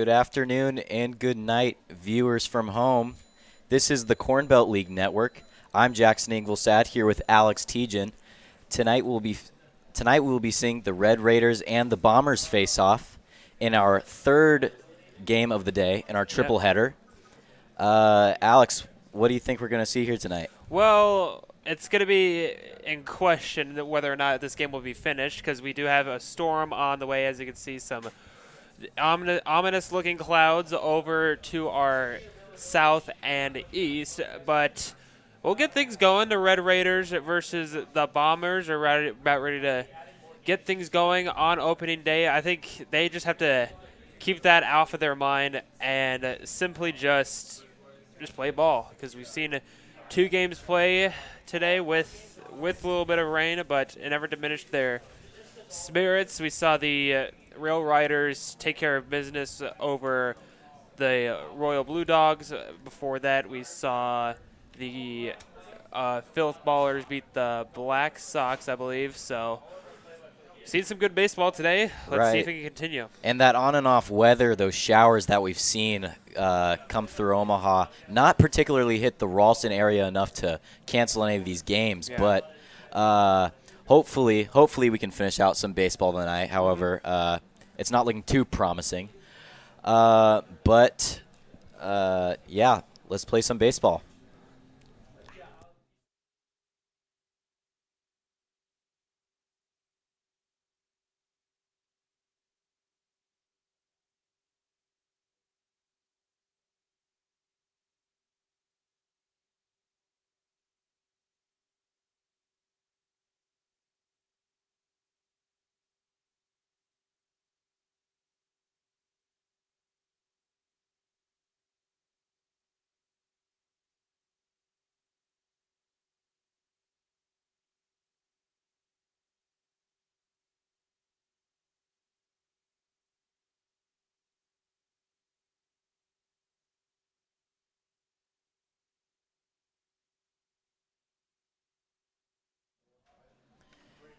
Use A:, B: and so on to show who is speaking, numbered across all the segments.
A: Good afternoon and good night, viewers from home. This is the Corn Belt League Network. I'm Jackson Ingolstadt here with Alex Tejan. Tonight we'll be seeing the Red Raiders and the Bombers face off in our third game of the day in our triple header. Alex, what do you think we're going to see here tonight?
B: Well, it's going to be in question whether or not this game will be finished because we do have a storm on the way. As you can see, some ominous-looking clouds over to our south and east. But we'll get things going. The Red Raiders versus the Bombers are about ready to get things going on opening day. I think they just have to keep that off of their mind and simply just play ball, because we've seen two games play today with a little bit of rain, but it never diminished their spirits. We saw the Rail Riders take care of business over the Royal Blue Dogs. Before that, we saw the Filth Ballers beat the Black Sox, I believe. So, seen some good baseball today. Let's see if we can continue.
A: And that on and off weather, those showers that we've seen come through Omaha, not particularly hit the Ralston area enough to cancel any of these games, but hopefully we can finish out some baseball tonight. However, it's not looking too promising. But let's play some baseball.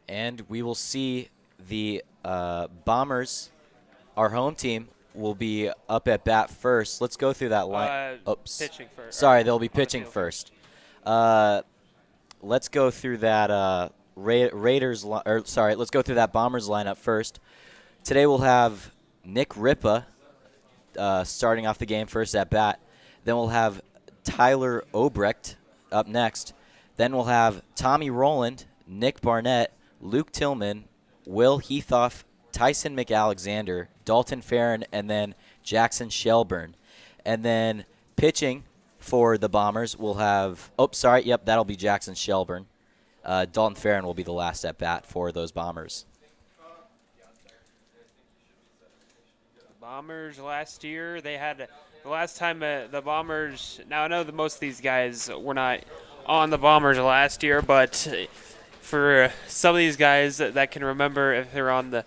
A: And we will see the Bombers, our home team, will be up at bat first. Let's go through that line.
B: Pitching first.
A: Sorry, they'll be pitching first. Let's go through that let's go through that Bombers lineup first. Today we'll have Nick Ripa starting off the game first at bat. Then we'll have Tyler Obrecht up next. Then we'll have Tommy Rowland, Nick Barnett, Luke Tillman, Will Heathoff, Tyson McAlexander, Dalton Farron, and then Jackson Shelburne. And then pitching for the Bombers, we'll have that'll be Jackson Shelburne. Dalton Farron will be the last at bat for those Bombers.
B: Bombers last year, the last time the Bombers, now I know that most of these guys were not on the Bombers last year, but for some of these guys that can remember, if they're on the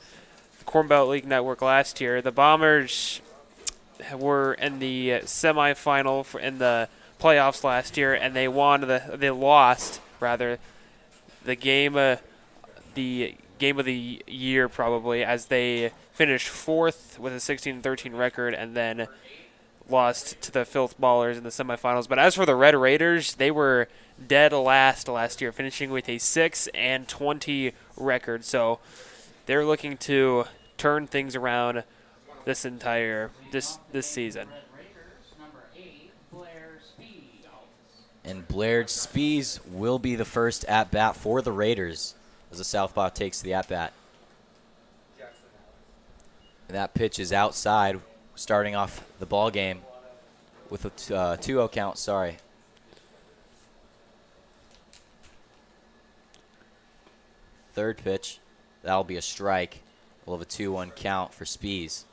B: Corn Belt League Network last year, the Bombers were in the semifinal in the playoffs last year, and they lost the game of the year probably, as they finished fourth with a 16-13 record, and then lost to the Filth Ballers in the semifinals. But as for the Red Raiders, they were dead last year, finishing with a 6-20 record. So they're looking to turn things around this season.
A: And Blair Spies will be the first at bat for the Raiders as the Southpaw takes the at bat. And that pitch is outside, starting off the ball game with a 2-0 count. Sorry. Third pitch, that'll be a strike. We'll have a 2-1 count for Spies.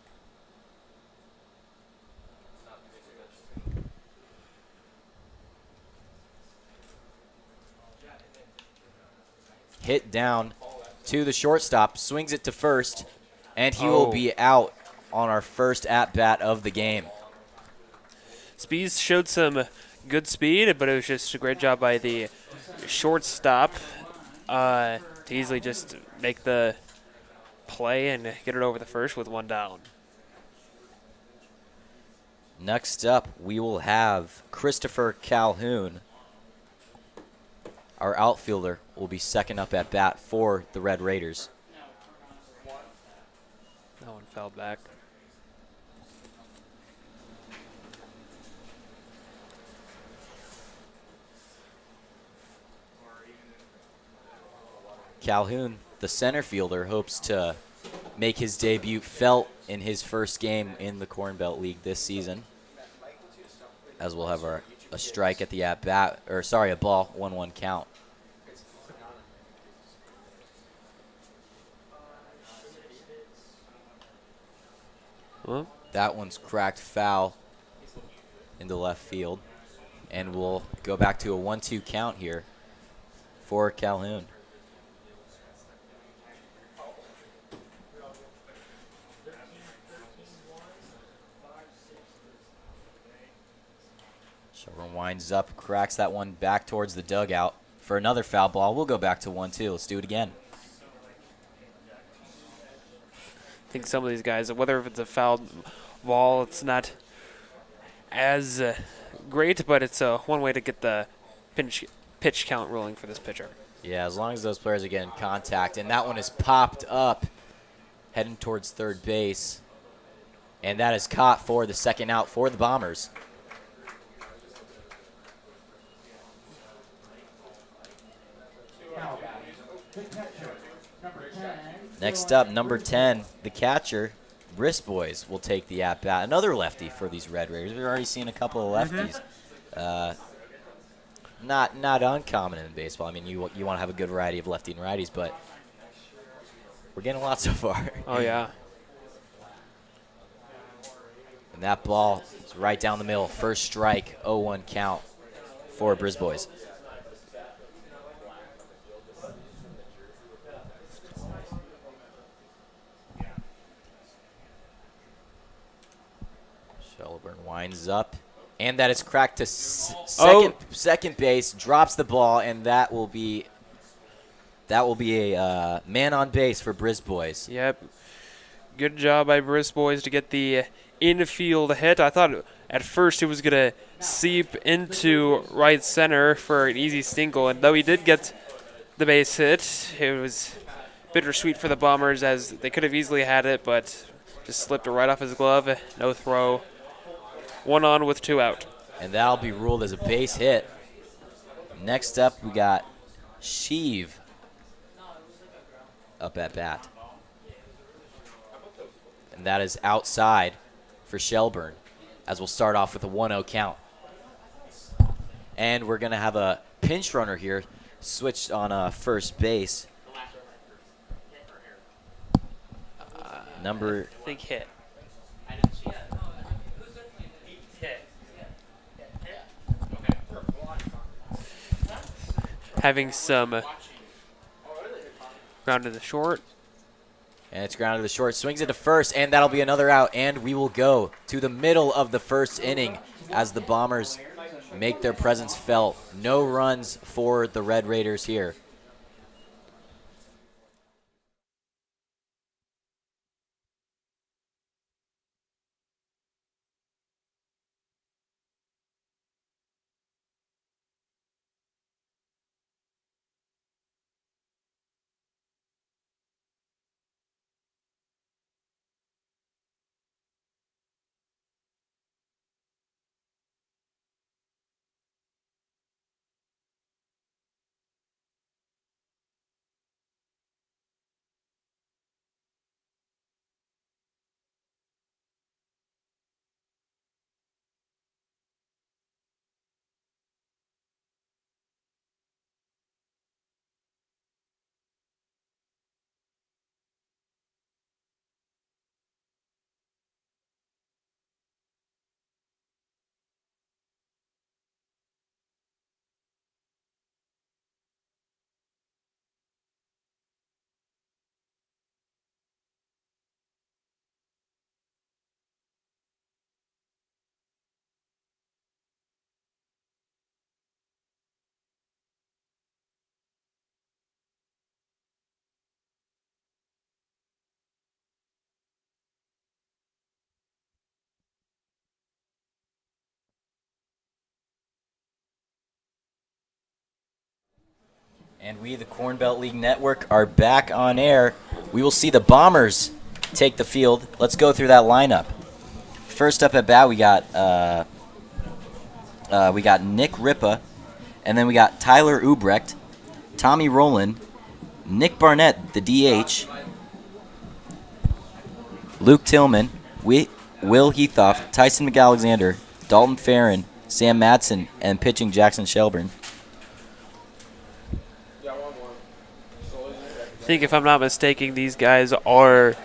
A: Hit down to the shortstop, swings it to first, and he will be out on our first at-bat of the game.
B: Spies showed some good speed, but it was just a great job by the shortstop to easily just make the play and get it over the first with one down.
A: Next up, we will have Christopher Calhoun. Our outfielder will be second up at bat for the Red Raiders.
B: That one fell back.
A: Calhoun, the center fielder, hopes to make his debut felt in his first game in the Corn Belt League this season. As we'll have a strike at the at-bat, or sorry, a ball, 1-1 count.
B: Well,
A: That one's cracked foul into left field. And we'll go back to a 1-2 count here for Calhoun. Shelburne winds up, cracks that one back towards the dugout for another foul ball. We'll go back to 1-2. Let's do it again.
B: I think some of these guys, whether if it's a foul ball, it's not as great, but it's one way to get the pitch count rolling for this pitcher.
A: Yeah, as long as those players are getting contact. And that one is popped up, heading towards third base. And that is caught for the second out for the Bombers. Next up, number 10, the catcher, Brisbois, will take the at-bat. Another lefty for these Red Raiders. We've already seen a couple of lefties. Not uncommon in baseball. I mean, you want to have a good variety of lefty and righties, but we're getting a lot so far.
B: Oh, yeah.
A: And that ball is right down the middle. First strike, 0-1 count for Brisbois. Shelburne winds up, and that is cracked to second base, drops the ball, and that will be a man on base for Brisbois.
B: Yep. Good job by Brisbois to get the infield hit. I thought at first it was going to seep into right center for an easy single, and though he did get the base hit, it was bittersweet for the Bombers as they could have easily had it, but just slipped it right off his glove. No throw. 1 on with 2 out.
A: And that'll be ruled as a base hit. Next up, we got Sheev up at bat. And that is outside for Shelburne, as we'll start off with a 1-0 count. And we're going to have a pinch runner here, switched on first base. Number
B: I think hit. Having some ground to the short.
A: And it's grounded to the short. Swings it to first, and that'll be another out. And we will go to the middle of the first inning as the Bombers make their presence felt. No runs for the Red Raiders here. And we, the Corn Belt League Network, are back on air. We will see the Bombers take the field. Let's go through that lineup. First up at bat, we got Nick Ripa, and then we got Tyler Ubrecht, Tommy Rowland, Nick Barnett, the DH, Luke Tillman, Will Heathoff, Tyson McAlexander, Dalton Farron, Sam Madsen, and pitching Jackson Shelburne.
B: I think if I'm not mistaken, these guys are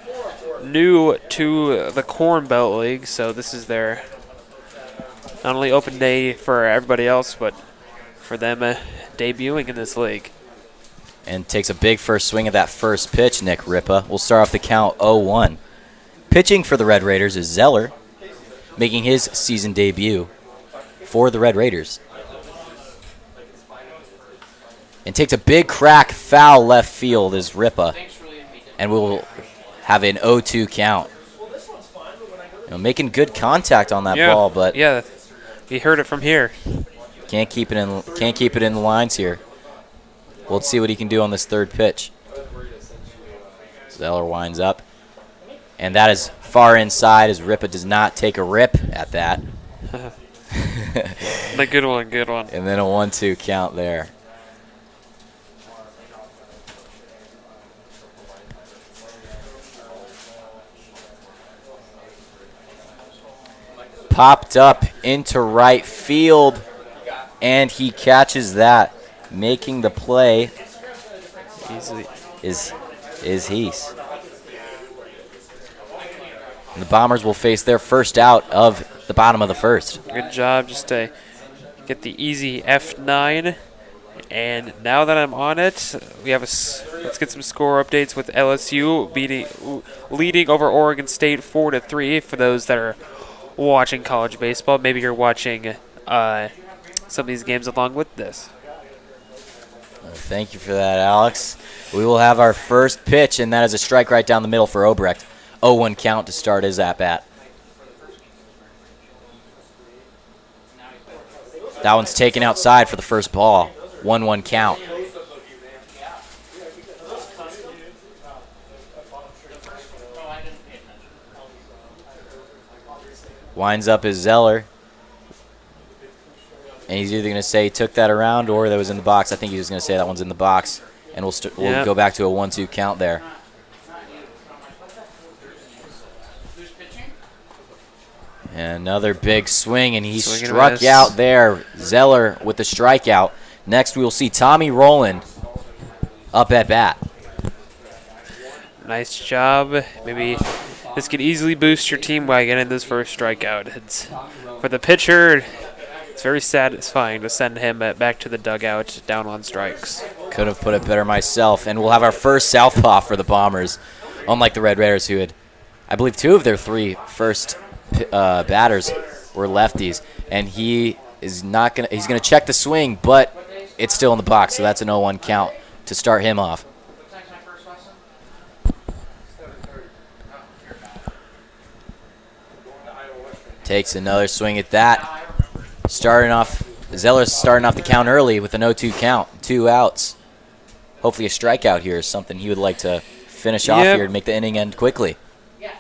B: new to the Corn Belt League, so this is their not only open day for everybody else, but for them debuting in this league.
A: And takes a big first swing at that first pitch, Nick Ripa. We'll start off the count 0-1. Pitching for the Red Raiders is Zeller, making his season debut for the Red Raiders. And takes a big crack, foul left field is Ripa. And we'll have an 0-2 count. Making good contact on that ball, but
B: yeah, we heard it from here.
A: Can't keep it in the lines here. We'll see what he can do on this third pitch. Zeller winds up. And that is far inside as Ripa does not take a rip at that.
B: The good one, good one.
A: And then a 1-2 count there. Popped up into right field, and he catches that. Making the play
B: Easily.
A: is Heese. And the Bombers will face their first out of the bottom of the first.
B: Good job just to get the easy F9. And now that I'm on it, we have let's get some score updates with LSU leading over Oregon State 4-3 for those that are watching college baseball. Maybe you're watching some of these games along with this.
A: Thank you for that, Alex. We will have our first pitch, and that is a strike right down the middle for Obrecht. 0-1 count to start his at-bat. That one's taken outside for the first ball. 1-1 count. Winds up is Zeller. And he's either going to say he took that around or that was in the box. I think he was going to say that one's in the box. And we'll go back to a 1-2 count there. And another big swing, and he struck out there. Zeller with the strikeout. Next, we will see Tommy Rowland up at bat.
B: Nice job. Maybe this could easily boost your team by getting this first strikeout. It's for the pitcher. It's very satisfying to send him back to the dugout down on strikes.
A: Could have put it better myself. And we'll have our first southpaw for the Bombers, unlike the Red Raiders, who had, I believe, 2 of their 3 first batters were lefties. And he is not gonna. He's gonna check the swing, but it's still in the box, so that's an 0-1 count to start him off. Takes another swing at that. Zeller's starting off the count early with an 0-2 count, 2 outs. Hopefully a strikeout here is something he would like to finish off here and make the inning end quickly.
B: I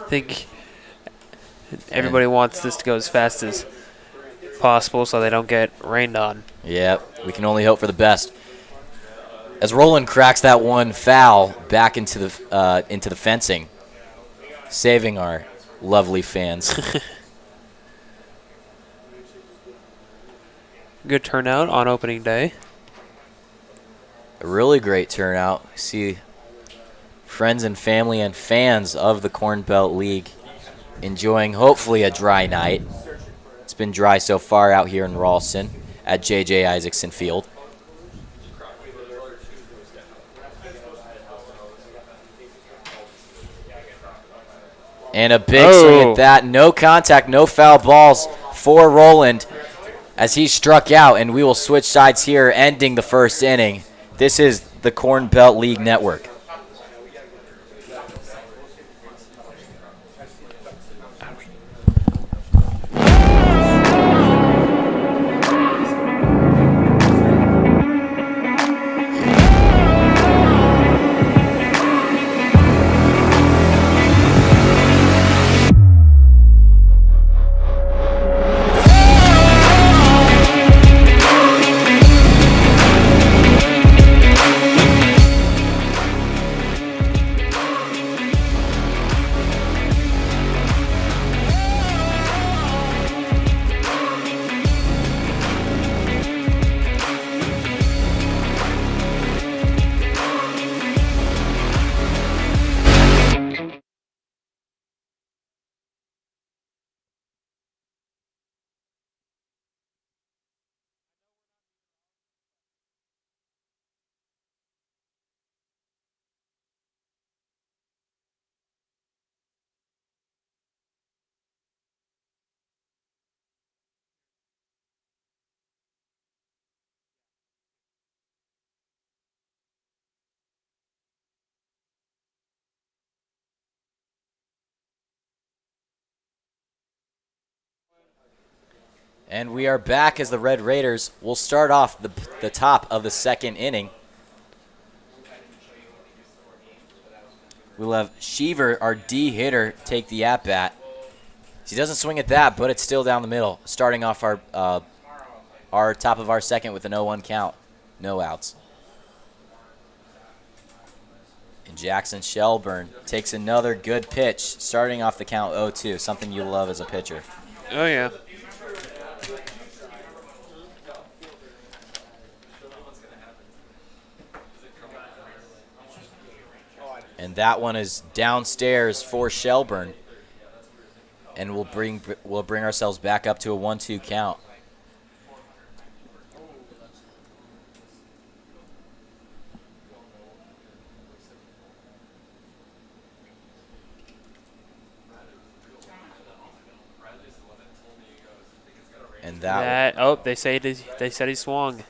B: think everybody wants this to go as fast as possible so they don't get rained on.
A: Yep, we can only hope for the best. As Rowland cracks that one foul back into the fencing, saving our lovely fans.
B: Good turnout on opening day.
A: A really great turnout. I see friends and family and fans of the Corn Belt League enjoying hopefully a dry night. It's been dry so far out here in Ralston at J.J. Isaacson Field. And a big swing at that. No contact, no foul balls for Rowland as he struck out, and we will switch sides here, ending the first inning. This is the Corn Belt League Network. And we are back as the Red Raiders will start off the top of the second inning. We'll have Sheaver, our D hitter, take the at-bat. He doesn't swing at that, but it's still down the middle. Starting off our top of our second with an 0-1 count. No outs. And Jackson Shelburne takes another good pitch, starting off the count 0-2, something you love as a pitcher.
B: Oh, yeah.
A: And that one is downstairs for Shelburne. And we'll bring ourselves back up to a 1-2 count. And
B: they said he swung.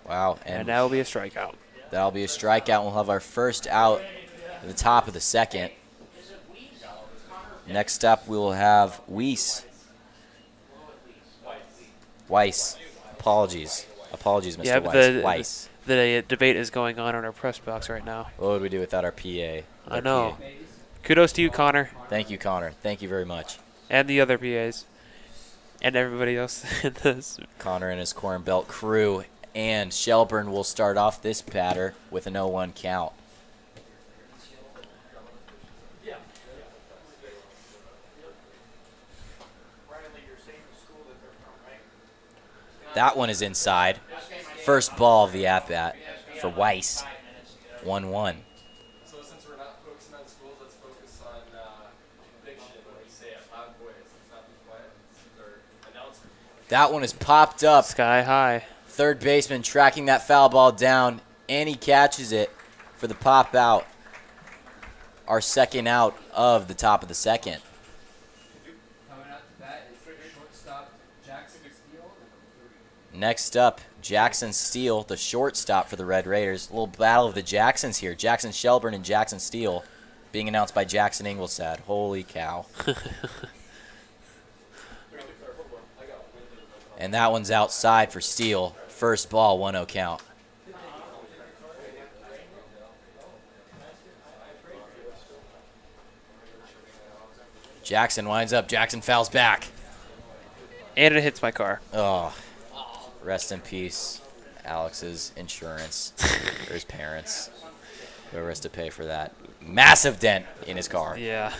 A: Wow,
B: And that will be a strikeout.
A: That'll be a strikeout. We'll have our first out at the top of the second. Next up, we will have Weiss. Apologies, Mr.
B: Yeah,
A: Weiss. Weiss.
B: The debate is going on in our press box right now.
A: What would we do without our PA?
B: I know. Kudos to you, Connor.
A: Thank you, Connor. Thank you very much.
B: And the other PAs. And everybody else in this.
A: Connor and his Corn Belt crew. And Shelburne will start off this batter with an 0-1 count. That one is inside. First ball of the at-bat for Weiss. 1-1.
C: So since we're not focusing on schools, let's focus on fiction when we say it loud voice. Let's not be quiet. This is our announcer.
A: That one is popped up.
B: Sky high.
A: Third baseman tracking that foul ball down, and he catches it for the pop out. Our second out of the top of the second.
C: Coming out to bat is shortstop Jackson Steele.
A: Next up, Jackson Steele, the shortstop for the Red Raiders. A little battle of the Jacksons here. Jackson Shelburne and Jackson Steele being announced by Jackson Inglesad. Holy cow. And that one's outside for Steele. First ball, 1-0 count. Jackson winds up. Jackson fouls back.
B: And it hits my car.
A: Oh, rest in peace, Alex's insurance, or his parents. Whoever has to pay for that. Massive dent in his car.
B: Yeah.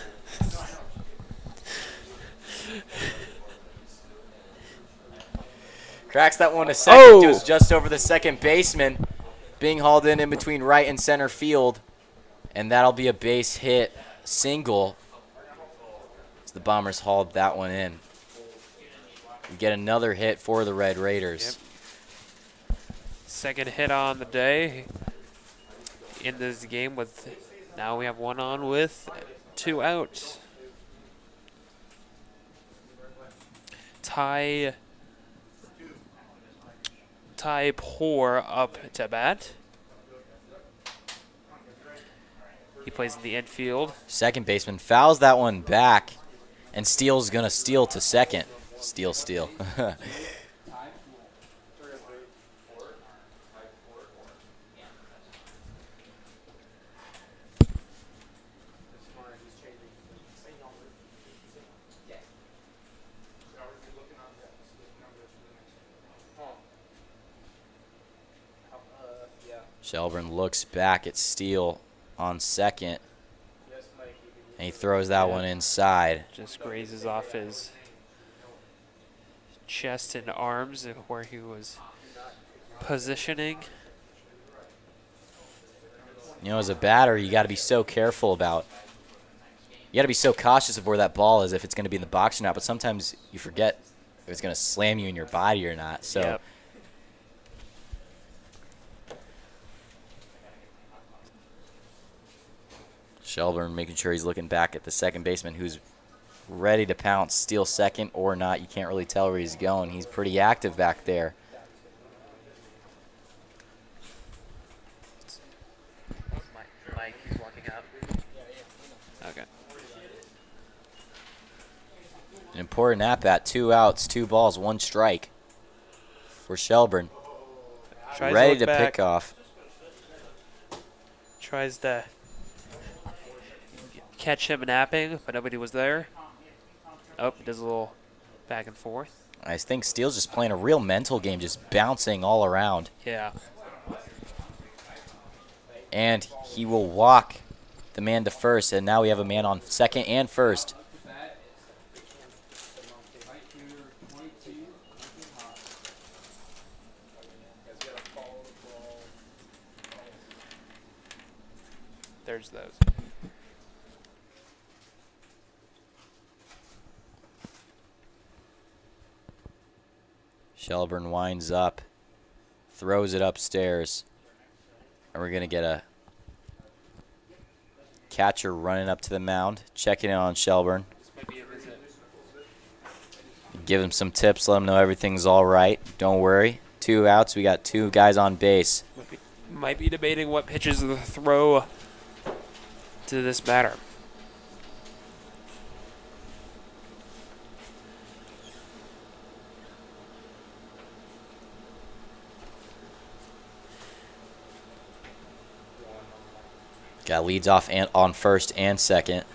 A: Cracks that one to second. Goes just over the second baseman. Being hauled in between right and center field. And that'll be a base hit single. As the Bombers hauled that one in. We get another hit for the Red Raiders.
B: Yep. Second hit on the day in this game with, now we have one on with 2 outs. Ty Poor up to bat. He plays in the infield.
A: Second baseman fouls that one back. And Steele's going to steal to second. Steal. Shelburne looks back at Steele on second. And he throws that one inside.
B: Just grazes off his chest and arms where he was positioning.
A: You know, as a batter, you got to be so careful about. You got to be so cautious of where that ball is, if it's going to be in the box or not. But sometimes you forget if it's going to slam you in your body or not. So.
B: Yep.
A: Shelburne making sure he's looking back at the second baseman who's ready to pounce, steal second or not. You can't really tell where he's going. He's pretty active back there.
B: Mike, he's walking up. Okay.
A: An important at-bat. 2 outs, 2 balls, 1 strike for Shelburne.
B: Tries
A: Ready
B: look
A: to
B: back.
A: pick off.
B: Tries to catch him napping, but nobody was there. Oh, he does a little back and forth.
A: I think Steele's just playing a real mental game, just bouncing all around.
B: Yeah.
A: And he will walk the man to first, and now we have a man on second and first.
B: There's those.
A: Shelburne winds up, throws it upstairs, and we're going to get a catcher running up to the mound, checking in on Shelburne.
B: This might be a visit.
A: Give him some tips, let him know everything's all right. Don't worry. 2 outs, we got 2 guys on base.
B: Might be debating what pitches to throw to this batter.
A: Got leads off and on first and second.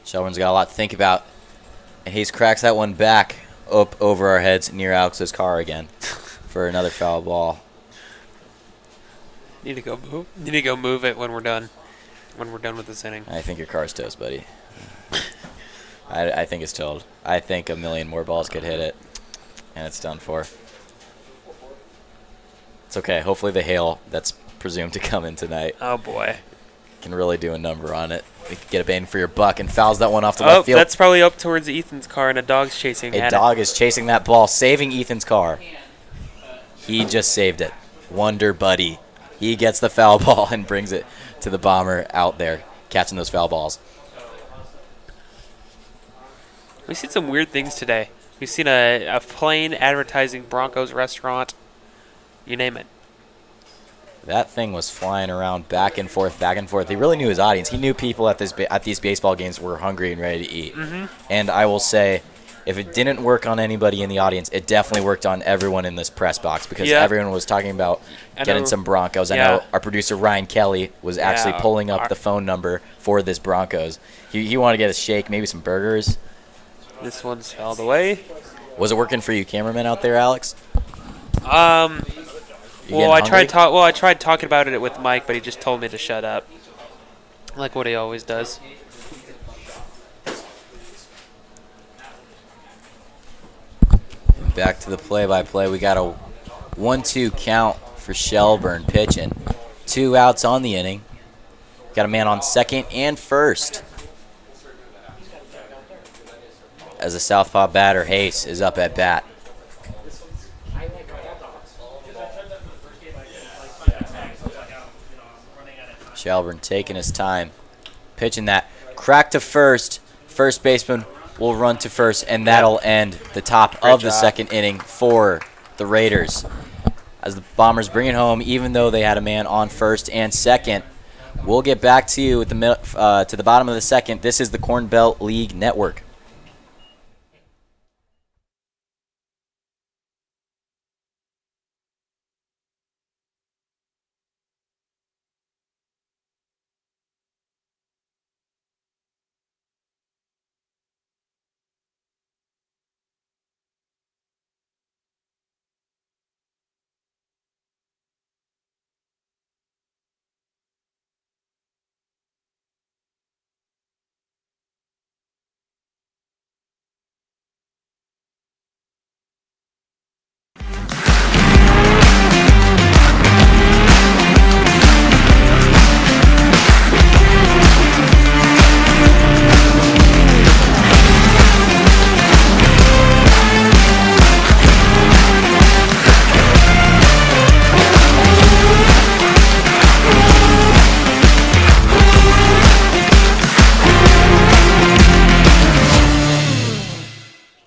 A: Shelburne's got a lot to think about. And Hayes cracks that one back up over our heads near Alex's car again for another foul ball.
B: Need to go move. Need to go move it when we're done. When we're done with this inning.
A: I think your car's toast, buddy. I think it's totaled. I think a million more balls could hit it, and it's done for. It's okay. Hopefully the hail that's presumed to come in tonight
B: Oh boy.
A: can really do a number on it. We could get a bang for your buck and fouls that one off the
B: Oh,
A: left field.
B: that's probably up towards Ethan's car, and a dog's chasing
A: A
B: at
A: dog is chasing that ball, saving Ethan's car. He just saved it. Wonder Buddy. He gets the foul ball and brings it to the Bomber out there, catching those foul balls.
B: We've seen some weird things today. We've seen a plane advertising Broncos restaurant. You name it.
A: That thing was flying around back and forth, back and forth. He really knew his audience. He knew people at these baseball games were hungry and ready to eat. And I will say, if it didn't work on anybody in the audience, it definitely worked on everyone in this press box because
B: Yep.
A: everyone was talking about
B: I
A: getting
B: know-
A: some Broncos. I
B: yeah.
A: know our producer Ryan Kelly was actually
B: Yeah,
A: pulling up
B: our-
A: the phone number for this Broncos. He wanted to get a shake, maybe some burgers.
B: This one's held away.
A: Was it working for you, cameraman out there, Alex? You
B: Well,
A: getting
B: I
A: hungry?
B: tried talking about it with Mike, but he just told me to shut up, like what he always does.
A: Back to the play-by-play. We got a 1-2 count for Shelburne pitching. 2 outs on the inning. Got a man on second and first. As the southpaw batter, Hayes, is up at bat. Shelburne taking his time. Pitching that. Crack to first. First baseman will run to first, and that'll end the top of the
B: job.
A: second inning for the Raiders. As the Bombers bring it home, even though they had a man on first and second. We'll get back to you at to the bottom of the second. This is the Corn Belt League Network.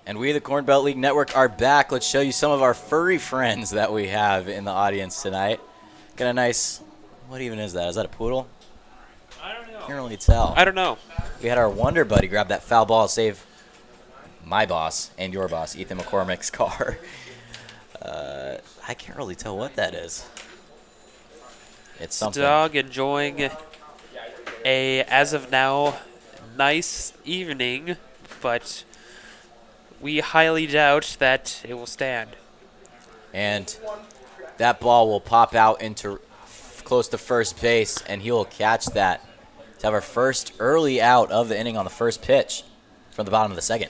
A: And we, the Corn Belt League Network, are back. Let's show you some of our furry friends that we have in the audience tonight. Got a nice, what even is that? Is that a poodle?
B: I don't know.
A: Can't really tell.
B: I don't know.
A: We had our Wonder Buddy grab that foul ball, save my boss and your boss, Ethan McCormick's car. I can't really tell what that is. It's something.
B: Dog enjoying a, as of now, nice evening, but we highly doubt that it will stand.
A: And that ball will pop out into close to first base, and he will catch that to have our first early out of the inning on the first pitch from the bottom of the second.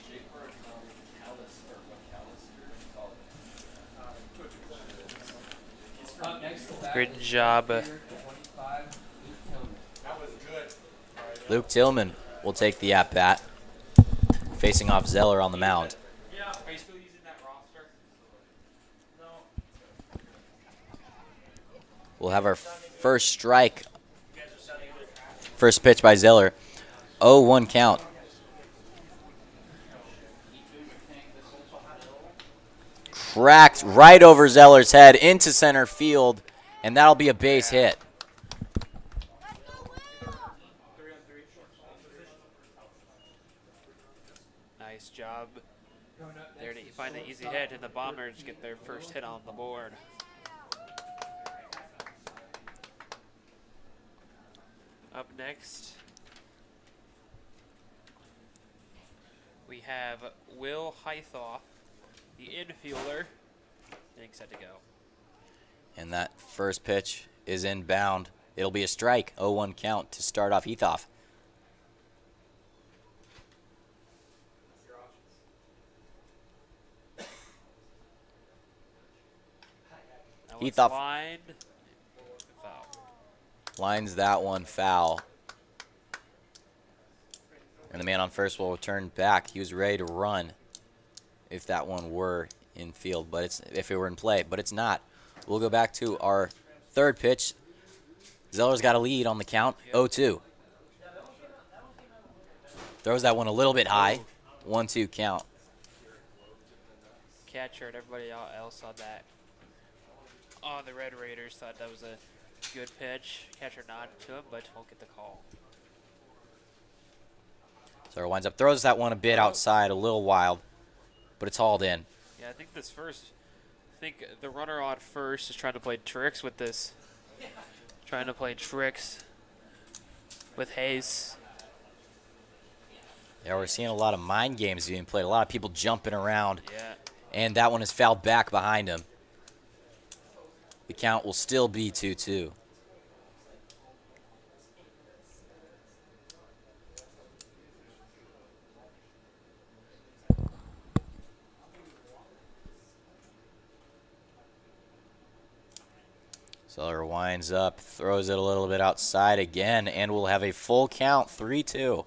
B: Good job.
A: Luke Tillman will take the at-bat, facing off Zeller on the mound.
B: Are you still using that roster?
A: We'll have our first strike. First pitch by Zeller. 0-1 count. Cracked right over Zeller's head into center field, and that'll be a base hit.
B: Nice job. There to find the easy hit, and the Bombers get their first hit on the board. Up next, we have Will Hythoff, the infielder, getting set to go.
A: And that first pitch is inbound. It'll be a strike. 0-1 count to start off Heathoff.
B: Now
A: Heath
B: it's
A: off.
B: lined. Foul.
A: Lines that one foul. And the man on first will return back. He was ready to run if that one were in field, but it's if it were in play, but it's not. We'll go back to our third pitch. Zeller's got a lead on the count, 0-2. Throws that one a little bit high, 1-2 count.
B: Catcher and everybody else saw that. Oh, the Red Raiders thought that was a good pitch. Catcher nodded to him, but won't get the call.
A: Zeller winds up, throws that one a bit outside, a little wild, but it's hauled in.
B: Yeah, I think the runner on first is trying to play tricks with this. Trying to play tricks with Hayes.
A: Yeah, we're seeing a lot of mind games being played, a lot of people jumping around,
B: Yeah.
A: and that one is fouled back behind him. The count will still be 2-2. Zeller winds up, throws it a little bit outside again, and we'll have a full count, 3-2.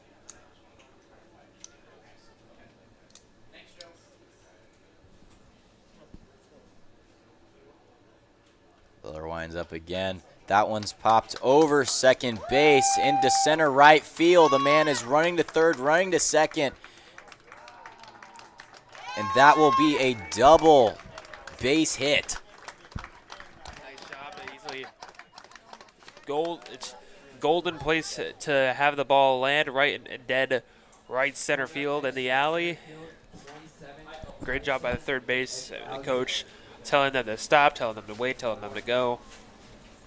A: Zeller winds up again. That one's popped over second base into center right field. The man is running to third, running to second. And that will be a double base hit.
B: Nice job. Easily it's golden place to have the ball land right in dead right center field in the alley. Great job by the third base coach, telling them to stop, telling them to wait, telling them to go.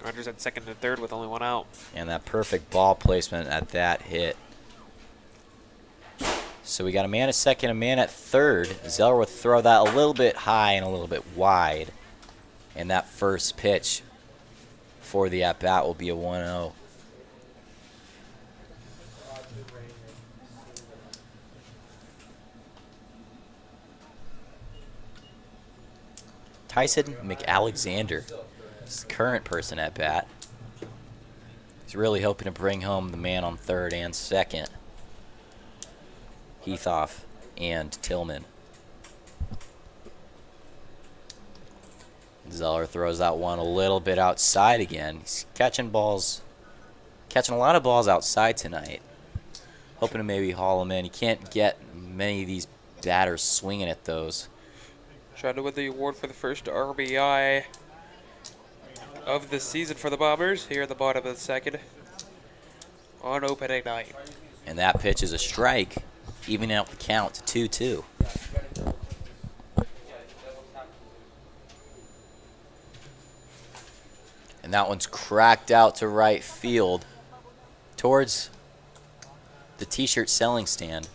B: Runners at second and third with only one out.
A: And that perfect ball placement at that hit. So we got a man at second, a man at third. Zeller would throw that a little bit high and a little bit wide. And that first pitch for the at-bat will be a 1-0. Tyson McAlexander is the current person at bat. He's really hoping to bring home the man on third and second. Heathoff and Tillman. Zeller throws that one a little bit outside again. He's catching a lot of balls outside tonight. Hoping to maybe haul them in. He can't get many of these batters swinging at those.
B: Trying to win the award for the first RBI of the season for the Bombers here at the bottom of the second on opening night.
A: And that pitch is a strike, evening out the count to 2-2. And that one's cracked out to right field towards the t-shirt selling stand.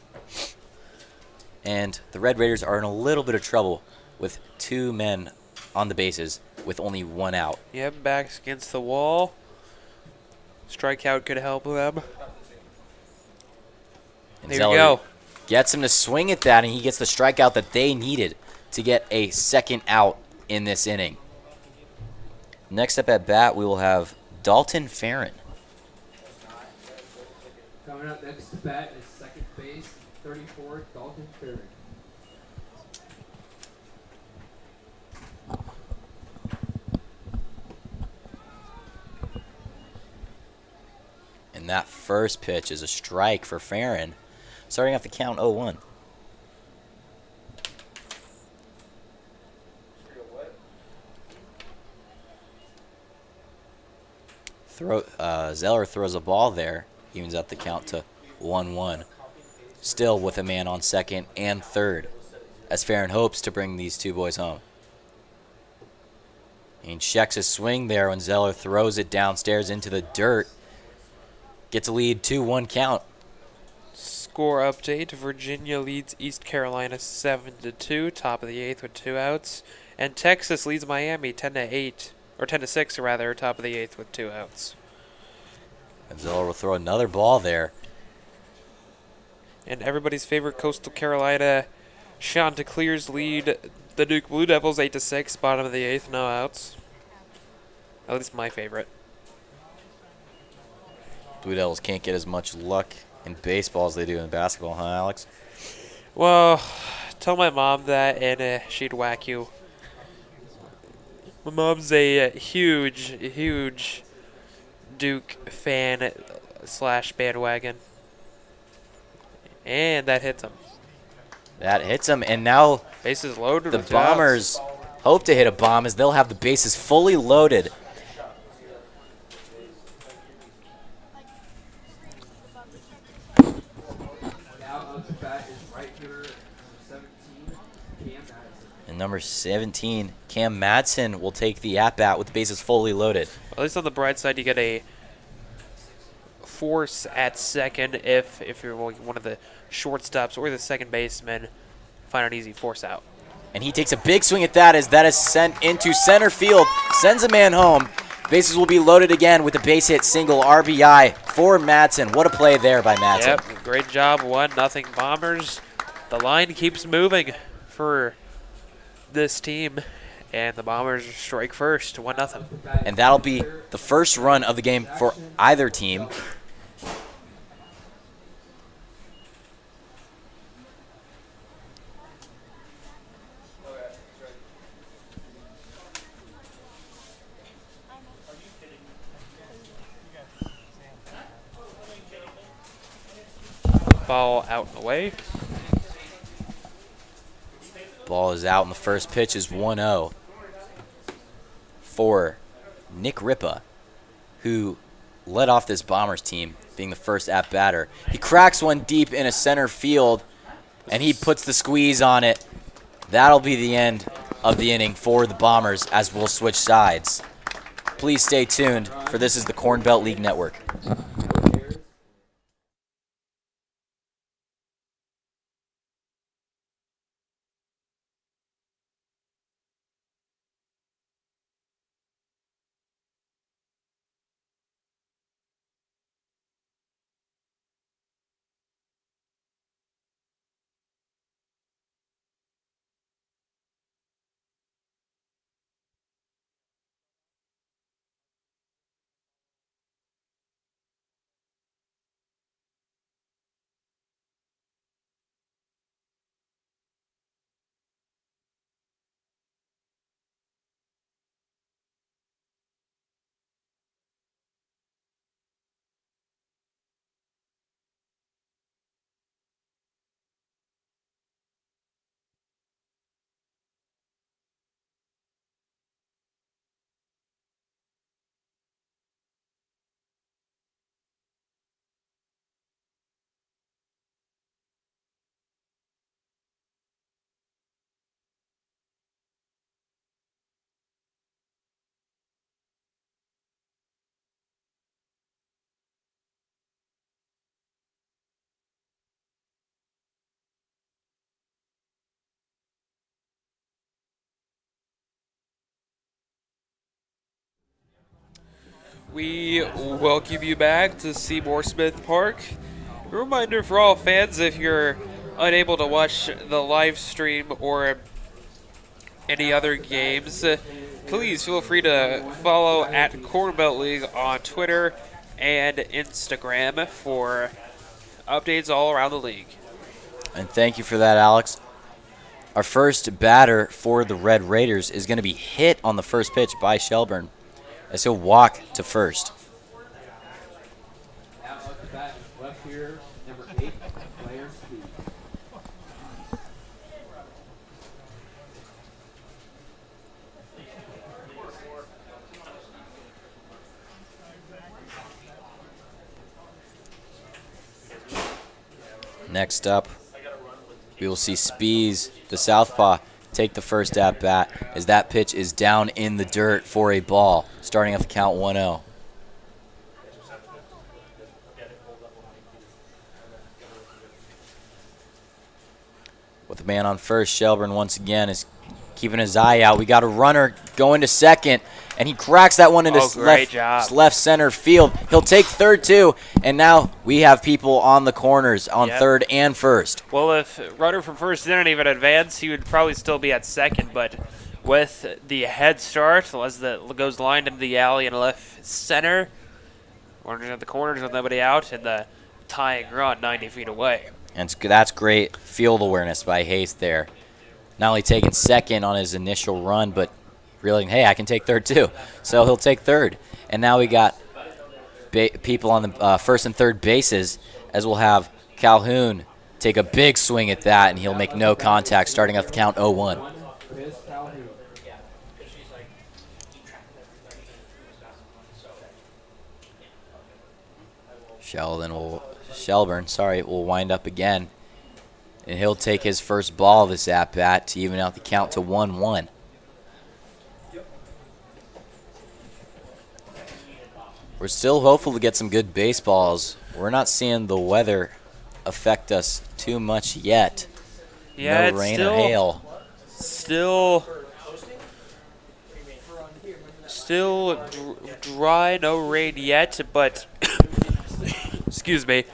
A: And the Red Raiders are in a little bit of trouble with 2 men on the bases with only 1 out.
B: Yep, backs against the wall. Strikeout could help them.
A: And
B: There
A: Zeller
B: we go.
A: gets him to swing at that, and he gets the strikeout that they needed to get a second out in this inning. Next up at bat, we will have Dalton Farron.
D: Coming up next to bat is second base, 34, Dalton Farron.
A: And that first pitch is a strike for Farron, starting off the count 0-1. Zeller throws a ball there, evens out the count to 1-1. Still with a man on second and third, as Farron hopes to bring these 2 boys home. And checks his swing there when Zeller throws it downstairs into the dirt. Gets a lead 2-1 count.
B: Score update: Virginia leads East Carolina 7-2, top of the 8th with 2 outs, and Texas leads Miami 10-8, or 10-6 rather, top of the 8th with 2 outs.
A: And Zeller will throw another ball there.
B: And everybody's favorite Coastal Carolina Chanticleers lead the Duke Blue Devils 8-6, bottom of the 8th, no outs. At least my favorite.
A: Blue Devils can't get as much luck in baseball as they do in basketball, huh, Alex?
B: Well, tell my mom that and she'd whack you. My mom's a huge Duke fan / bandwagon. And that hits him.
A: That hits him, and now
B: Bases loaded.
A: the
B: with 2 outs.
A: Bombers hope to hit a bomb as they'll have the bases fully loaded.
D: Now up to bat is right fielder, number 17, Cam Madison.
A: And number 17, Cam Madsen, will take the at-bat with the bases fully loaded.
B: At least on the bright side, you get a force at second if you're one of the shortstops or the second baseman. Find an easy force out.
A: And he takes a big swing at that as that is sent into center field, sends a man home. Bases will be loaded again with a base hit single RBI for Madsen. What a play there by Madsen.
B: Yep, great job. 1-0 Bombers. The line keeps moving for this team, and the Bombers strike first, 1-0.
A: And that'll be the first run of the game for either team.
B: Ball out and away.
A: Ball is out, and the first pitch is 1-0 for Nick Ripa, who led off this Bombers team, being the first at-batter. He cracks one deep in a center field, and he puts the squeeze on it. That'll be the end of the inning for the Bombers as we'll switch sides. Please stay tuned, for this is the Corn Belt League Network.
E: We welcome you back to Seymour Smith Park. A reminder for all fans, if you're unable to watch the live stream or any other games, please feel free to follow at Cornbelt League on Twitter and Instagram for updates all around the league.
A: And thank you for that, Alex. Our first batter for the Red Raiders is going to be hit on the first pitch by Shelburne as he'll walk to first.
D: Now up to bat is left fielder, number 8, Blair Speed.
A: Next up, we will see Spees, the southpaw, take the first at bat as that pitch is down in the dirt for a ball, starting off the count 1-0. With a man on first, Shelburne once again is keeping his eye out. We got a runner going to second, and he cracks that one into
B: great job.
A: left center field. He'll take third too, and now we have people on the corners on
B: Yep.
A: third and first.
B: Well, if runner from first didn't even advance, he would probably still be at second. But with the head start, as the goes lined into the alley in left center, running at the corners with nobody out, and the tying run 90 feet away.
A: And that's great field awareness by Hayes there. Not only taking second on his initial run, but realizing, hey, I can take third too. So he'll take third. And now we got people on the first and third bases, as we'll have Calhoun take a big swing at that, and he'll make no contact, starting off the count 0-1.
D: Chris Calhoun.
A: Shelburne will wind up again, and he'll take his first ball of this at-bat to even out the count to 1-1. We're still hopeful to get some good baseballs. We're not seeing the weather affect us too much yet.
B: Yeah,
A: No
B: it's
A: rain
B: still,
A: or hail.
B: Still dry, no rain yet, but excuse me.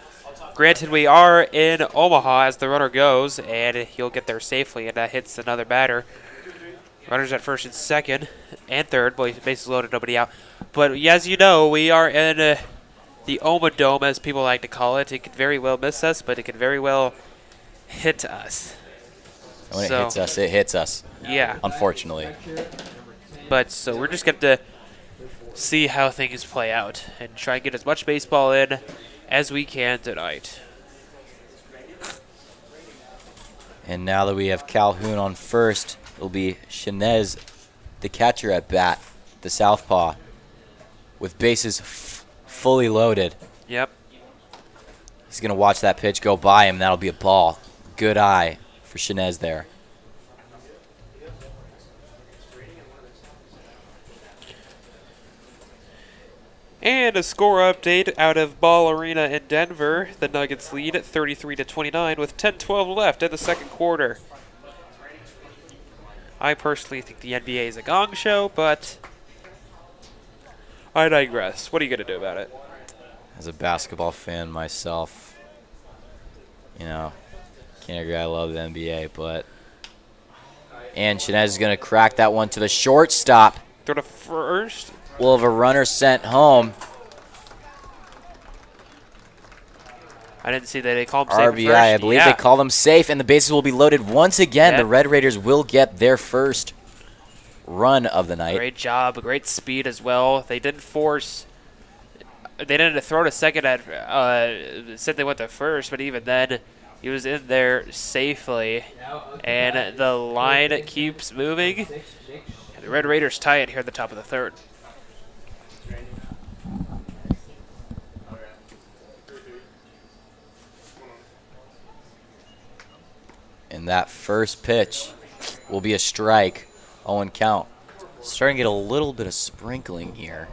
B: Granted, we are in Omaha as the runner goes, and he'll get there safely, and that hits another batter. Runners at first and second and third, bases loaded, nobody out. But as you know, we are in the Oma Dome, as people like to call it. It could very well miss us, but it could very well hit us.
A: And when it hits us, it hits us,
B: Yeah.
A: unfortunately.
B: But so we're just going to see how things play out and try and get as much baseball in as we can tonight.
A: And now that we have Calhoun on first, it'll be Shinez, the catcher at bat, the southpaw, with bases fully loaded.
B: Yep.
A: He's going to watch that pitch go by him. That'll be a ball. Good eye for Shinez there.
B: And a score update out of Ball Arena in Denver. The Nuggets lead at 33-29 with 10-12 left in the second quarter. I personally think the NBA is a gong show, but I digress. What are you going to do about it?
A: As a basketball fan myself, can't agree. I love the NBA, but and Shinez is going to crack that one to the shortstop.
B: Throw to first.
A: We'll have a runner sent home.
B: I didn't see that they called him safe at
A: RBI,
B: first.
A: I believe
B: Yeah.
A: they called him safe, and the bases will be loaded once again.
B: Yep.
A: The Red Raiders will get their first run of the night.
B: Great job, great speed as well. They didn't force. They didn't throw to second at. Said they went to first, but even then, he was in there safely, and the line keeps moving. And the Red Raiders tie it here at the top of the third.
A: And that first pitch will be a strike. 0 count. Starting to get a little bit of sprinkling here.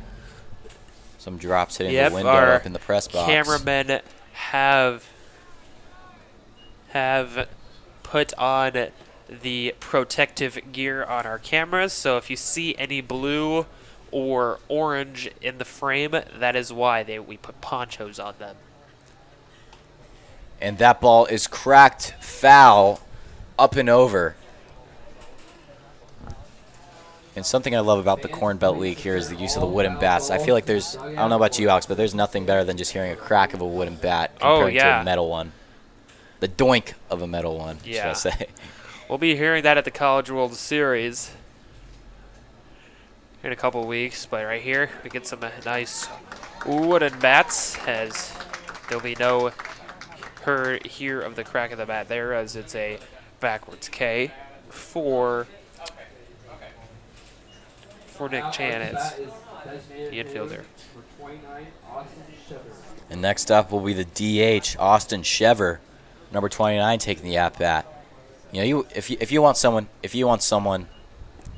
A: Some drops hitting the window
B: our
A: up in the press box.
B: cameramen have put on the protective gear on our cameras, so if you see any blue or orange in the frame. That is why we put ponchos on them.
A: And that ball is cracked foul up and over. And something I love about the Corn Belt League here is the use of the wooden bats. I feel like I don't know about you, Alex, but there's nothing better than just hearing a crack of a wooden bat comparing to a metal one. The doink of a metal one, should I say.
B: We'll be hearing that at the College World Series in a couple weeks. But right here, we get some nice wooden bats, as there'll be no hear of the crack of the bat there, as it's a backwards K for Nick Chanitz, the infielder.
A: And next up will be the DH, Austin Shever, number 29, taking the at bat. You know, if you want someone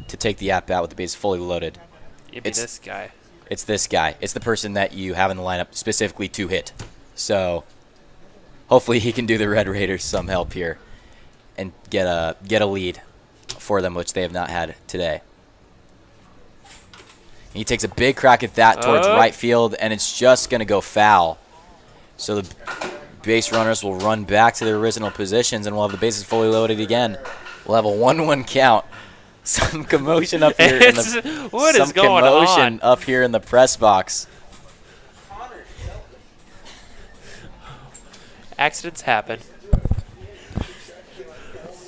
A: to take the at bat with the base fully loaded,
B: It'd be this guy.
A: It's this guy. It's the person that you have in the lineup specifically to hit. So hopefully he can do the Red Raiders some help here and get a lead for them, which they have not had today. He takes a big crack at that towards right field, and it's just going to go foul. So the base runners will run back to their original positions, and we'll have the bases fully loaded again. We'll have a 1-1 count. Some commotion up here.
B: What is going on?
A: Some commotion up here in the press box.
B: Accidents happen.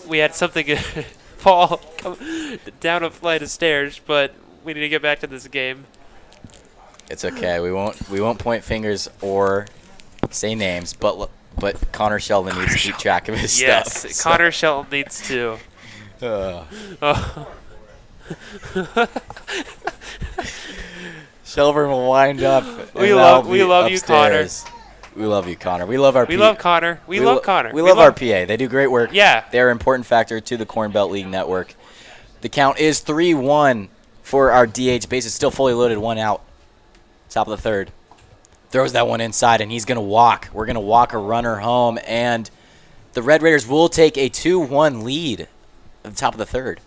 B: We had something fall down a flight of stairs, but we need to get back to this game.
A: It's okay. We won't point fingers or say names, but Connor Sheldon needs to keep track of his stuff.
B: Yes, Connor Shelton needs to.
A: Shelburne will wind up.
B: We love you, Connor.
A: We love you, Connor. We love our.
B: We love Connor. We love Connor.
A: We love our PA. They do great work.
B: Yeah.
A: They're an important factor to the Corn Belt League network. The count is 3-1 for our DH. Base is still fully loaded. 1 out. Top of the third. Throws that one inside, and he's going to walk. We're going to walk a runner home, and the Red Raiders will take a 2-1 lead at the top of the third.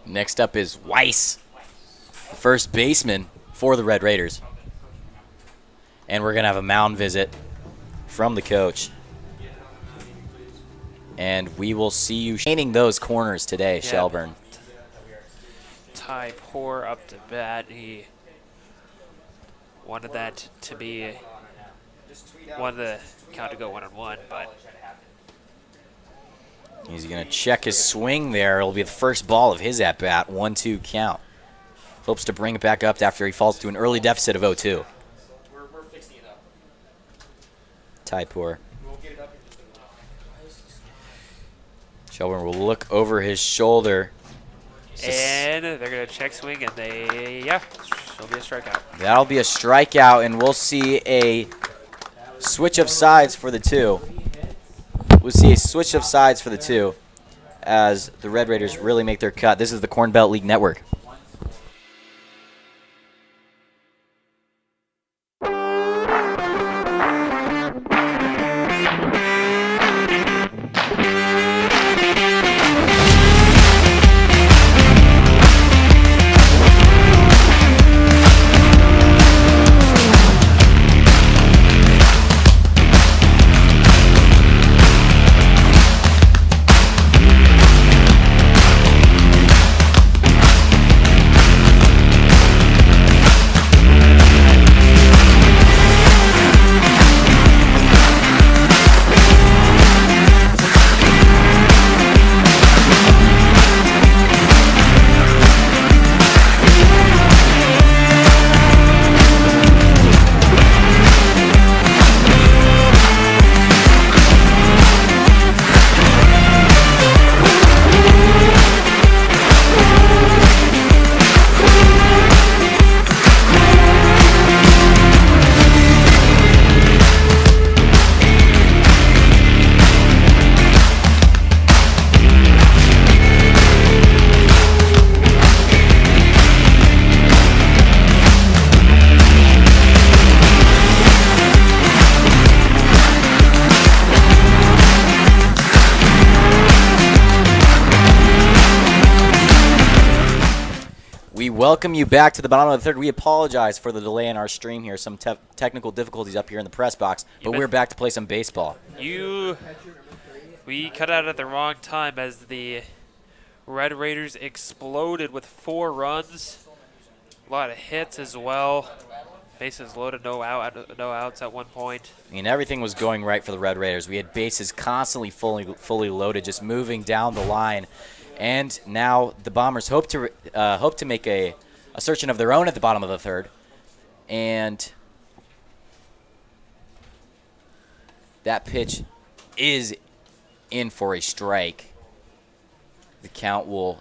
A: Next up is Weiss, the first baseman for the Red Raiders. And we're going to have a mound visit from the coach. And we will see you painting those corners today,
B: Yep.
A: Shelburne.
B: Ty Poor up to bat. He wanted that to be the count to go 1-1, but
A: He's going to check his swing there. It'll be the first ball of his at-bat, 1-2 count. Hopes to bring it back up after he falls to an early deficit of 0-2.
C: We're fixing it up.
A: Typour.
C: We'll get it up in just a
A: Shelburne will look over his shoulder.
B: and they're gonna check swing, and it'll be a strikeout.
A: That'll be a strikeout, and we'll see a switch of sides for the two. We'll see a switch of sides for the two as the Red Raiders really make their cut. This is the Corn Belt League Network. welcome you back to the bottom of the third. We apologize for the delay in our stream here. Some technical difficulties up here in the press box, but we're back to play some baseball.
B: We cut out at the wrong time as the Red Raiders exploded with 4 runs. A lot of hits as well. Bases loaded, no outs at one point.
A: I mean, everything was going right for the Red Raiders. We had bases constantly fully loaded, just moving down the line. And now the Bombers hope to make a assertion of their own at the bottom of the third. And that pitch is in for a strike. The count will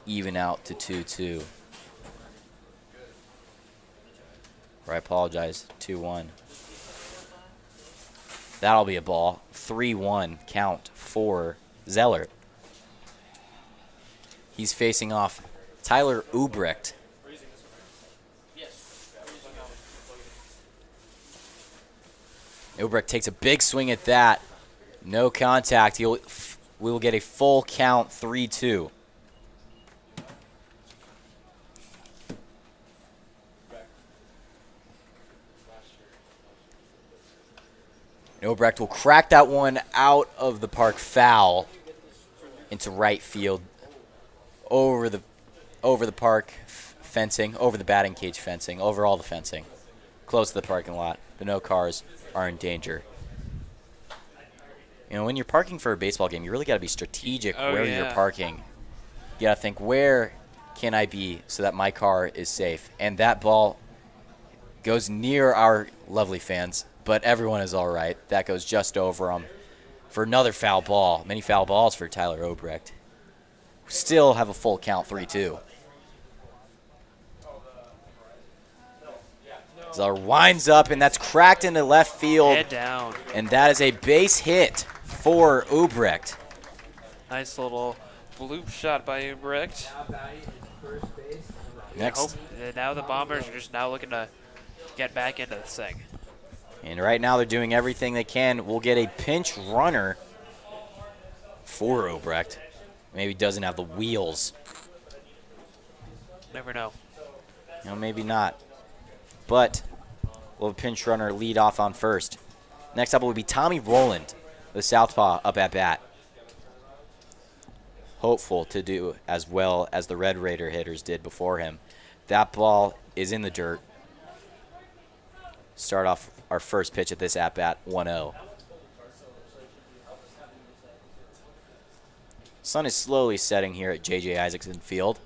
A: even out to 2-2. Or I apologize, 2-1. That'll be a ball. 3-1 count for Zeller. He's facing off Tyler Ubrecht. Ubrecht takes a big swing at that. No contact. We will get a full count, 3-2. Ubrecht will crack that one out of the park, foul into right field, over the park fencing, over the batting cage fencing, over all the fencing, close to the parking lot, but no cars are in danger. You know, when you're parking for a baseball game, you really got to be strategic where you're parking. You got to think, where can I be so that my car is safe? And that ball goes near our lovely fans, but everyone is all right. That goes just over them for another foul ball. Many foul balls for Tyler Ubrecht. Still have a full count, 3-2. Zeller winds up, and that's cracked into left field.
B: Head down.
A: And that is a base hit for Ubrecht.
B: Nice little bloop shot by Ubrecht.
A: Next.
B: Now the Bombers are just now looking to get back into this thing.
A: And right now they're doing everything they can. We'll get a pinch runner for Ubrecht. Maybe doesn't have the wheels.
B: Never know.
A: You know, maybe not. But we'll have a pinch runner lead off on first. Next up will be Tommy Rowland, the southpaw, up at bat. Hopeful to do as well as the Red Raider hitters did before him. That ball is in the dirt. Start off our first pitch at this at-bat, 1-0. Sun is slowly setting here at J.J. Isaacson Field.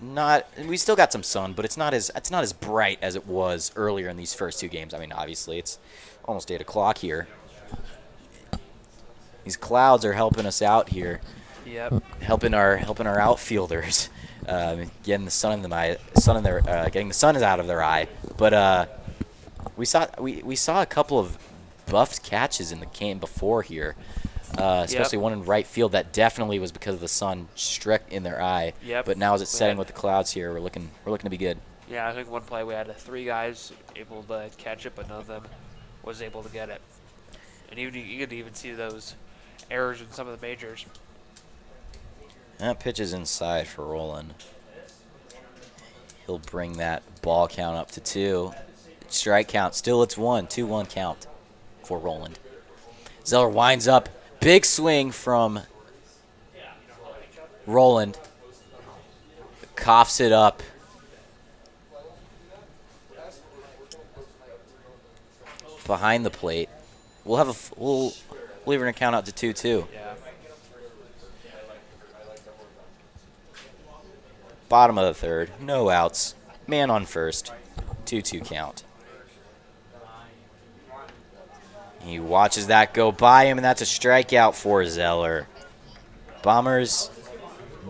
A: We still got some sun, but it's not as bright as it was earlier in these first 2 games. I mean, obviously it's almost 8 o'clock here. These clouds are helping us out here.
B: Yep.
A: Helping our outfielders, getting the sun in getting the sun out of their eye. But we saw a couple of buffed catches in the game before here. Especially one in right field that definitely was because of the sun struck in their eye.
B: Yep.
A: But now as it's setting with the clouds here, we're looking to be good.
B: Yeah, I think one play we had 3 guys able to catch it, but none of them was able to get it. And you could even see those errors in some of the majors.
A: That pitch is inside for Rowland. He'll bring that ball count up to 2. Strike count still it's 1, 2-1 count for Rowland. Zeller winds up. Big swing from Rowland. Coughs it up. Behind the plate. We'll leave an count out to 2-2.
B: Yeah.
A: Bottom of the third. No outs. Man on first. 2-2 count. He watches that go by him, and that's a strikeout for Zeller. Bombers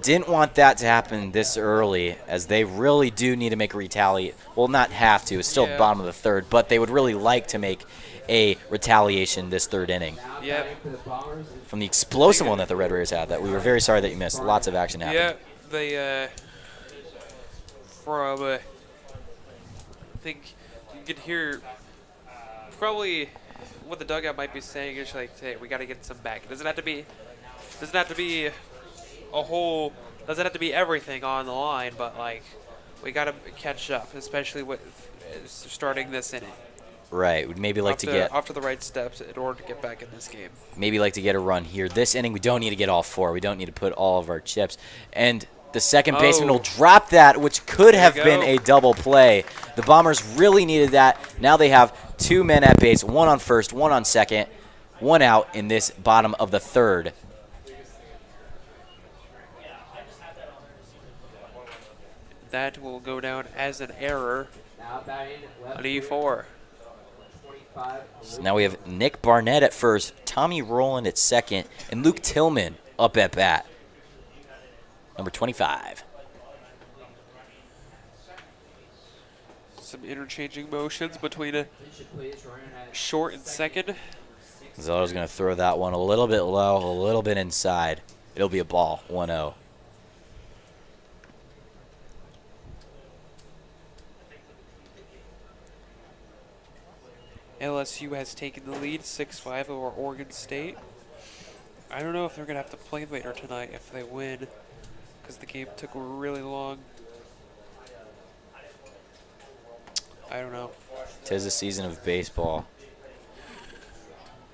A: didn't want that to happen this early, as they really do need to make a retaliate. Well, not have to. It's still bottom of the third, but they would really like to make a retaliation this third inning.
B: Yep.
A: From the explosive one that the Red Raiders had, that we were very sorry that you missed. Lots of action happened.
E: Yeah, they from I think you could hear probably what the dugout might be saying is like, hey, we got to get some back. Doesn't have to be a whole. Doesn't have to be everything on the line, but like we got to catch up, especially with starting this inning.
A: Right. We'd maybe like
E: off to the right steps in order to get back in this game.
A: maybe like to get a run here. This inning, we don't need to get all 4. We don't need to put all of our chips. And the second baseman will drop that, which could have been a double play. The Bombers really needed that. Now they have 2 men at base, 1 on first, 1 on second, 1 out in this bottom of the third.
E: That will go down as an error
D: Now batting left
E: on
D: field,
E: E4.
D: 25.
A: So now we have Nick Barnett at first, Tommy Rowland at second, and Luke Tillman up at bat. Number 25.
E: Some interchanging motions between a
D: Attention please, running at
E: short and second.
A: Zeller's going to throw that one a little bit low, a little bit inside. It'll be a ball, 1-0.
E: LSU has taken the lead 6-5 over Oregon State. I don't know if they're going to have to play later tonight if they win, because the game took really long. I don't know.
A: 'Tis a season of baseball.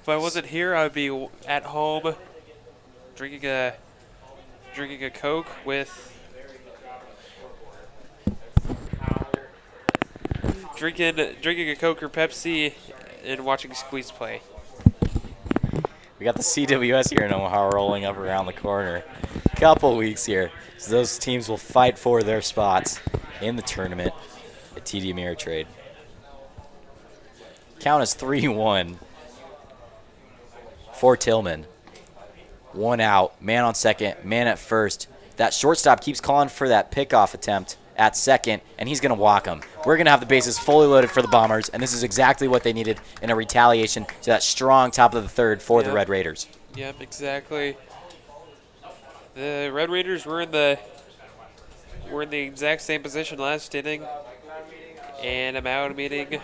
E: If I wasn't here, I would be at home drinking a Coke with drinking a Coke or Pepsi and watching Squeeze play.
A: We got the CWS here in Omaha rolling up around the corner. Couple weeks here. So those teams will fight for their spots in the tournament at TD Ameritrade. Count is 3-1 for Tillman. 1 out, man on second, man at first. That shortstop keeps calling for that pickoff attempt at second, and he's going to walk him. We're going to have the bases fully loaded for the Bombers, and this is exactly what they needed in a retaliation to that strong top of the third for the Red Raiders.
E: Yep, exactly. The Red Raiders were in the exact same position last inning, and a mound meeting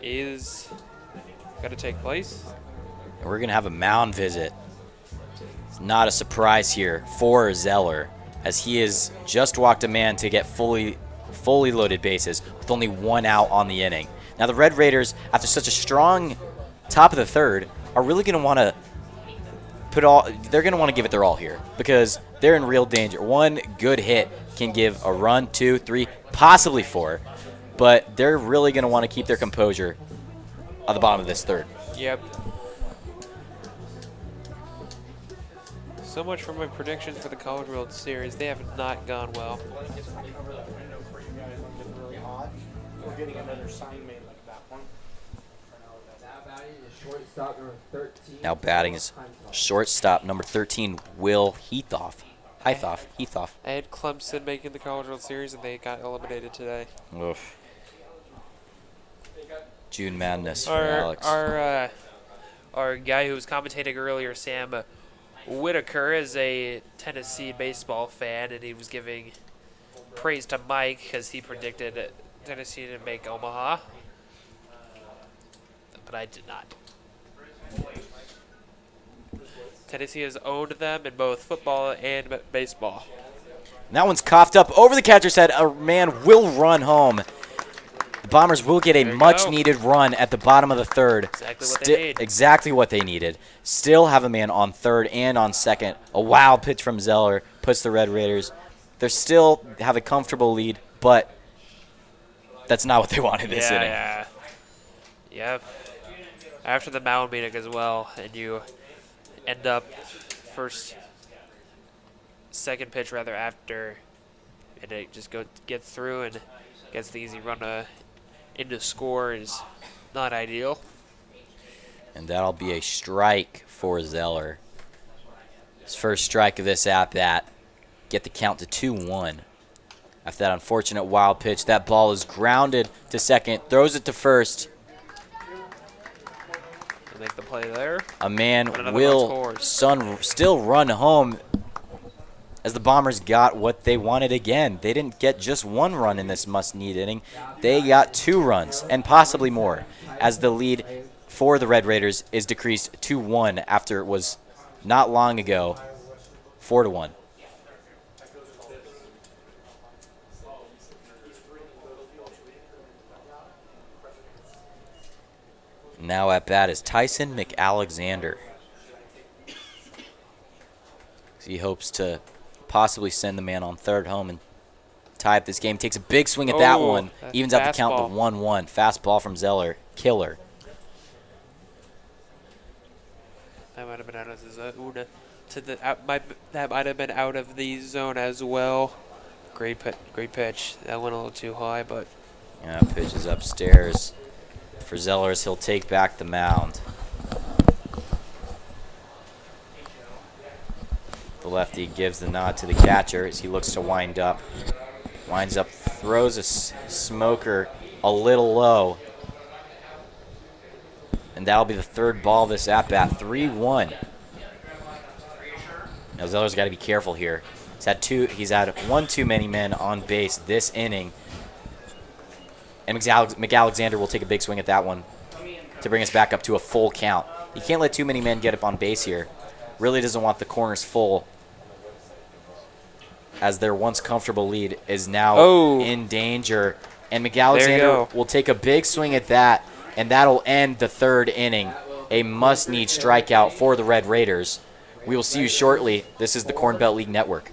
E: is going to take place.
A: And we're going to have a mound visit. It's not a surprise here for Zeller, as he has just walked a man to get fully loaded bases with only 1 out on the inning. Now the Red Raiders, after such a strong top of the third, are really going to want to they're going to want to give it their all here because they're in real danger. One good hit can give a run, 2, 3, possibly 4, but they're really going to want to keep their composure at the bottom of this third.
E: Yep. So much for my predictions for the College World Series. They have not gone well.
F: We're getting another sign made like that one.
D: Now batting is shortstop number 13.
A: Now batting is shortstop number 13, Will Heathoff. Heathoff.
E: I had Clemson making the College World Series, and they got eliminated today.
A: Oof. June madness for Alex.
B: Our guy who was commentating earlier, Sam Whitaker, is a Tennessee baseball fan, and he was giving praise to Mike because he predicted Tennessee to make Omaha, but I did not. Tennessee has owned them in both football and baseball.
A: And that one's coughed up over the catcher's head. A man will run home. The Bombers will get a much-needed run at the bottom of the third.
B: Exactly what they need.
A: Exactly what they needed. Still have a man on third and on second. A wild pitch from Zeller puts the Red Raiders. They still have a comfortable lead, but that's not what they wanted this inning.
B: Yeah. Yep. After the mound meeting as well, and you end up second pitch rather after, and it just gets through and gets the easy run into score is not ideal.
A: And that'll be a strike for Zeller. His first strike of this at-bat. Get the count to 2-1. After that unfortunate wild pitch, that ball is grounded to second, throws it to first.
B: They make the play there.
A: A man
B: But another
A: will
B: run scores.
A: still run home as the Bombers got what they wanted again. They didn't get just 1 run in this must-need inning. They got 2 runs and possibly more as the lead for the Red Raiders is decreased to 1 after it was not long ago 4-1. Now at bat is Tyson McAlexander. He hopes to possibly send the man on third home and tie up this game. Takes a big swing at that
B: Oh,
A: one.
B: a
A: Evens out the count to
B: fastball.
A: 1-1. Fastball from Zeller. Killer.
B: That might have been out of the zone. That might have been out of the zone as well. Great pitch. That went a little too high, but
A: Yeah, pitches upstairs for Zellers. He'll take back the mound. The lefty gives the nod to the catcher as he looks to wind up. Winds up, throws a smoker a little low. And that'll be the third ball of this at-bat, 3-1. Now Zeller's got to be careful here. He's had one too many men on base this inning. And McAlexander will take a big swing at that one to bring us back up to a full count. You can't let too many men get up on base here. Really doesn't want the corners full, as their once comfortable lead is now in danger. And McAlexander will take a big swing at that, and that'll end the third inning. A must-need strikeout for the Red Raiders. We will see you shortly. This is the Corn Belt League Network.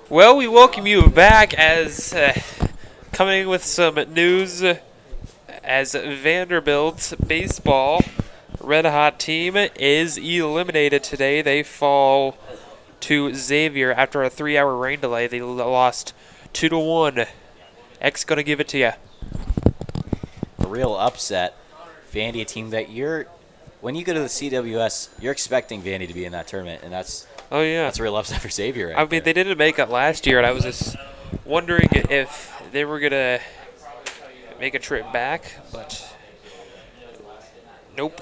B: well, we welcome you back as coming with some news as Vanderbilt's baseball red hot team is eliminated today. They fall to Xavier after a 3-hour rain delay. They lost 2-1. X gonna give it to you.
A: A real upset. Vandy, a team that when you go to the CWS, you're expecting Vandy to be in that tournament, and that's
B: Oh yeah.
A: a real upset for Xavier. Right
B: I mean,
A: there.
B: they didn't make it last year, and I was just wondering if they were going to make a trip back, but nope.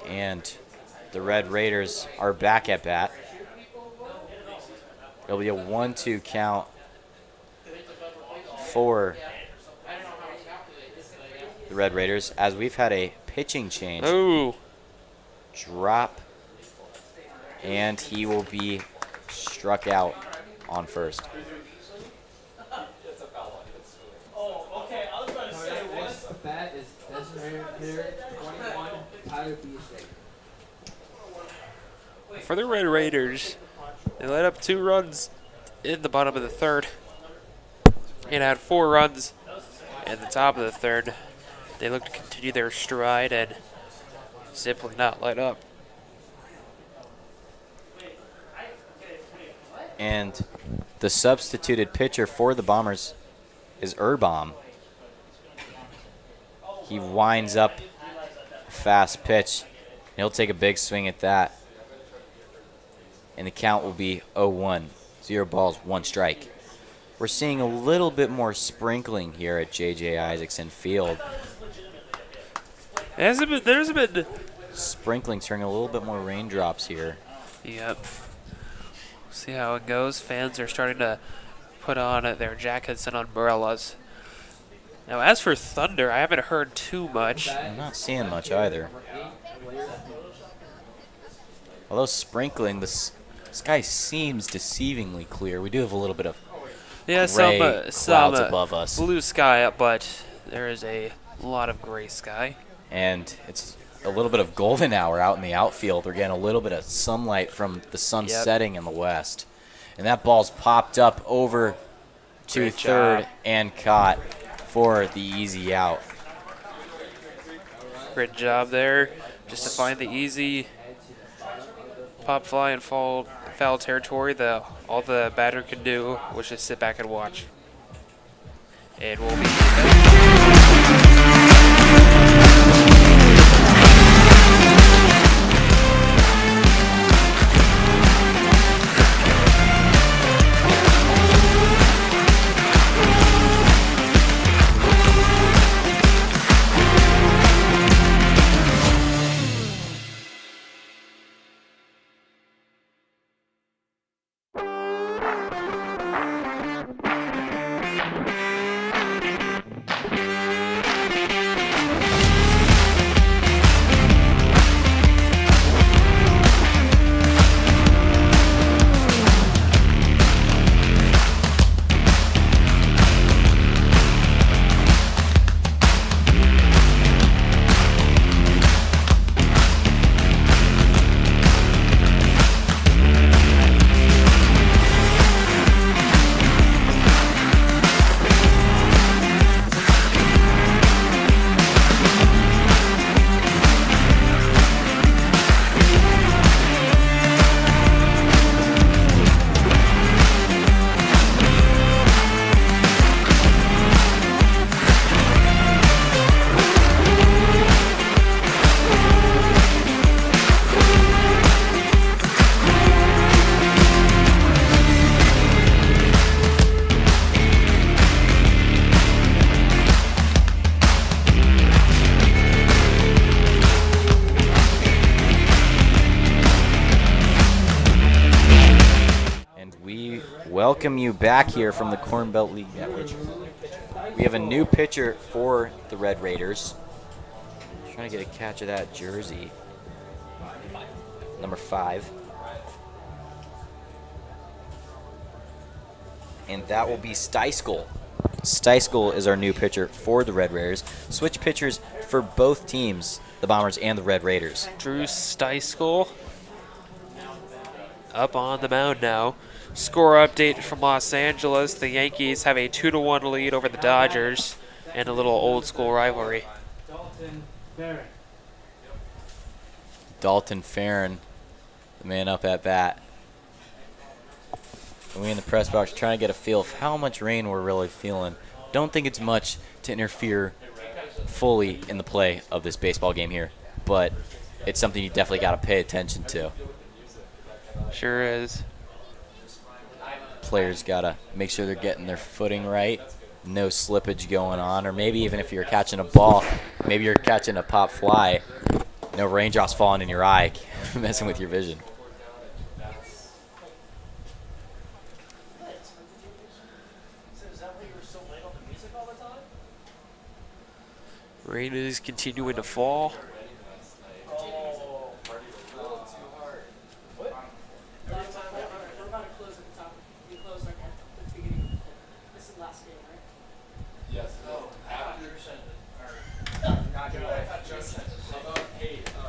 A: And the Red Raiders are back at bat. There'll be a 1-2 count for the Red Raiders as we've had a pitching change.
B: Oh,
A: Drop, and he will be struck out on first.
D: Next at bat is designated hitter 21, Tyler Beasley.
B: for the Red Raiders, they let up 2 runs in the bottom of the third and had 4 runs in the top of the third. They look to continue their stride and
E: simply not light up.
A: And the substituted pitcher for the Bombers is Urbom. He winds up a fast pitch. He'll take a big swing at that. And the count will be 0-1. 0 balls, 1 strike. We're seeing a little bit more sprinkling here at J.J. Isaacson Field.
E: There's been
A: Sprinkling, turning a little bit more raindrops here.
E: Yep. See how it goes. Fans are starting to put on their jackets and umbrellas. Now, as for Thunder, I haven't heard too much.
A: I'm not seeing much either. Although sprinkling, the sky seems deceivingly clear. We do have a little bit of
E: Yeah,
A: gray
E: some
A: clouds above us.
E: blue sky, but there is a lot of gray sky.
A: And it's a little bit of golden hour out in the outfield. We're getting a little bit of sunlight from the sun
E: Yep.
A: setting in the west. And that ball's popped up over to
E: Great
A: third
E: job.
A: and caught for the easy out.
E: Great job there, just to find the easy pop fly and foul territory. All the batter can do was just sit back and watch. And we'll be
A: welcome you back here from the Corn Belt League Network. We have a new pitcher for the Red Raiders. Trying to get a catch of that jersey. Number 5. And that will be Steiskell. Steiskell is our new pitcher for the Red Raiders. Switch pitchers for both teams, the Bombers and the Red Raiders.
E: Drew Steiskell up on the mound now. Score update from Los Angeles. The Yankees have a 2-1 lead over the Dodgers and a little old school rivalry.
A: Dalton Farron, the man up at bat. And we in the press box trying to get a feel of how much rain we're really feeling. Don't think it's much to interfere fully in the play of this baseball game here, but it's something you definitely got to pay attention to.
E: Sure is.
A: Players got to make sure they're getting their footing right, no slippage going on, or maybe even if you're catching a ball, maybe you're catching a pop fly, no raindrops falling in your eye, messing with your vision.
E: Rain is continuing to fall.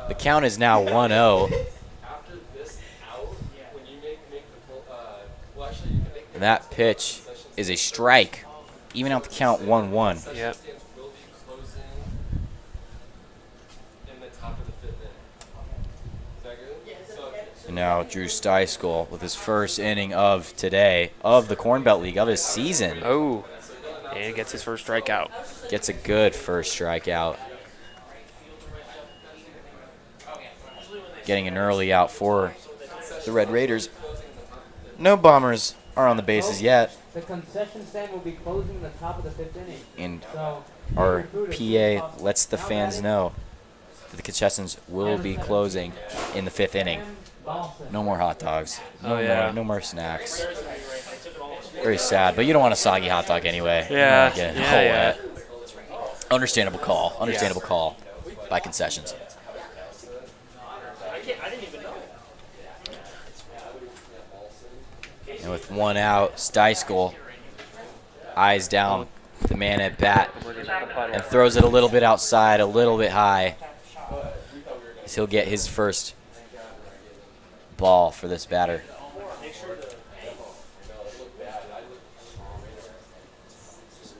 A: The count is now 1-0.
C: After this out, when you make the well, actually, you can make
A: And that pitch is a strike, even out the count 1-1.
E: Yep.
C: stands will be closing in the top of the 5th inning.
A: And now Drew Steiskol with his first inning of today, of the Corn Belt League, of his season.
B: Oh, and gets his first strikeout.
A: Gets a good first strikeout. Getting an early out for the Red Raiders. No Bombers are on the bases yet.
D: The concession stand will be closing the top of the 5th inning.
A: And
D: So
A: our
D: get your food as soon as
A: PA
D: possible.
A: lets the
D: Now
A: fans
D: batting,
A: know that the concessions will be closing in the 5th inning.
D: Sam Dawson.
A: No more hot dogs.
B: Oh, yeah.
A: No more snacks. Very sad, but you don't want a soggy hot dog anyway. You don't
B: Yeah,
A: wanna get it
B: yeah,
A: all
B: yeah.
A: wet. Understandable call. Understandable call by concessions. And with one out, Steiskol eyes down the man at bat and throws it a little bit outside, a little bit high. So he'll get his first ball for this batter.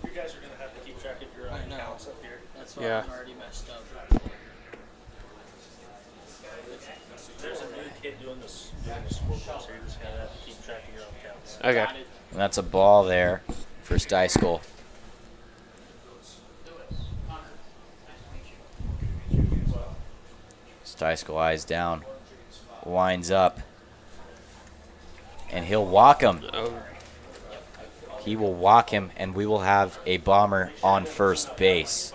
G: You guys are going to have to keep track of your own counts up here. That's why
B: Yeah.
G: I'm already messed up. There's a new kid doing this scoreboard, so you're just going to have to keep track of your own counts.
B: Okay.
A: And that's a ball there for Steiskol. Steiskol eyes down, winds up, and he'll walk him.
B: Oh,
A: He will walk him, and we will have a Bomber on first base.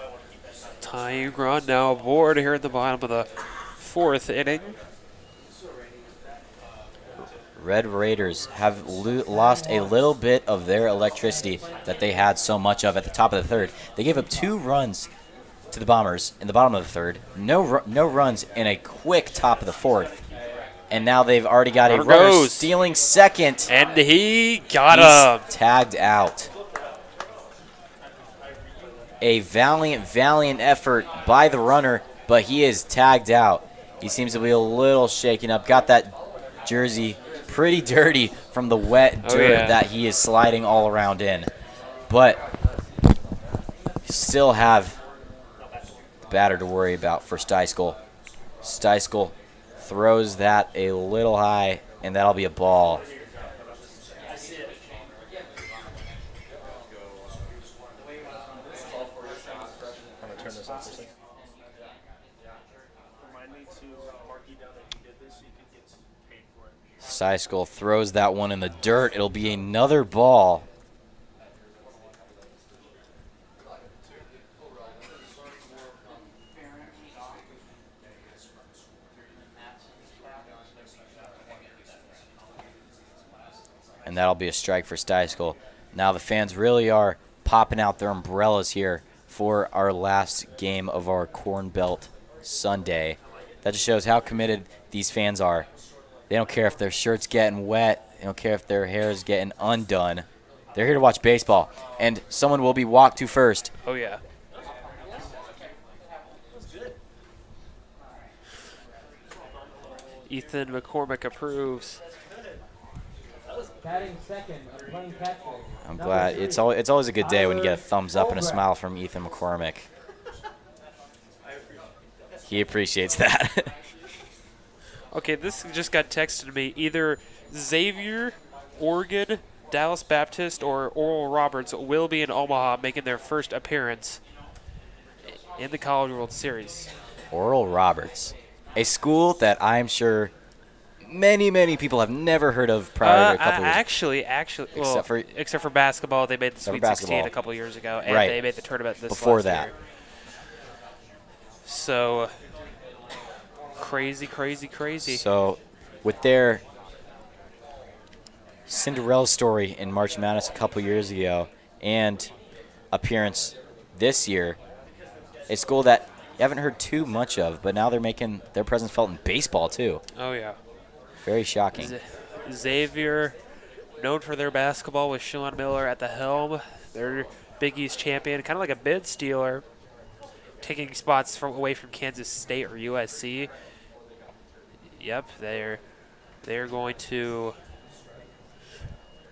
B: tying run now aboard here at the bottom of the 4th inning.
A: Red Raiders have lost a little bit of their electricity that they had so much of at the top of the 3rd. They gave up 2 runs to the Bombers in the bottom of the 3rd. No runs in a quick top of the 4th. And now they've already got a
B: Runner
A: runner
B: goes.
A: stealing second.
B: And he got
A: He's
B: him.
A: tagged out. A valiant effort by the runner, but he is tagged out. He seems to be a little shaken up. Got that jersey pretty dirty from the wet
B: Oh,
A: dirt
B: yeah.
A: that he is sliding all around in. But still have the batter to worry about for Steiskol. Steiskol throws that a little high, and that'll be a ball.
G: I'm going to turn this off for a second. Remind me to mark you down that you did this so you can get paid for it.
A: Steiskol throws that one in the dirt. It'll be another ball. And that'll be a strike for Steiskol. Now the fans really are popping out their umbrellas here for our last game of our Corn Belt Sunday. That just shows how committed these fans are. They don't care if their shirt's getting wet. They don't care if their hair is getting undone. They're here to watch baseball. And someone will be walked to first.
B: Oh, yeah. Ethan McCormick approves.
D: Batting second, playing catcher.
A: I'm
D: Number
A: glad.
D: 3,
A: It's always a good day when you get a thumbs up and a
D: Tyler
A: smile from Ethan McCormick. He appreciates that.
B: Okay, this just got texted to me. Either Xavier, Oregon, Dallas Baptist, or Oral Roberts will be in Omaha making their first appearance in the College World Series.
A: Oral Roberts, a school that I'm sure many people have never heard of prior to a couple years.
B: Actually, well, except for basketball, they made the
A: Except for
B: Sweet 16
A: basketball.
B: a couple years ago, and
A: Right.
B: they made the tournament this
A: Before
B: last
A: that.
B: year. So crazy.
A: So, with their Cinderella story in March Madness a couple years ago and appearance this year, a school that you haven't heard too much of, but now they're making their presence felt in baseball too.
B: Oh yeah.
A: Very shocking.
B: Xavier, known for their basketball with Sean Miller at the helm. They're Big East champion, kind of like a bid stealer, taking spots away from Kansas State or USC. Yep, they're going to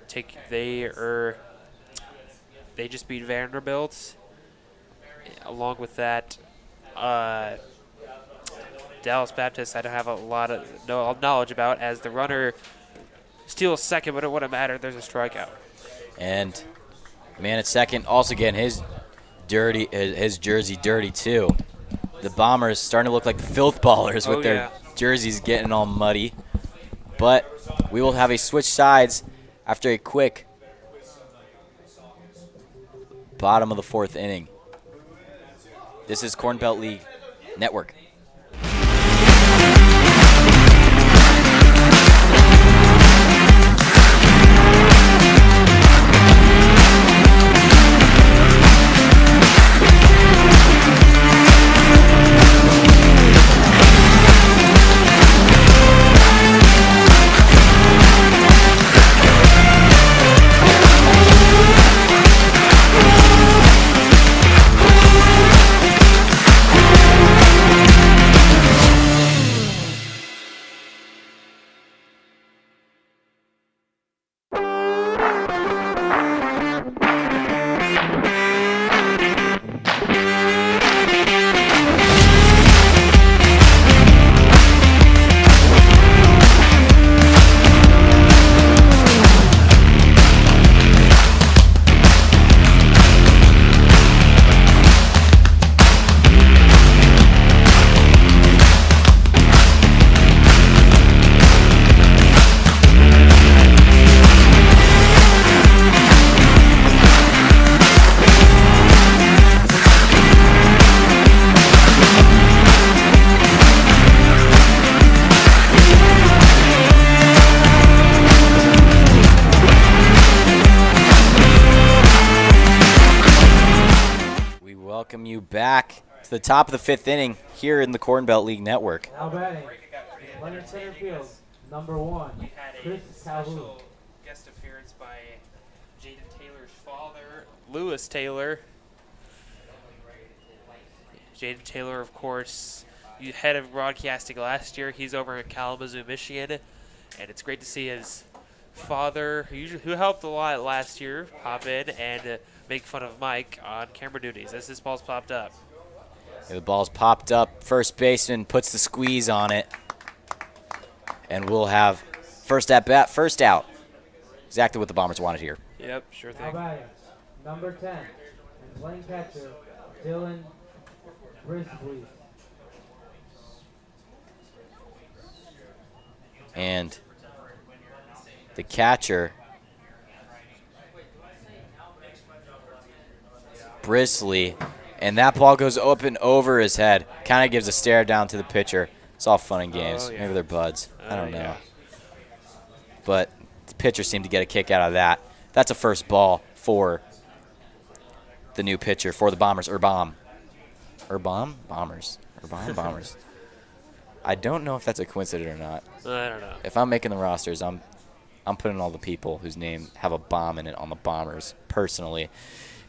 B: take. They just beat Vanderbilt. Along with that, Dallas Baptist I don't have a lot of knowledge about, as the runner steals second, but it wouldn't matter. There's a strikeout.
A: And man at second also getting his jersey dirty too. The Bombers starting to look like the filth ballers with their jerseys getting all muddy. But we will have a switch sides after a quick bottom of the fourth inning. This is Corn Belt League Network. Welcome you back to the top of the fifth inning here in the Corn Belt League Network.
D: Now batting, playing center field, number 1, Chris Calhoun.
B: Guest appearance by Jaden Taylor's father, Lewis Taylor. Jaden Taylor, of course, head of broadcasting last year. He's over in Kalamazoo, Michigan, and it's great to see his father, who helped a lot last year, hop in and make fun of Mike on camera duties as this ball's popped up.
A: The ball's popped up. First baseman puts the squeeze on it. And we'll have first at bat, first out. Exactly what the Bombers wanted here.
B: Yep, sure
D: Now
B: thing.
D: batting, number 10, and playing catcher, Dylan Brisley.
A: And the catcher, Brisley, and that ball goes up and over his head. Kind of gives a stare down to the pitcher. It's all fun and games.
B: Oh, yeah.
A: Maybe they're buds. I don't know.
B: Yeah.
A: But the pitcher seemed to get a kick out of that. That's a first ball for the new pitcher for the Bombers, Urbom. Urbom? Bombers. Urbom Bombers. I don't know if that's a coincidence or not.
B: I don't know.
A: If I'm making the rosters, I'm putting all the people whose name have a bomb in it on the Bombers, personally.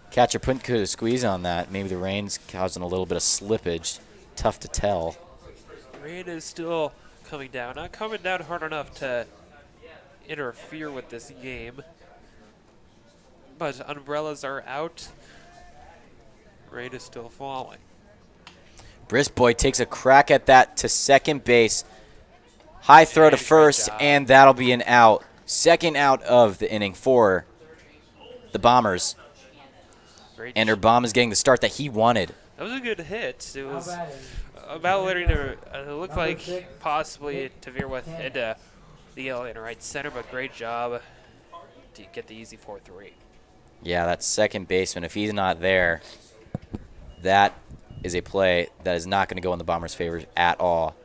A: Catcher putting a squeeze on that. Maybe the rain's causing a little bit of slippage. Tough to tell.
B: Rain is still coming down. Not coming down hard enough to interfere with this game. But umbrellas are out. Rain is still falling.
A: Brisboy takes a crack at that to second base. High throw to
B: Great
A: first,
B: job.
A: and that'll be an out. Second out of the inning for the Bombers.
B: Great.
A: And Urbom is getting the start that he wanted.
B: That was a good hit. It
D: Now
B: was
D: batting,
B: about letting it look
D: Number
B: like
D: 6,
B: possibly to veer with into the yellow in right center, but great job to get the easy 4-3.
A: Yeah, that second baseman, if he's not there, that is a play that is not going to go in the Bombers' favor at all.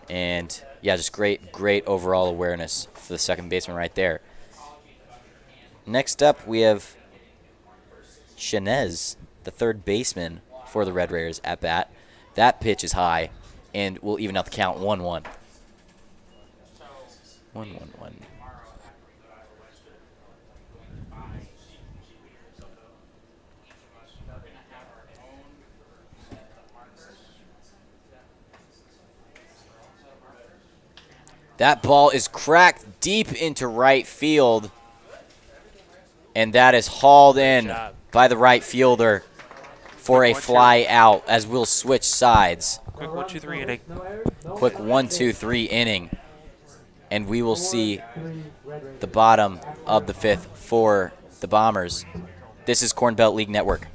A: And, yeah, just great overall awareness for the second baseman right there. Next up, we have Shanez, the third baseman for the Red Raiders at bat. That pitch is high, and we'll even out the count 1-1. 1-1-1. That ball is cracked deep into right field, and that is hauled in
B: job.
A: by the right fielder for a fly out as we'll switch sides.
B: Quick 1-2-3 inning.
D: No errors, no
A: quick 1, 2, 3 inning, and we will see the bottom of the 5th for the Bombers. This is Corn Belt League Network.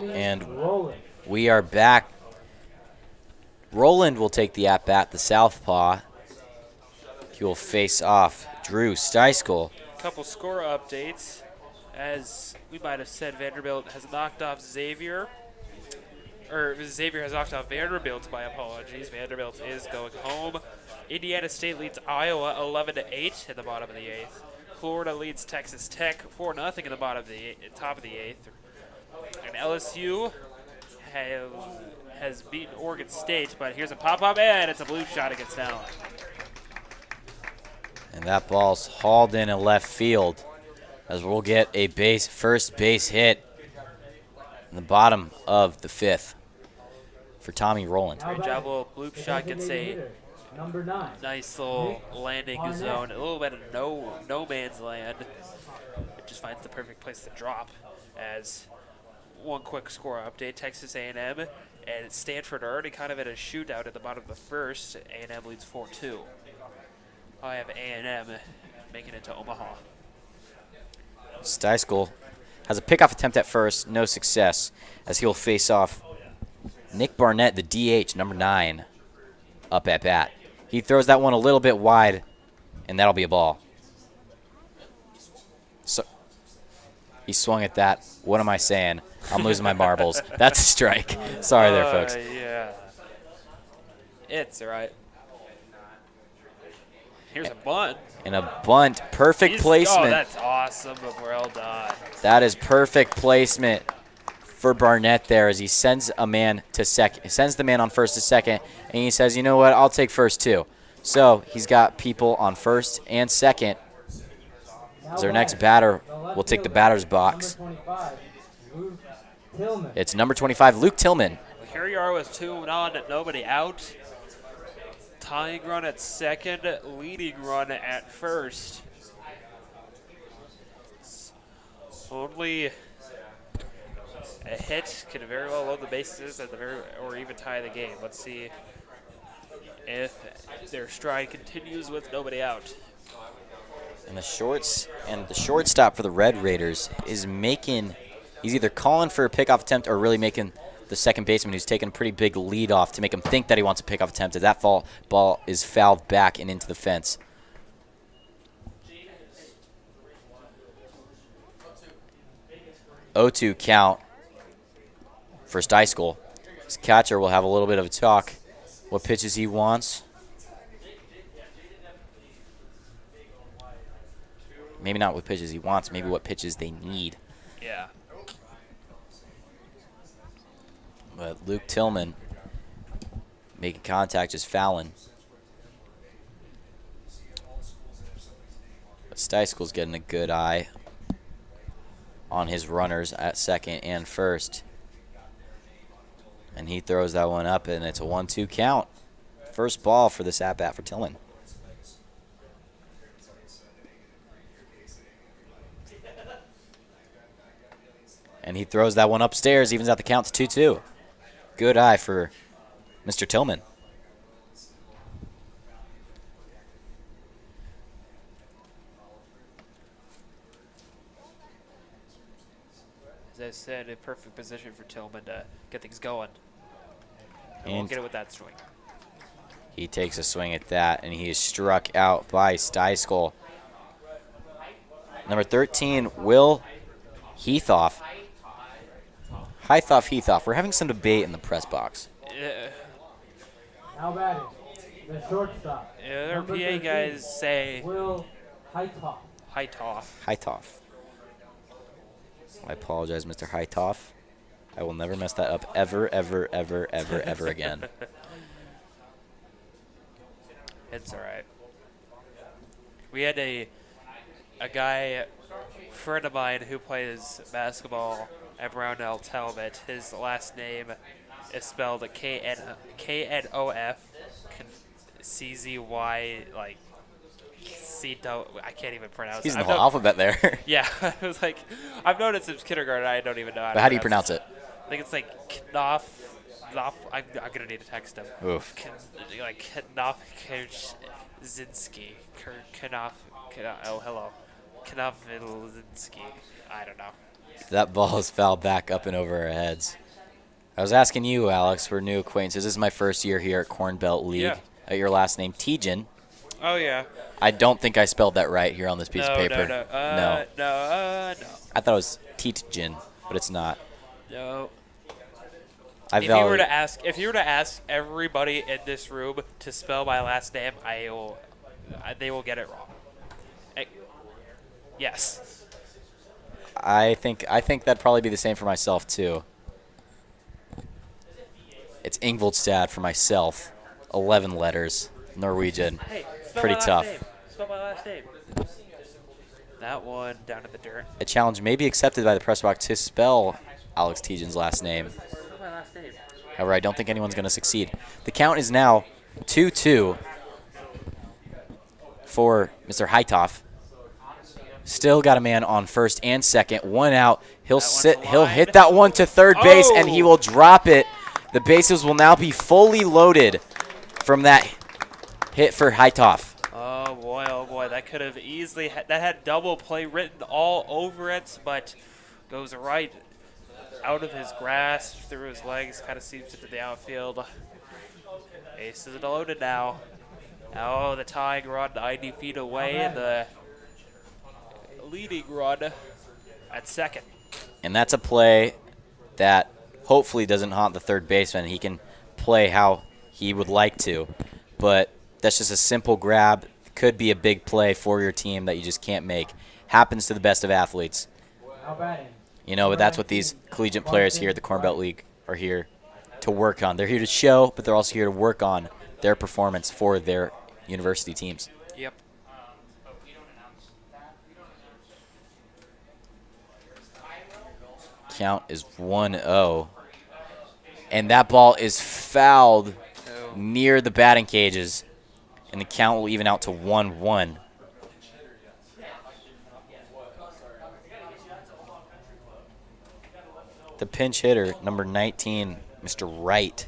A: And we are back. Roland will take the at-bat, the southpaw. He will face off Drew Steiskell.
B: Couple score updates. As we might have said, Vanderbilt has knocked off Xavier. Or Xavier has knocked off Vanderbilt, my apologies. Vanderbilt is going home. Indiana State leads Iowa 11-8 in the bottom of the 8th. Florida leads Texas Tech 4-0 in the bottom of the top of the 8th. And LSU has beaten Oregon State, but here's a pop-up, and it's a blue shot against Allen.
A: And that ball's hauled in left field as we'll get a first base hit in the bottom of the 5th for Tommy Roland.
B: Great job, little bloop shot gets a nice little landing zone, a little bit of no man's land. It just finds the perfect place to drop. As one quick score update, Texas A&M and Stanford are already kind of in a shootout at the bottom of the 1st. A&M leads 4-2. I have A&M making it to Omaha.
A: Steiskell has a pickoff attempt at first, no success, as he'll face off Nick Barnett, the DH, number 9, up at bat. He throws that one a little bit wide, and that'll be a ball. So he swung at that. What am I saying? I'm losing my marbles. That's a strike. Sorry there, folks.
B: Yeah. It's all right. Here's a bunt.
A: And a bunt. Perfect placement.
B: Oh, that's awesome. Well done.
A: That is perfect placement for Barnett there as he sends a man to second. Sends the man on first to second, and he says, you know what, I'll take first too. So he's got people on first and second. As our next batter will take the batter's box. It's number 25, Luke Tillman.
B: Here you are with 2 on, nobody out. Tying run at second, leading run at first. Only a hit can very well load the bases at or even tie the game. Let's see if their stride continues with nobody out.
A: And the shortstop for the Red Raiders is he's either calling for a pickoff attempt or really making the second baseman, who's taken a pretty big lead off, to make him think that he wants a pickoff attempt, as that ball is fouled back and into the fence. O2 count for Steiskell. His catcher will have a little bit of a talk what pitches he wants. Maybe not what pitches he wants, maybe what pitches they need.
B: Yeah.
A: But Luke Tillman making contact, just fouling. But Steisel's getting a good eye on his runners at second and first. And he throws that one up, and it's a 1-2 count. First ball for this at-bat for Tillman. And he throws that one upstairs, evens out the count to 2-2. Good eye for Mr. Tillman.
B: As I said, a perfect position for Tillman to get things going. And we'll
A: And
B: get it with that swing.
A: he takes a swing at that, and he is struck out by Steiskel. Number 13, Will Heathoff. Heathoff. We're having some debate in the press box.
D: Now batting, the shortstop.
B: Yeah, their
D: Number
B: PA
D: 13,
B: guys say
D: Will Heithoff.
B: Heithoff.
A: Heithoff. I apologize, Mr. Heithoff. I will never mess that up ever again.
B: It's all right. We had a guy, friend of mine, who plays basketball at Brownell Talbot. His last name is spelled K-N-O-F, C-Z-Y, like I can't even pronounce
A: He's
B: it.
A: in the whole alphabet there.
B: Yeah, I was like, I've known it since kindergarten. I don't even know how
A: But how do you pronounce it?
B: I think it's like Knopf. I'm gonna need to text him.
A: Oof.
B: Like Knopf Zinski. Knopf. Oh, hello. Knopf-Zinski. I don't know.
A: That ball is fouled back up and over our heads. I was asking you, Alex, we're new acquaintances. This is my first year here at Corn Belt League.
E: Yeah.
A: Your last name, Tejan.
E: Oh, yeah.
A: I don't think I spelled that right here on this piece of paper.
E: No.
A: No. I thought it was Tejan, but it's not.
B: No.
A: I
B: If you were to ask everybody in this room to spell my last name, they will get it wrong. Yes.
A: I think that'd probably be the same for myself too. It's Ingvoldstad for myself. 11 letters, Norwegian.
B: Hey, spell
A: Pretty
B: my last
A: tough.
B: name. Spell my last name. That one down in the dirt.
A: A challenge may be accepted by the press box to spell Alex Tejan's last name.
B: Spell my last name.
A: However, I don't think anyone's going to succeed. The count is now 2-2 for Mr. Heithoff. Still got a man on first and second. One out. He'll hit that one to third base, and he will drop it. The bases will now be fully loaded from that hit for Heithoff.
B: Oh boy, that could have easily that had double play written all over it, but goes right out of his grasp, through his legs, kind of seeps into the outfield. Bases are loaded now. Now the tying run 90 feet away, and the leading run at second.
A: And that's a play that hopefully doesn't haunt the third baseman. He can play how he would like to. But that's just a simple grab. Could be a big play for your team that you just can't make. Happens to the best of athletes.
D: Now batting,
A: You know, but that's what these collegiate players here at the Corn Belt League are here to work on. They're here to show, but they're also here to work on their performance for their university teams.
B: Yep.
A: Count is 1-0. And that ball is fouled near the batting cages. And the count will even out to 1-1. The pinch hitter, number 19, Mr. Wright.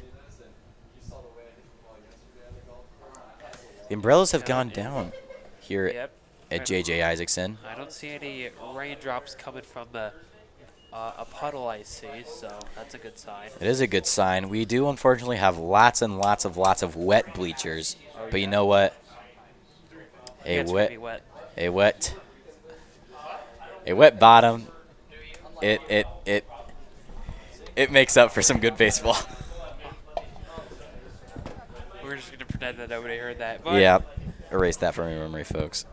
A: The umbrellas have gone down here
B: Yep.
A: at J.J. Isaacson.
B: I don't see any raindrops coming from a puddle I see, so that's a good sign.
A: It is a good sign. We do unfortunately have lots and lots of wet bleachers. But you know what?
B: It's gonna be wet.
A: A wet bottom. It makes up for some good baseball.
B: We're just gonna pretend that nobody heard that. But
A: Yeah. Erase that from your memory, folks.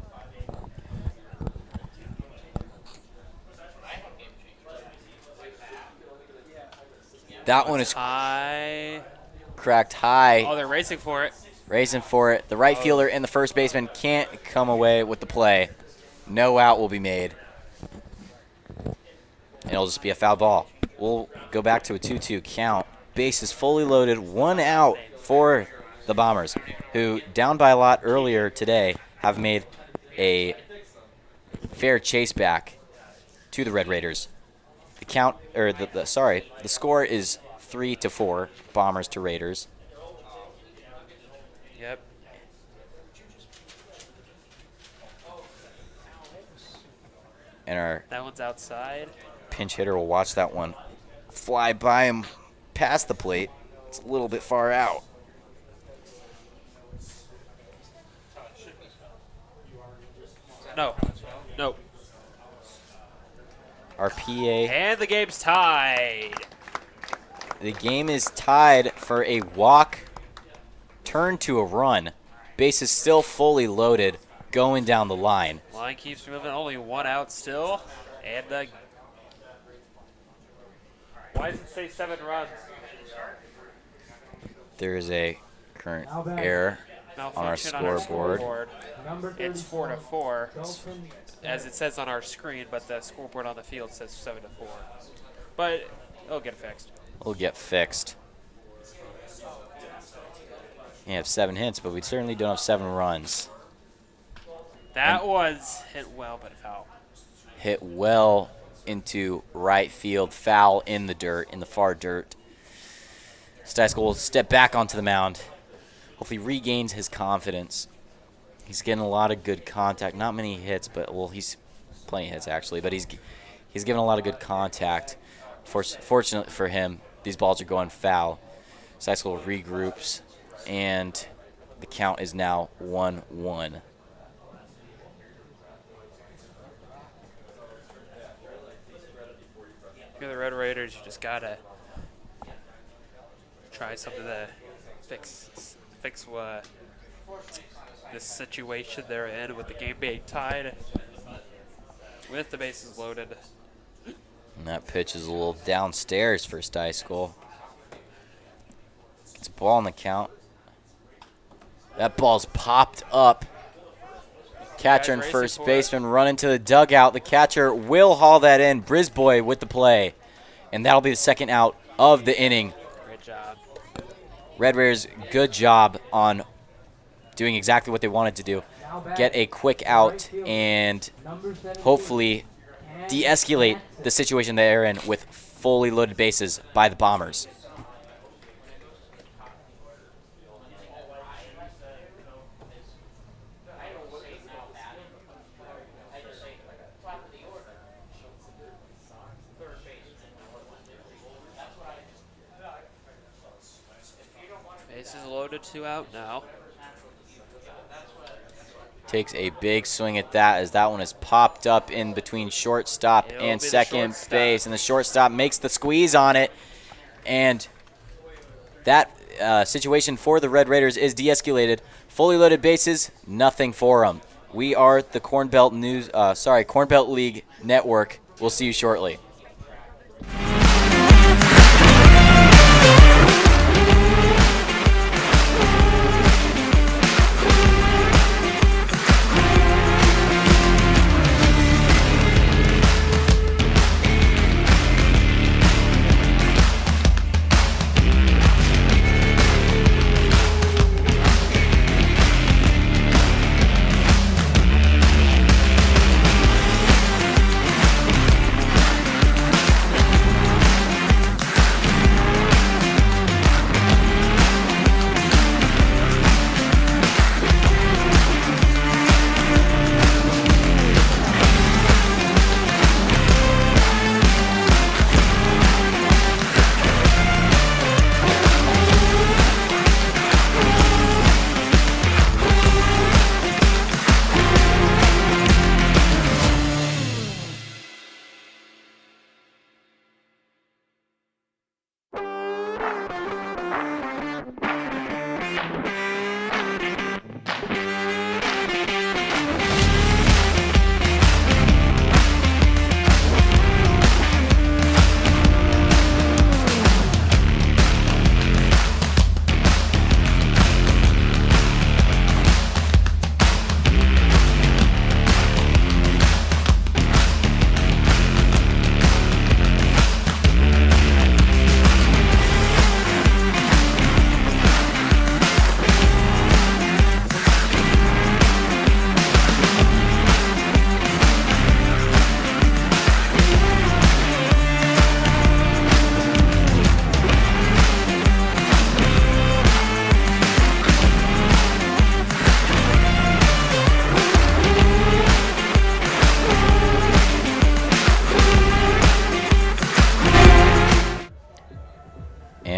A: That one is
B: high.
A: cracked high.
B: Oh, they're racing for it.
A: Racing for it. The right fielder and the first baseman can't come away with the play. No out will be made. And it'll just be a foul ball. We'll go back to a 2-2 count. Bases fully loaded. 1 out for the Bombers, who, down by a lot earlier today, have made a fair chase back to the Red Raiders. The count, or the score is 3-4, Bombers to Raiders.
B: Yep.
A: And our
B: That one's outside.
A: pinch hitter will watch that one fly by him past the plate. It's a little bit far out.
B: No. No.
A: Our PA,
B: And the game's tied.
A: the game is tied for a walk, turn to a run. Base is still fully loaded, going down the line.
B: Line keeps moving. Only 1 out still. And why does it say 7 runs?
A: There is a current error on our
B: Malfunction on our
A: scoreboard.
B: scoreboard.
D: Number
B: It's
D: 34,
B: 4-4,
D: Dolphin
B: as it says on our screen, but the scoreboard on the field says 7-4. But it'll get fixed.
A: Will get fixed. We have 7 hits, but we certainly don't have 7 runs.
B: That was hit well, but foul.
A: Hit well into right field, foul in the dirt, in the far dirt. Steisko will step back onto the mound. Hopefully regains his confidence. He's getting a lot of good contact. Not many hits, but, well, he's plenty of hits actually, but he's given a lot of good contact. Fortunately for him, these balls are going foul. Steisko regroups, and the count is now 1-1.
B: If you're the Red Raiders, you just gotta try something to fix this situation they're in with the game being tied with the bases loaded.
A: And that pitch is a little downstairs for Steisko. Gets a ball on the count. That ball's popped up. Catcher and
B: Guys
A: first
B: racing for it.
A: baseman run into the dugout. The catcher will haul that in. Brisboy with the play. And that'll be the second out of the inning.
B: Great job.
A: Red Raiders, good job on doing exactly what they wanted to do. Get a quick out and
D: number 17,
A: hopefully de-escalate the situation they're in with fully loaded bases by the Bombers.
B: Bases loaded, 2 out now.
A: Takes a big swing at that as that one is popped up in between shortstop
B: It'll
A: and
B: be the
A: second
B: shortstop.
A: base. And the shortstop makes the squeeze on it. And that situation for the Red Raiders is de-escalated. Fully loaded bases, nothing for them. We are the Corn Belt League Network. We'll see you shortly.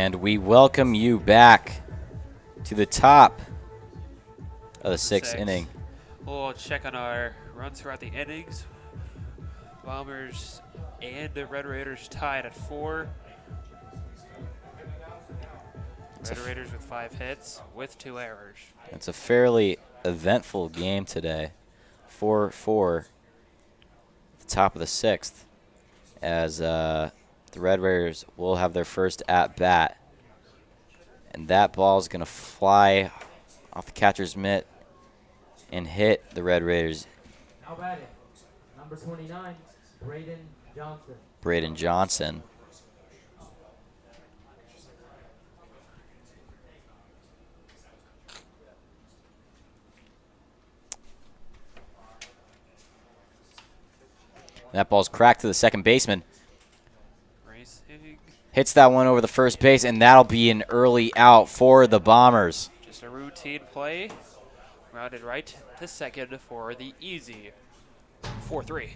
A: And we welcome you back to the top of the sixth inning.
B: We'll check on our runs throughout the innings. Bombers and the Red Raiders tied at 4. Red Raiders with 5 hits with 2 errors.
A: It's a fairly eventful game today. 4-4, the top of the sixth, as the Red Raiders will have their first at-bat. And that ball is going to fly off the catcher's mitt and hit the Red Raiders.
H: Now batting, number 29, Braden Johnson.
A: Braden Johnson. That ball's cracked to the second baseman.
B: Racing.
A: Hits that one over the first base, and that'll be an early out for the Bombers.
B: Just a routine play. Rounded right to second for the easy 4-3.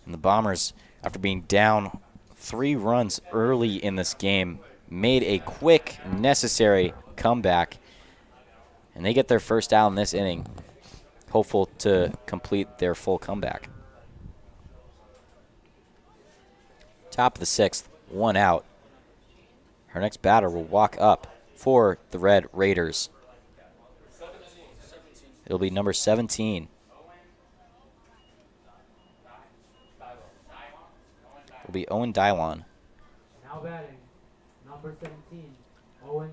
A: And the Bombers, after being down 3 runs early in this game, made a quick, necessary comeback. And they get their first out in this inning, hopeful to complete their full comeback. Top of the sixth, 1 out. Our next batter will walk up for the Red Raiders. It'll be number 17. It'll be Owen Dylon.
H: Now batting, number 17, Owen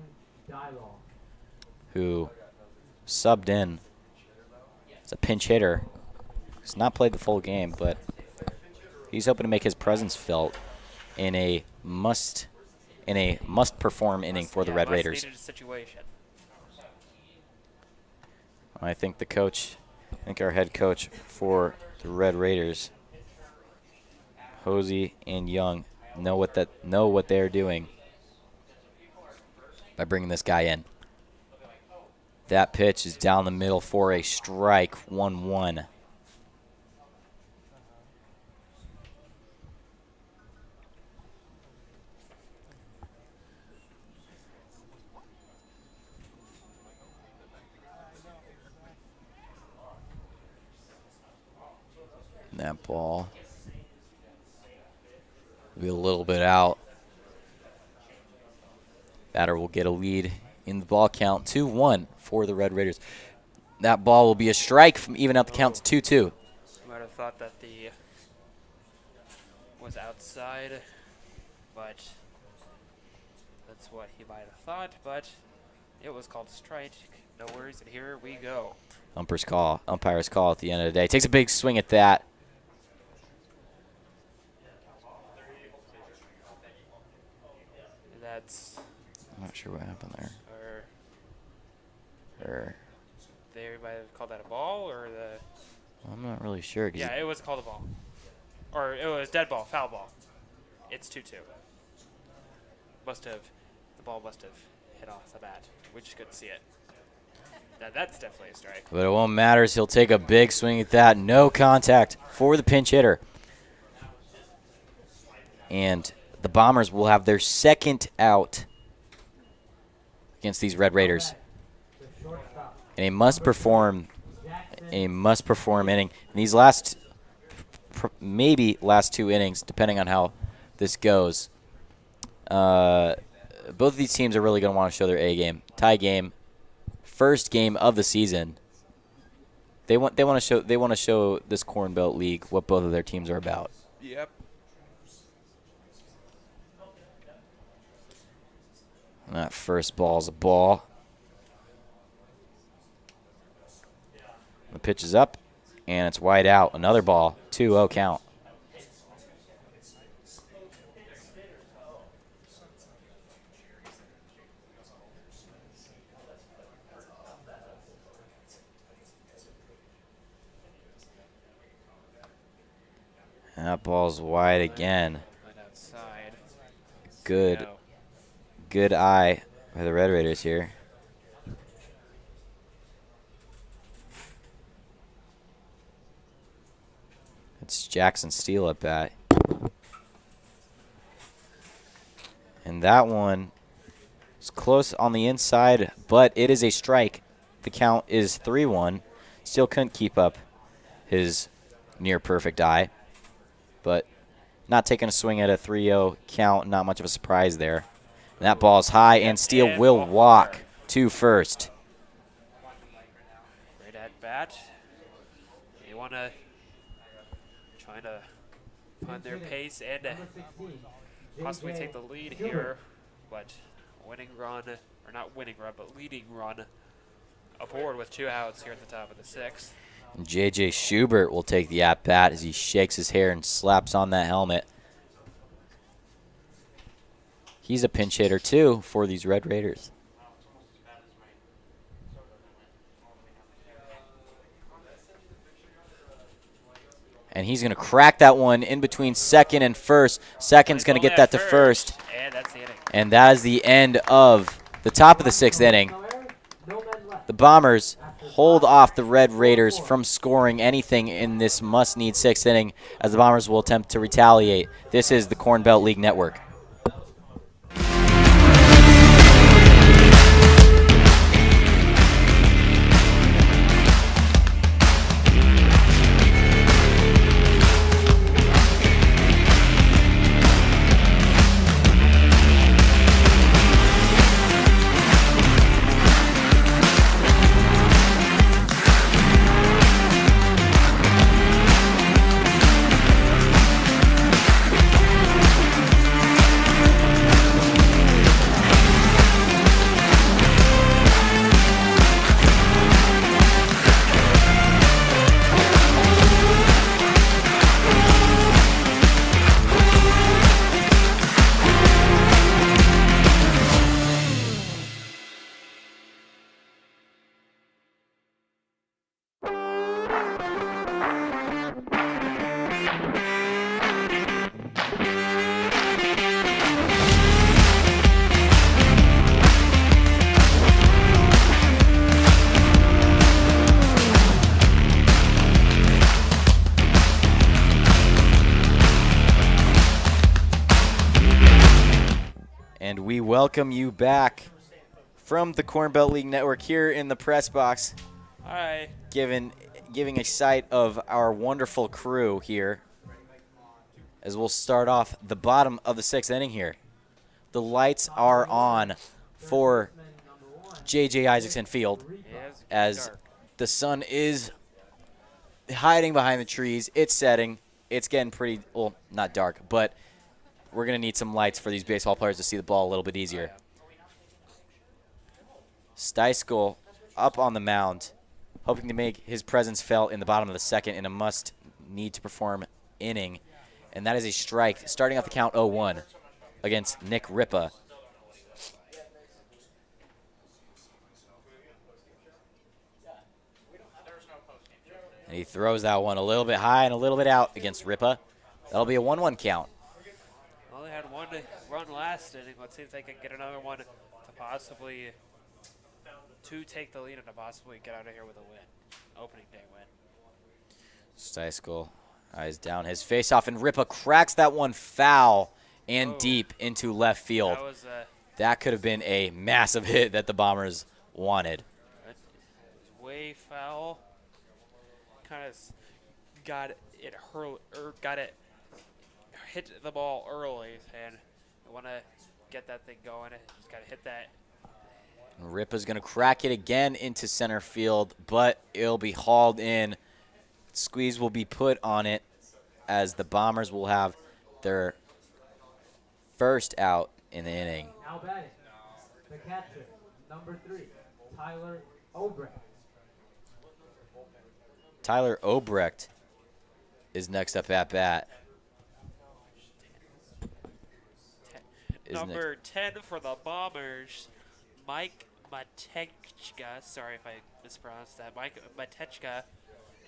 H: Dylon.
A: Who subbed in as a pinch hitter. He's not played the full game, but he's hoping to make his presence felt in a must perform inning for the Red Raiders.
B: Situation.
A: I think our head coach for the Red Raiders, Hosey and Young, know what they're doing by bringing this guy in. That pitch is down the middle for a strike, 1-1. That ball will be a little bit out. Batter will get a lead in the ball count, 2-1 for the Red Raiders. That ball will be a strike from even out the count to 2-2.
B: Might have thought that the was outside, but that's what he might have thought, but it was called a strike. No worries, and here we go.
A: Umpire's call at the end of the day. Takes a big swing at that.
B: That's
A: I'm not sure what happened there.
B: or they might have called that a ball or the
A: I'm not really sure.
B: yeah, it was called a ball. Or it was dead ball, foul ball. It's 2-2. The ball must have hit off the bat. We just couldn't see it. That's definitely a strike.
A: But it won't matter. He'll take a big swing at that. No contact for the pinch hitter. And the Bombers will have their second out against these Red Raiders. And a must-perform inning. In these maybe last 2 innings, depending on how this goes. Both of these teams are really going to want to show their A game. Tie game, first game of the season. They want to show this Corn Belt League what both of their teams are about.
E: Yep.
A: And that first ball is a ball. The pitch is up, and it's wide out. Another ball, 2-0 count. And that ball's wide again.
B: Right outside.
A: Good.
B: No.
A: Good eye by the Red Raiders here. It's Jackson Steele at bat. that one is close on the inside, but it is a strike. The count is 3-1. Still couldn't keep up his near-perfect eye, but not taking a swing at a 3-0 count. Not much of a surprise there. And that ball is high, and Steele will walk to first.
B: Great at bat. They want to try to find their pace and
H: Number 16,
B: possibly
H: JJ
B: take the lead
H: Schubert.
B: here, but winning run, or not winning run, but leading run aboard with 2 outs here at the top of the 6th.
A: And J.J. Schubert will take the at-bat as he shakes his hair and slaps on that helmet. He's a pinch hitter, too, for these Red Raiders. And he's going to crack that one in between second and first. Second's going to get that to first.
B: And that's the inning.
A: And that is the end of the top of the 6th inning.
H: No errors, no men left.
A: The Bombers hold off the Red Raiders from scoring anything in this must-need 6th inning as the Bombers will attempt to retaliate. This is the Corn Belt League Network. And we welcome you back from the Corn Belt League Network here in the press box,
B: Hi.
A: giving a sight of our wonderful crew here as we'll start off the bottom of the 6th inning here. The lights are on for J.J. Isaacson Field
B: Yes,
A: as
B: dark.
A: the sun is hiding behind the trees. It's setting. It's getting pretty, well, not dark, but we're going to need some lights for these baseball players to see the ball a little bit easier. Steiskell up on the mound, hoping to make his presence felt in the bottom of the 2nd in a must-need-to-perform inning. And that is a strike, starting off the count 0-1 against Nick Ripa. And he throws that one a little bit high and a little bit out against Ripa. That'll be a 1-1 count.
B: Well, they had one run last inning. Let's see if they can get another one to possibly take the lead and to possibly get out of here with a win. Opening day win.
A: Steiskell eyes down his face-off, and Ripa cracks that one foul and
B: Whoa.
A: deep into left field.
B: That was
A: That could have been a massive hit that the Bombers wanted.
B: way foul. Kind of got it hit the ball early, and I want to get that thing going. Just got to hit that.
A: Ripa's going to crack it again into center field, but it'll be hauled in. Squeeze will be put on it as the Bombers will have their first out in the inning.
H: Now batting, the catcher, number 3, Tyler Obrecht.
A: Tyler Obrecht is next up at bat.
B: Number 10 for the Bombers, Mike Matechka. Sorry if I mispronounced that. Mike Matechka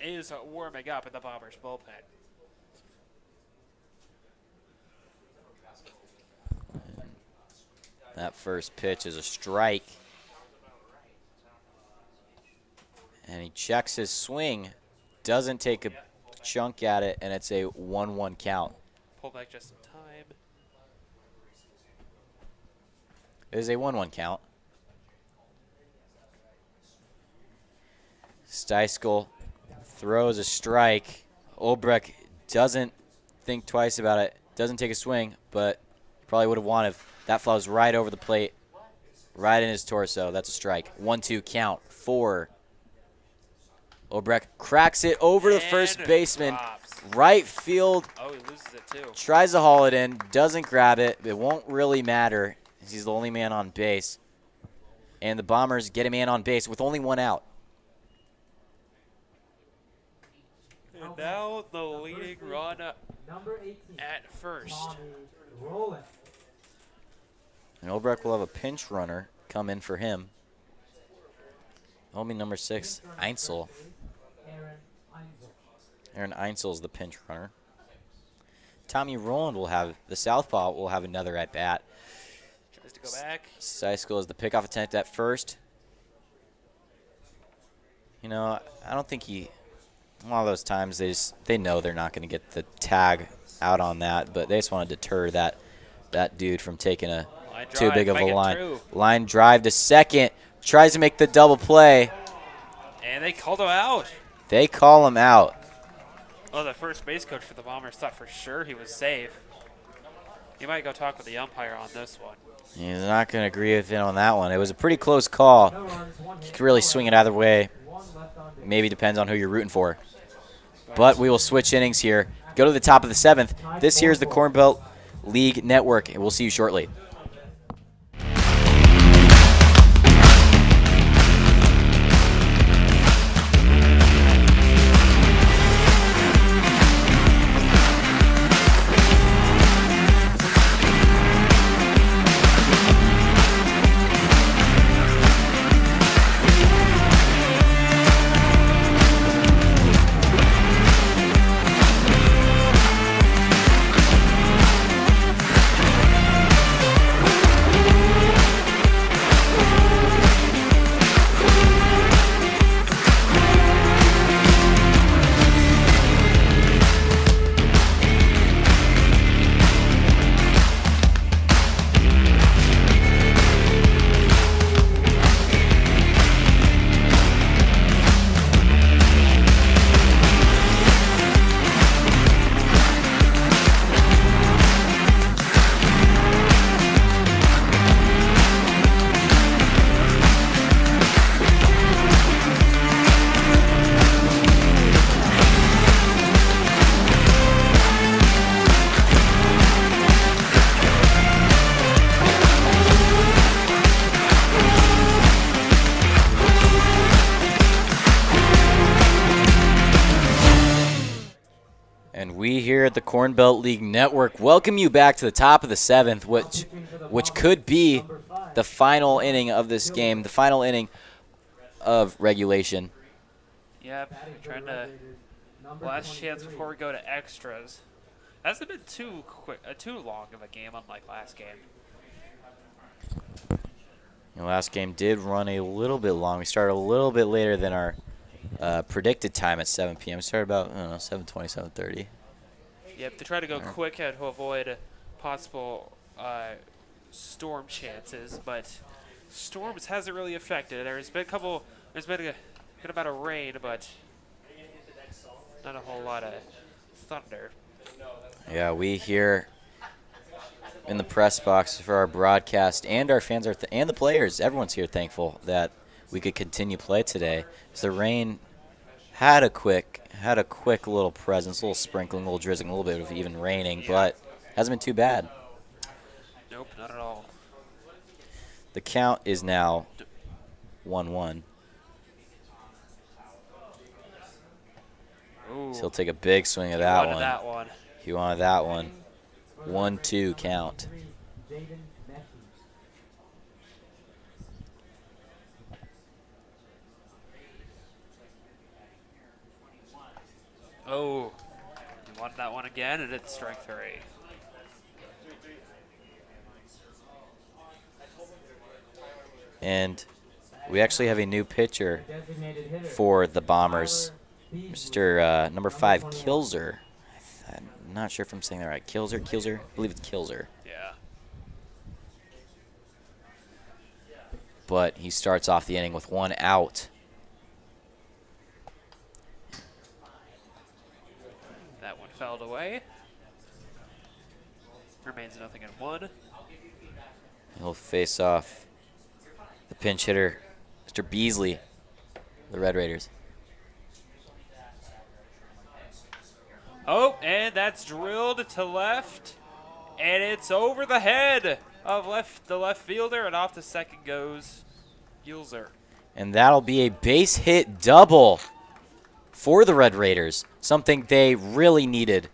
B: is warming up in the Bombers bullpen.
A: That first pitch is a strike. And he checks his swing, doesn't take a chunk at it, and it's a 1-1 count.
B: Pull back just in time.
A: It is a 1-1 count. Steiskal throws a strike. Olbrecht doesn't think twice about it. Doesn't take a swing, but probably would have won if that flies right over the plate, right in his torso. That's a strike. 1-2 count for Olbrecht. Cracks it over the first
B: And
A: baseman.
B: drops.
A: Right field.
B: Oh, he loses it too.
A: Tries to haul it in. Doesn't grab it. It won't really matter. He's the only man on base. And the Bombers get a man on base with only one out.
B: And now the leading run
H: Number 18.
B: at first.
H: Tommy Rowland.
A: And Olbrecht will have a pinch runner come in for him. Homie number 6, Einsel.
H: Aaron Einzel.
A: Aaron Einsel's the pinch runner. Tommy Rowland will have, the southpaw will have another at bat.
B: Tries to go back.
A: Steiskal is the pickoff attempt at first. You know, I don't think a lot of those times they know they're not going to get the tag out on that, but they just want to deter that dude from taking a
B: Line
A: too
B: drive,
A: big of
B: make
A: a
B: it
A: line.
B: true.
A: Line drive to second. Tries to make the double play.
B: And they called him out.
A: They call him out.
B: Oh, the first base coach for the Bombers thought for sure he was safe. He might go talk with the umpire on this one.
A: He's not going to agree with him on that one. It was a pretty close call.
H: No runs, one
A: You
H: hit,
A: could really
H: no
A: swing it
H: runs,
A: either way.
H: one left on base.
A: Maybe depends on who you're rooting for. But we will switch innings here. Go to the top of the 7th. This here is the Corn Belt League Network, and we'll see you shortly. We here at the Corn Belt League Network welcome you back to the top of the 7th, which could be the final inning of this game, the final inning of regulation.
B: Yep, trying to last chance before we go to extras. Hasn't been too quick, too long of a game unlike last game.
A: The last game did run a little bit long. We started a little bit later than our predicted time at 7 p.m. We started about, I don't know, 7:20, 7:30.
B: Yep, to try to go quick and to avoid possible storm chances, but storms hasn't really affected. There's been a good amount of rain, but not a whole lot of thunder.
A: Yeah, we here in the press box for our broadcast and our fans are and the players, everyone's here thankful that we could continue play today. As the rain had a quick little presence, a little sprinkling, a little drizzling, a little bit of even raining, but hasn't been too bad.
B: Nope, not at all.
A: The count is now 1-1.
B: Ooh,
A: So he'll take a big swing of
B: he
A: that
B: wanted
A: one.
B: that one.
A: He wanted that one. 1-2 count.
H: Jaden Matthews.
B: Oh, he wanted that one again, and it's strike 3.
A: And we actually have a new pitcher
H: Designated hitter.
A: for the Bombers.
H: Beasley.
A: Mr. Number 5, Kilzer. I'm not sure if I'm saying that right. Kilzer? I believe it's Kilzer.
B: Yeah.
A: but he starts off the inning with 1 out.
B: That one fouled away. Remains 0-1.
A: He'll face off the pinch hitter, Mr. Beasley, the Red Raiders.
B: Oh, and that's drilled to left, and it's over the head of the left fielder, and off to second goes Gilzer.
A: And that'll be a base hit double for the Red Raiders, something they really needed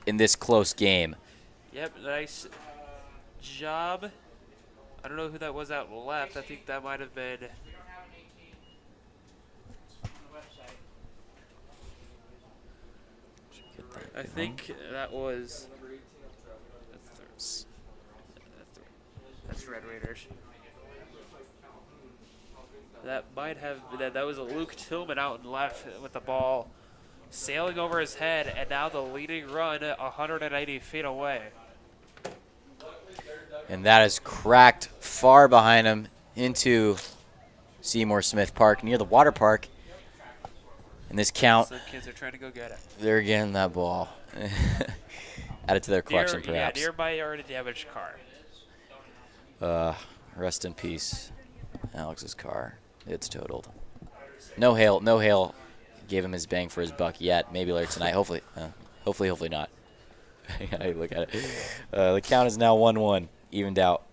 A: in this close game.
B: Yep, nice job. I don't know who that was out left. I think that might have been. I think that was. That's Red Raiders. That might have that was a Luke Tillman out and left with the ball sailing over his head, and now the leading run 180 feet away.
A: And that is cracked far behind him into Seymour Smith Park, near the water park. And this count,
B: Some kids are trying to go get it.
A: they're getting that ball. Add it to their collection, perhaps.
B: Yeah, nearby already damaged car.
A: Rest in peace, Alex's car. It's totaled. No hail gave him his bang for his buck yet. Maybe later tonight. Hopefully not. I look at it. The count is now 1-1, evened out.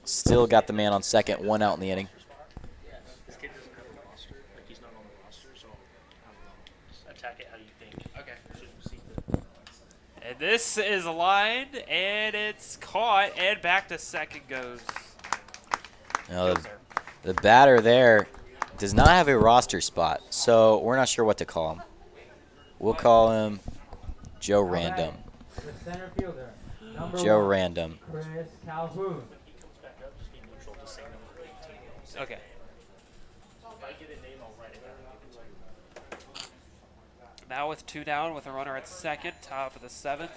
A: Still got the man on second, 1 out in the inning.
G: This kid doesn't have a roster. Like, he's not on the roster, so I don't know. Just attack it how you think.
B: Okay.
G: Should see the
B: And this is lined, and it's caught, and back to second goes.
A: Now, the batter there does not have a roster spot, so we're not sure what to call him. We'll call him Joe Random.
H: The center fielder, number
A: Joe
H: 1,
A: Random.
H: Chris Calhoun.
G: he comes back up, just be neutral, just say number 18.
B: Okay.
G: If I get a name, I'll write it down.
B: Now with 2 down, with a runner at second, top of the 7th.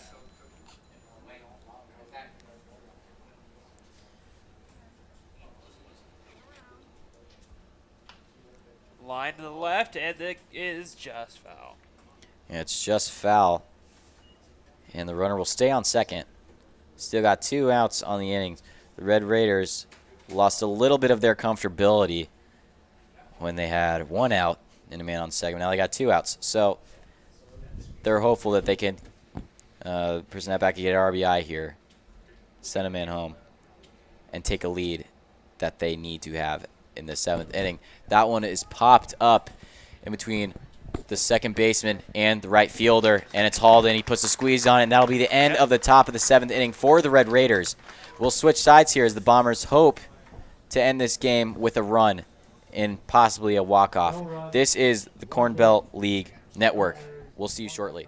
B: Line to the left, and it is just foul.
A: Yeah, it's just foul. And the runner will stay on second. Still got 2 outs on the innings. The Red Raiders lost a little bit of their comfortability when they had 1 out and a man on second. Now they got 2 outs. So they're hopeful that they can present that back and get an RBI here, send a man home, and take a lead that they need to have in the 7th inning. That one is popped up in between the second baseman and the right fielder, and it's hauled in. He puts the squeeze on, and that'll be the end of the top of the 7th inning for the Red Raiders. We'll switch sides here as the Bombers hope to end this game with a run and possibly a walk-off. This is the Corn Belt League Network. We'll see you shortly.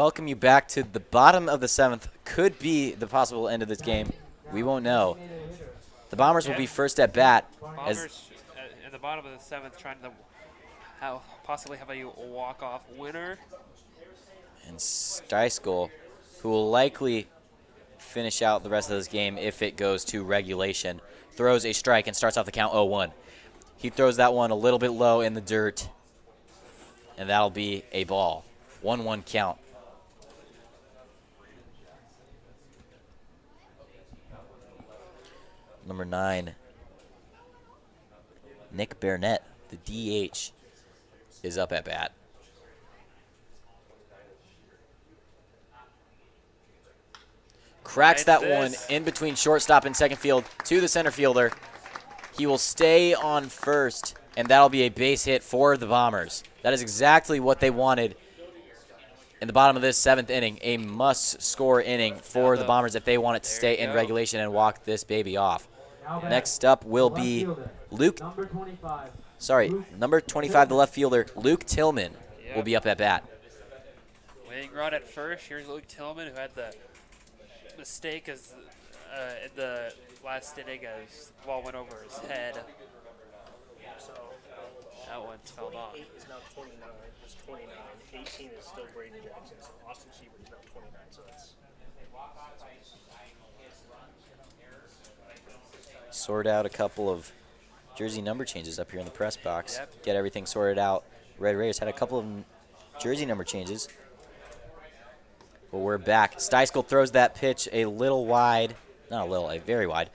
A: welcome you back to the bottom of the 7th. Could be the possible end of this game. We won't know. The Bombers will be first at bat. As
B: Bombers at the bottom of the 7th trying to possibly have a walk-off winner.
A: and Steiskol, who will likely finish out the rest of this game if it goes to regulation, throws a strike and starts off the count 0-1. He throws that one a little bit low in the dirt, and that'll be a ball. 1-1 count. Number 9, Nick Burnett, the DH, is up at bat. Cracks that one in between shortstop and second field to the center fielder. He will stay on first, and that'll be a base hit for the Bombers. That is exactly what they wanted in the bottom of this 7th inning, a must-score inning for the Bombers if they want it to stay in regulation and walk this baby off. Next up will be Luke. Number 25, the left fielder, Luke Tillman, will be up at bat.
B: Winning run at first. Here's Luke Tillman, who had the mistake as in the last inning as the ball went over his head.
G: So
B: That one fell off.
G: 8 is now 29. It's 29. 18 is still Braden Jackson. So Austin Shepard is now 29. So that's
A: Sort out a couple of jersey number changes up here in the press box.
B: Yep.
A: Get everything sorted out. Red Raiders had a couple of jersey number changes. But we're back. Steiskol throws that pitch a little wide. Not a little, a very wide.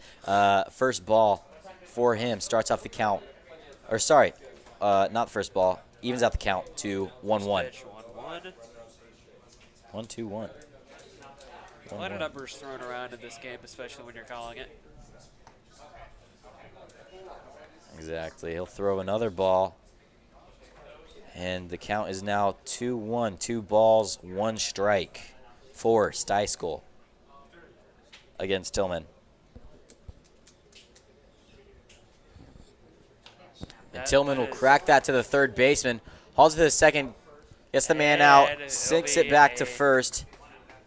A: First ball for him. Starts off the count. Or sorry, not the first ball. Evens out the count to 1-1.
B: Pitch 1-1.
A: 1-2-1.
B: A lot of numbers thrown around in this game, especially when you're calling it.
A: Exactly. He'll throw another ball. And the count is now 2-1. 2 balls, 1 strike for Steiskol against Tillman. And Tillman will crack that to the third baseman. Hauls it to the second. Gets the man out. Sinks it back to first.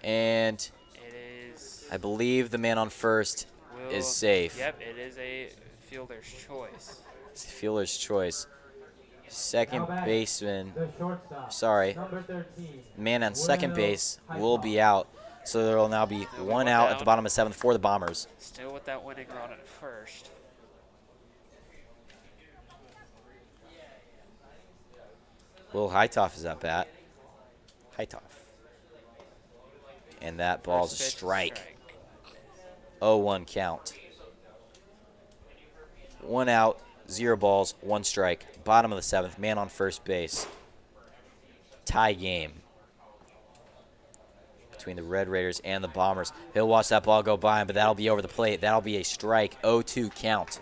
A: And
B: It is.
A: I believe the man on first is safe.
B: Yep, it is a fielder's choice.
A: It's fielder's choice. Second baseman,
H: The shortstop.
A: sorry,
H: Number 13.
A: man on second base will be out. So there will now be 1 out at the bottom of 7th for the Bombers.
B: Still with that winning run at first.
A: Will Heitoff is at bat. Heitoff. And that ball's a
B: First pitch,
A: strike. 0-1 count. 1 out, 0 balls, 1 strike. Bottom of the 7th, man on first base. Tie game between the Red Raiders and the Bombers. He'll watch that ball go by him, but that'll be over the plate. That'll be a strike. 0-2 count.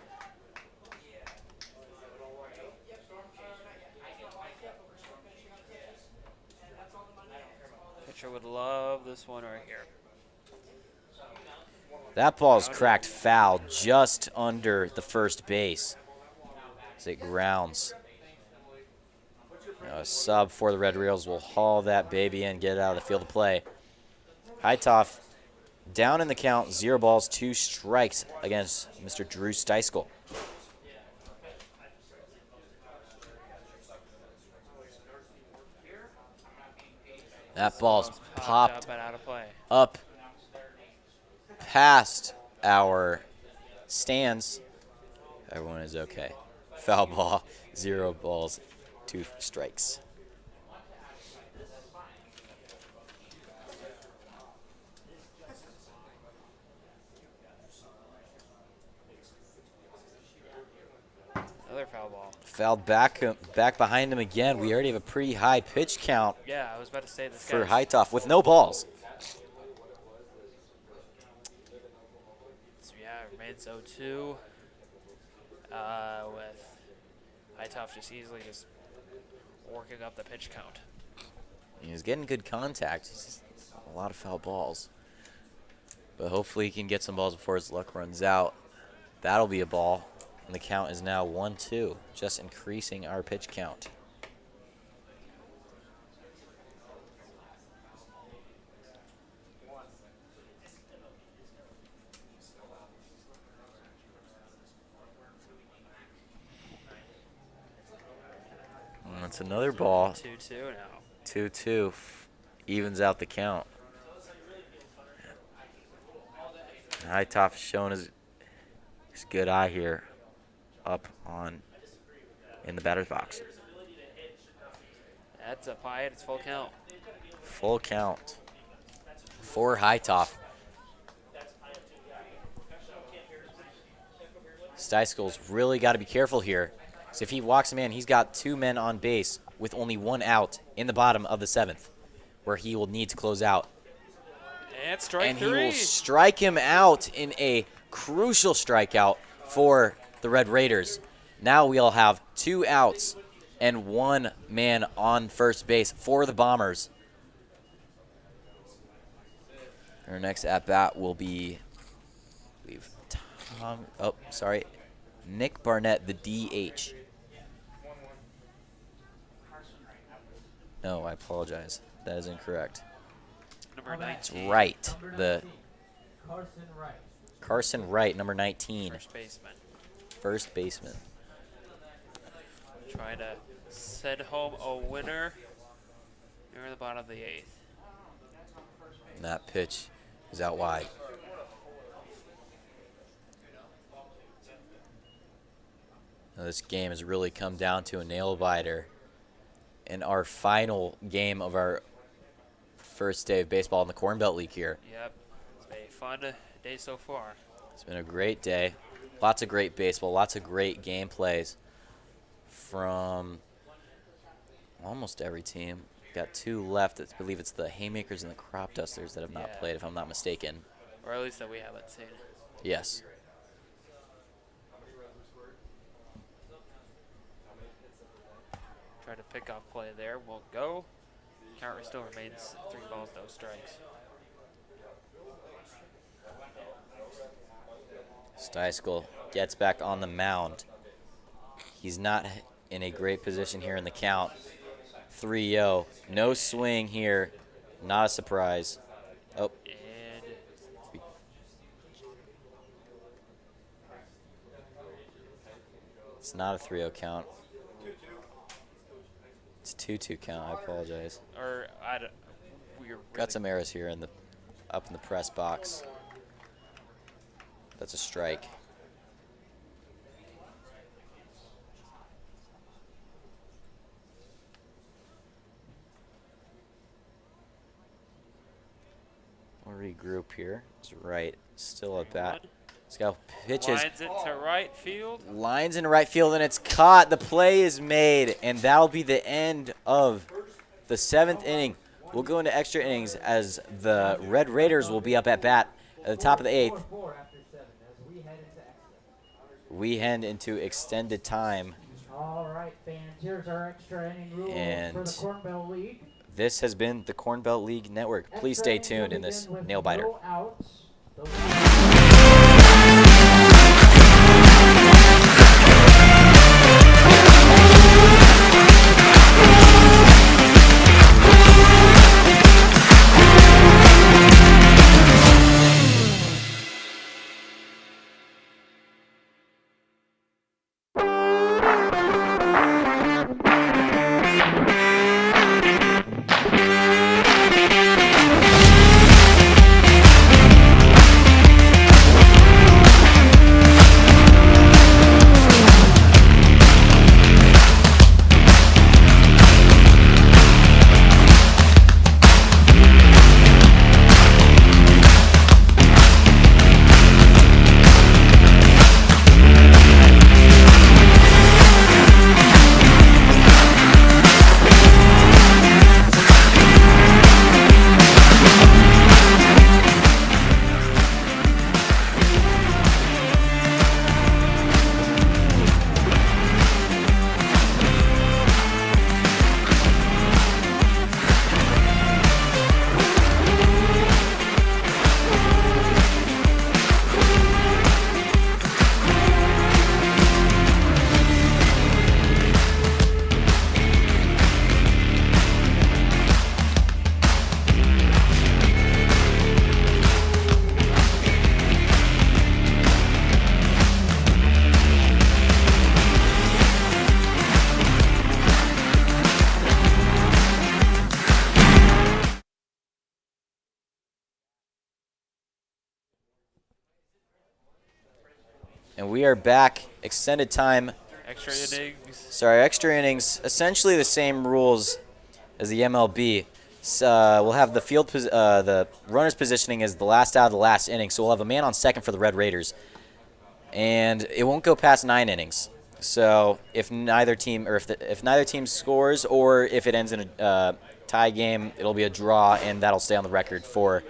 B: Pitcher would love this one right here.
A: That ball's cracked foul just under the first base as it grounds. A sub for the Red Raiders will haul that baby in, get it out of the field of play. Heitoff down in the count, 0 balls, 2 strikes against Mr. Drew Steiskol. That ball's popped
B: up and out of play.
A: up past our stands. Everyone is okay. Foul ball, 0 balls, 2 strikes.
B: Another foul ball.
A: Fouled back behind him again. We already have a pretty high pitch count
B: Yeah, I was about to say this
A: for
B: guy's-
A: Heitoff with no balls.
B: So yeah, it remains 0-2. With Heitoff just easily just working up the pitch count.
A: He's getting good contact. He's just a lot of foul balls. But hopefully he can get some balls before his luck runs out. That'll be a ball. And the count is now 1-2, just increasing our pitch count. That's another ball.
B: 2-2 now.
A: 2-2. Evens out the count. High top showing his good eye here up on in the batter's box.
B: That's up high. It's full count.
A: Full count for high top. Steisel's really got to be careful here. So if he walks him in, he's got 2 men on base with only 1 out in the bottom of the 7th, where he will need to close out.
B: And strike
A: And
B: 3.
A: he will strike him out in a crucial strikeout for the Red Raiders. Now we'll have 2 outs and 1 man on first base for the Bombers. Our next at-bat will be, I believe, Nick Barnett, the DH. No, I apologize. That is incorrect.
B: Number
A: It's
B: 19.
A: Wright,
H: Number
A: the
H: 19, Carson Wright.
A: Carson Wright, number 19,
B: First baseman.
A: first baseman.
B: Trying to send home a winner near the bottom of the 8th.
A: And that pitch is out wide. Now this game has really come down to a nail biter. In our final game of our first day of baseball in the Corn Belt League here.
B: Yep. It's been a fun day so far.
A: It's been a great day. Lots of great baseball, lots of great game plays from almost every team. Got 2 left. I believe it's the Haymakers and the Crop Dusters that have not
B: Yeah.
A: played, if I'm not mistaken.
B: Or at least that we haven't seen.
A: Yes.
B: Try to pick off play there. Won't go. Count still remains 3 balls, no strikes.
A: Steischl gets back on the mound. He's not in a great position here in the count. 3-0. No swing here. Not a surprise. Oh,
B: And
A: it's not a 3-0 count. It's 2-2 count. I apologize.
B: or I don't, we're really,
A: Got some errors here in the up in the press box. That's a strike. We'll regroup here. It's right. Still at bat. Scout pitches.
B: lines it to right field.
A: Lines in right field, and it's caught. The play is made, and that'll be the end of the 7th inning. We'll go into extra innings as the Red Raiders will be up at bat at the top of the 8th.
H: 4 after 7 as we head into extra.
A: We head into extended time.
H: All right, fans, here's our extra inning rule
A: And
H: for the Corn Belt League.
A: This has been the Corn Belt League Network. Please stay
H: Extra inning
A: tuned in
H: will
A: this
H: begin with
A: nail biter.
H: no outs.
A: we are back. Extended time.
B: Extra innings.
A: Sorry, extra innings. Essentially the same rules as the MLB. We'll have the the runner's positioning as the last out of the last inning. So we'll have a man on second for the Red Raiders, and it won't go past 9 innings. So if neither team if neither team scores, or if it ends in a tie game, it'll be a draw, and that'll stay on the record for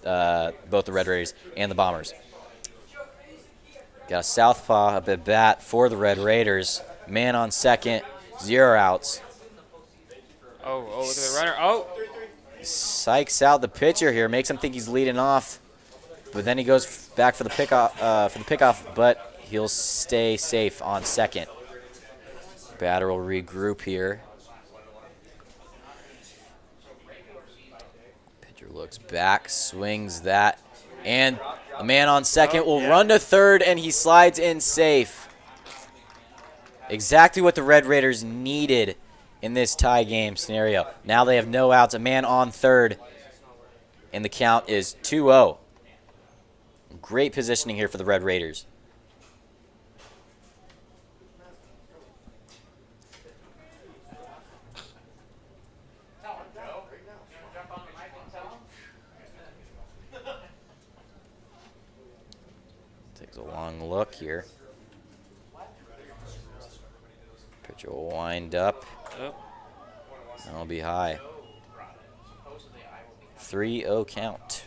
A: both the Red Raiders and the Bombers. Got a southpaw up at bat for the Red Raiders. Man on second, 0 outs.
B: Oh, look at the runner. Oh,
A: Psychs out the pitcher here, makes him think he's leading off, but then he goes back for the pickoff, but he'll stay safe on second. Batter will regroup here. Pitcher looks back, swings that, and a man on second will run to third, and he slides in safe. Exactly what the Red Raiders needed in this tie game scenario. Now they have no outs, a man on third, and the count is 2-0. Great positioning here for the Red Raiders. Takes a long look here. Pitcher will wind up.
B: oh.
A: That'll be high. 3-0 count.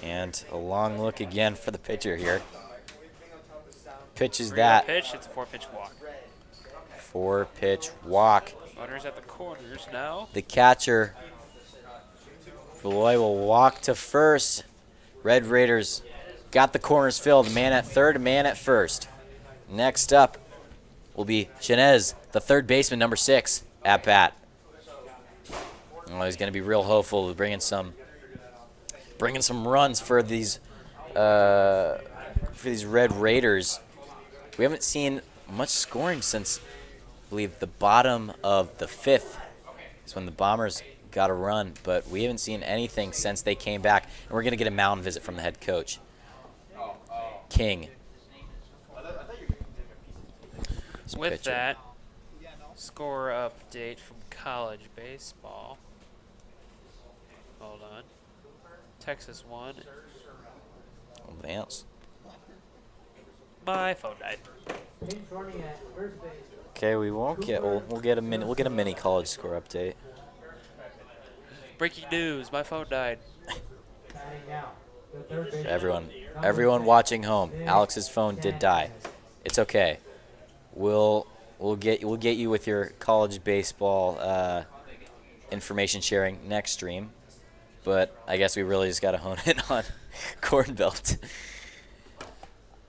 A: And a long look again for the pitcher here. Pitches that.
B: Pitch. It's a 4-pitch walk.
A: 4-pitch walk.
B: Runners at the corners now.
A: The catcher, Beloy, will walk to first. Red Raiders got the corners filled. Man at third, man at first. Next up will be Shenez, the third baseman, number 6, at bat. Oh, he's going to be real hopeful, bringing some runs for these Red Raiders. We haven't seen much scoring since, I believe, the bottom of the 5th is when the Bombers got a run, but we haven't seen anything since they came back. And we're going to get a mound visit from the head coach, King. This
B: With
A: pitcher.
B: that, score update from college baseball. Hold on. Texas won.
A: Advance.
B: My phone died.
H: Pinch running at first base.
A: Okay, we won't get. We'll get a mini. We'll get a mini college score update.
B: Breaking news. My phone died.
H: Batting now. The third base.
A: Everyone watching home. Alex's phone did die. It's okay. We'll get you with your college baseball information sharing next stream. But I guess we really just got to hone in on Corn Belt.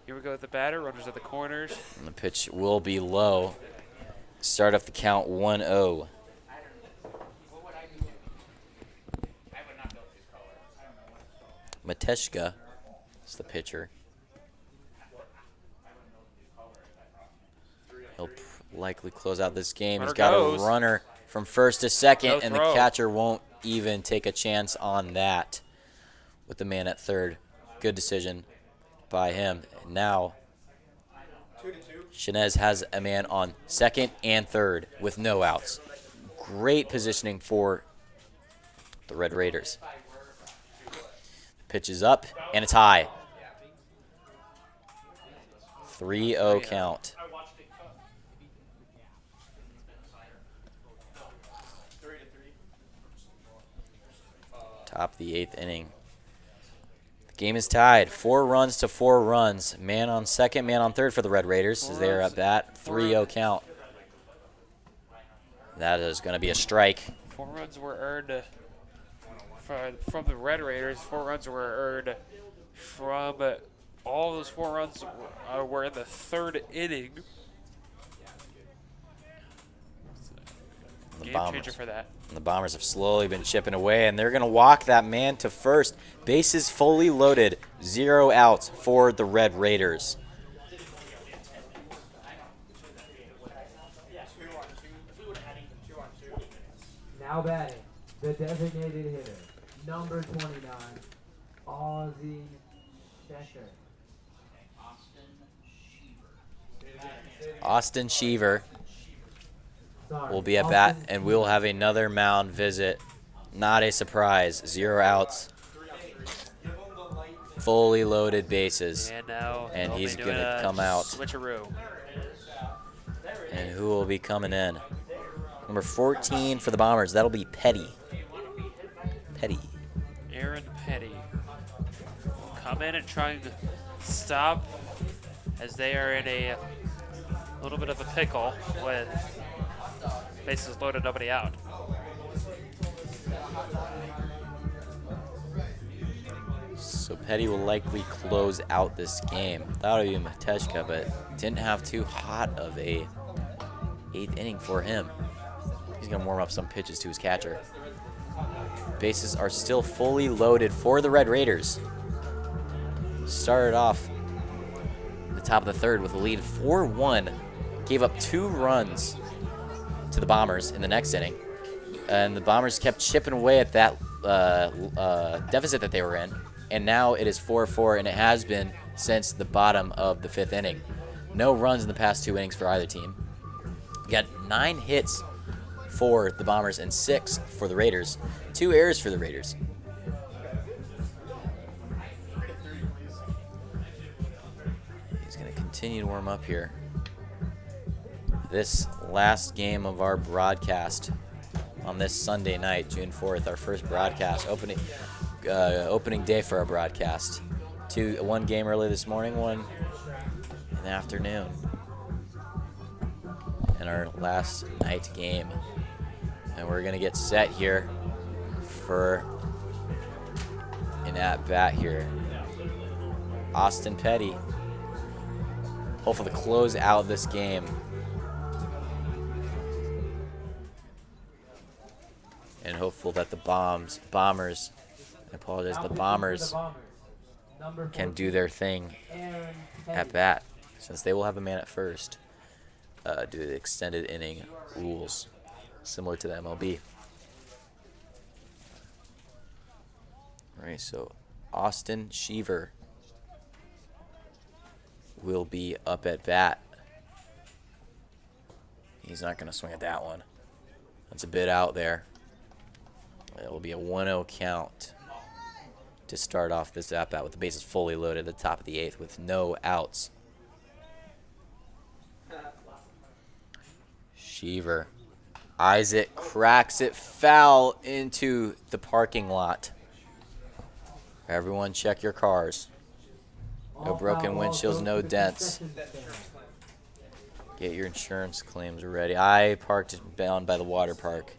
B: Here we go with the batter. Runners at the corners.
A: And the pitch will be low. Start off the count 1-0. Mateshka is the pitcher. He'll likely close out this game. He's
B: Runner
A: got
B: goes.
A: a runner from first to second,
B: No
A: and the
B: throw.
A: catcher won't even take a chance on that with the man at third. Good decision by him. And now Shenez has a man on second and third with no outs. Great positioning for the Red Raiders. Pitch is up, and it's high. 3-0 count. Top of the 8th inning. The game is tied. 4 runs to 4 runs. Man on second, man on third for the Red Raiders as they are at bat. 3-0 count. That is going to be a strike.
B: 4 runs were earned from the Red Raiders. 4 runs were earned from all those 4 runs were in the 3rd inning.
A: The
B: Game
A: Bombers.
B: changer for that.
A: And the Bombers have slowly been chipping away, and they're going to walk that man to first. Bases fully loaded. 0 outs for the Red Raiders.
H: Now batting, the designated hitter, number 29, Ozzy Shecker.
A: Austin Sheaver
H: Sorry,
A: will be at bat,
H: Austin
A: and we'll have another mound visit. Not a surprise. 0 outs. Fully loaded bases.
B: And now
A: And
B: they'll be
A: he's
B: doing
A: gonna
B: a
A: come out.
B: Switcheroo.
A: And who will be coming in? Number 14 for the Bombers. That'll be Petty. Petty.
B: Aaron Petty will come in and try and stop as they are in a little bit of a pickle with bases loaded, nobody out.
A: So Petty will likely close out this game. Thought it would be Mateshka, but didn't have too hot of a 8th inning for him. He's gonna warm up some pitches to his catcher. Bases are still fully loaded for the Red Raiders. Started off the top of the third with a lead 4-1. Gave up 2 runs to the Bombers in the next inning. And the Bombers kept chipping away at that deficit that they were in. And now it is 4-4, and it has been since the bottom of the 5th inning. No runs in the past 2 innings for either team. We got 9 hits for the Bombers and 6 for the Raiders. 2 errors for the Raiders. He's going to continue to warm up here. This last game of our broadcast on this Sunday night, June 4th, our first broadcast, opening day for our broadcast. 1 game early this morning, 1 in the afternoon. And our last night game. And we're gonna get set here for an at-bat here. Austin Petty. Hopefully to close out this game. And hopeful that the Bombers, I apologize, the Bombers can do their thing at bat, since they will have a man at first due to the extended inning rules, similar to the MLB. All right, so Austin Sheaver will be up at bat. He's not going to swing at that one. That's a bit out there. It will be a 1-0 count to start off this at-bat with the bases fully loaded at the top of the 8th with no outs. Sheaver eyes it, cracks it foul into the parking lot. Everyone check your cars. No broken windshields, no dents. Get your insurance claims ready. I parked down by the water park.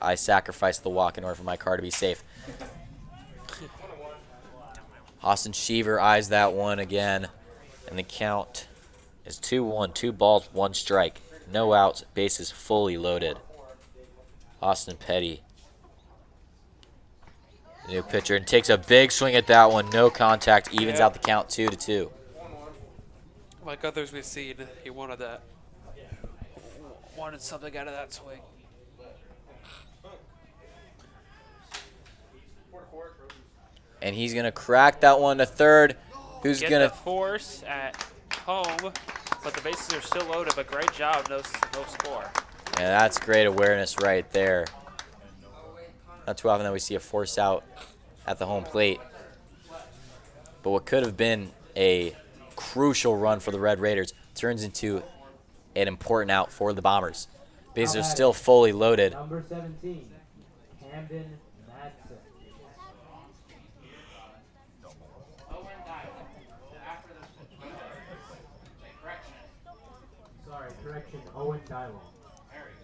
A: I sacrificed the walk in order for my car to be safe. Austin Sheaver eyes that one again, and the count is 2-1. 2 balls, 1 strike. No outs, bases fully loaded. Austin Petty, new pitcher, and takes a big swing at that one. No contact, evens out the count 2-2.
E: Like others we've seen, he wanted that. Wanted something out of that swing.
A: And he's going to crack that one to third. Who's
B: Get
A: going
B: the
A: to...
B: force at home, but the bases are still loaded, but great job, no score.
A: And that's great awareness right there. Not too often that we see a force out at the home plate. But what could have been a crucial run for the Red Raiders turns into an important out for the Bombers. Bases are still fully loaded.
H: Number 17, Camden Madsen. Sorry, correction, Owen Dylon.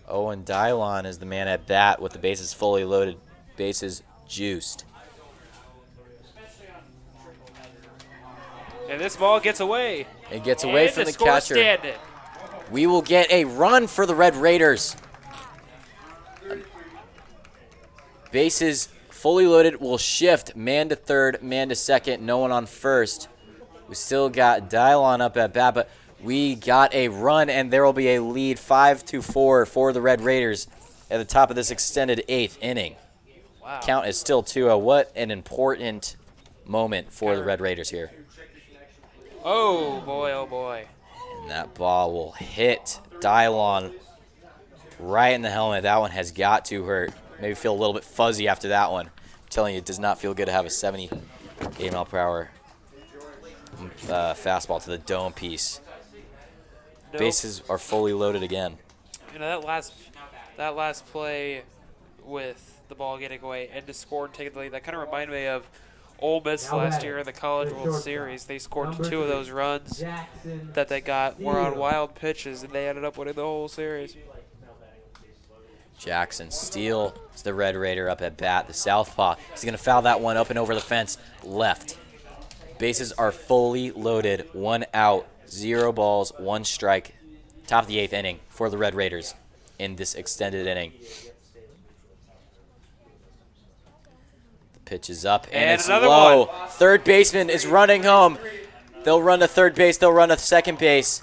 A: Owen Dylon is the man at bat with the bases fully loaded, bases juiced.
B: And this ball gets away.
A: It gets away
B: And
A: from the
B: score
A: catcher.
B: standing.
A: We will get a run for the Red Raiders. Bases fully loaded will shift man to third, man to second, no one on first. We still got Dylon up at bat, but we got a run, and there will be a lead 5-4 for the Red Raiders. at the top of this extended 8th inning.
B: Wow.
A: Count is still 2-0. What an important moment for the Red Raiders here.
B: Oh, boy, oh, boy.
A: And that ball will hit Dylon right in the helmet. That one has got to hurt. Maybe feel a little bit fuzzy after that one. I'm telling you, it does not feel good to have a 78 mile per hour fastball to the dome piece.
B: Nope.
A: Bases are fully loaded again.
B: You know, that last play with the ball getting away and to score and take the lead, that kind of reminded me of Ole Miss last year in the College World Series. They scored 2 of those runs
H: Jackson
B: that they got were on
H: Steele.
B: wild pitches, and they ended up winning the whole series.
A: Jackson Steele is the Red Raider up at bat. The southpaw. He's going to foul that one up and over the fence. Left. Bases are fully loaded. 1 out, 0 balls, 1 strike. Top of the 8th inning for the Red Raiders in this extended inning. The pitch is up and it's
B: another
A: low.
B: one.
A: Third baseman is running home. They'll run to third base. They'll run to second base.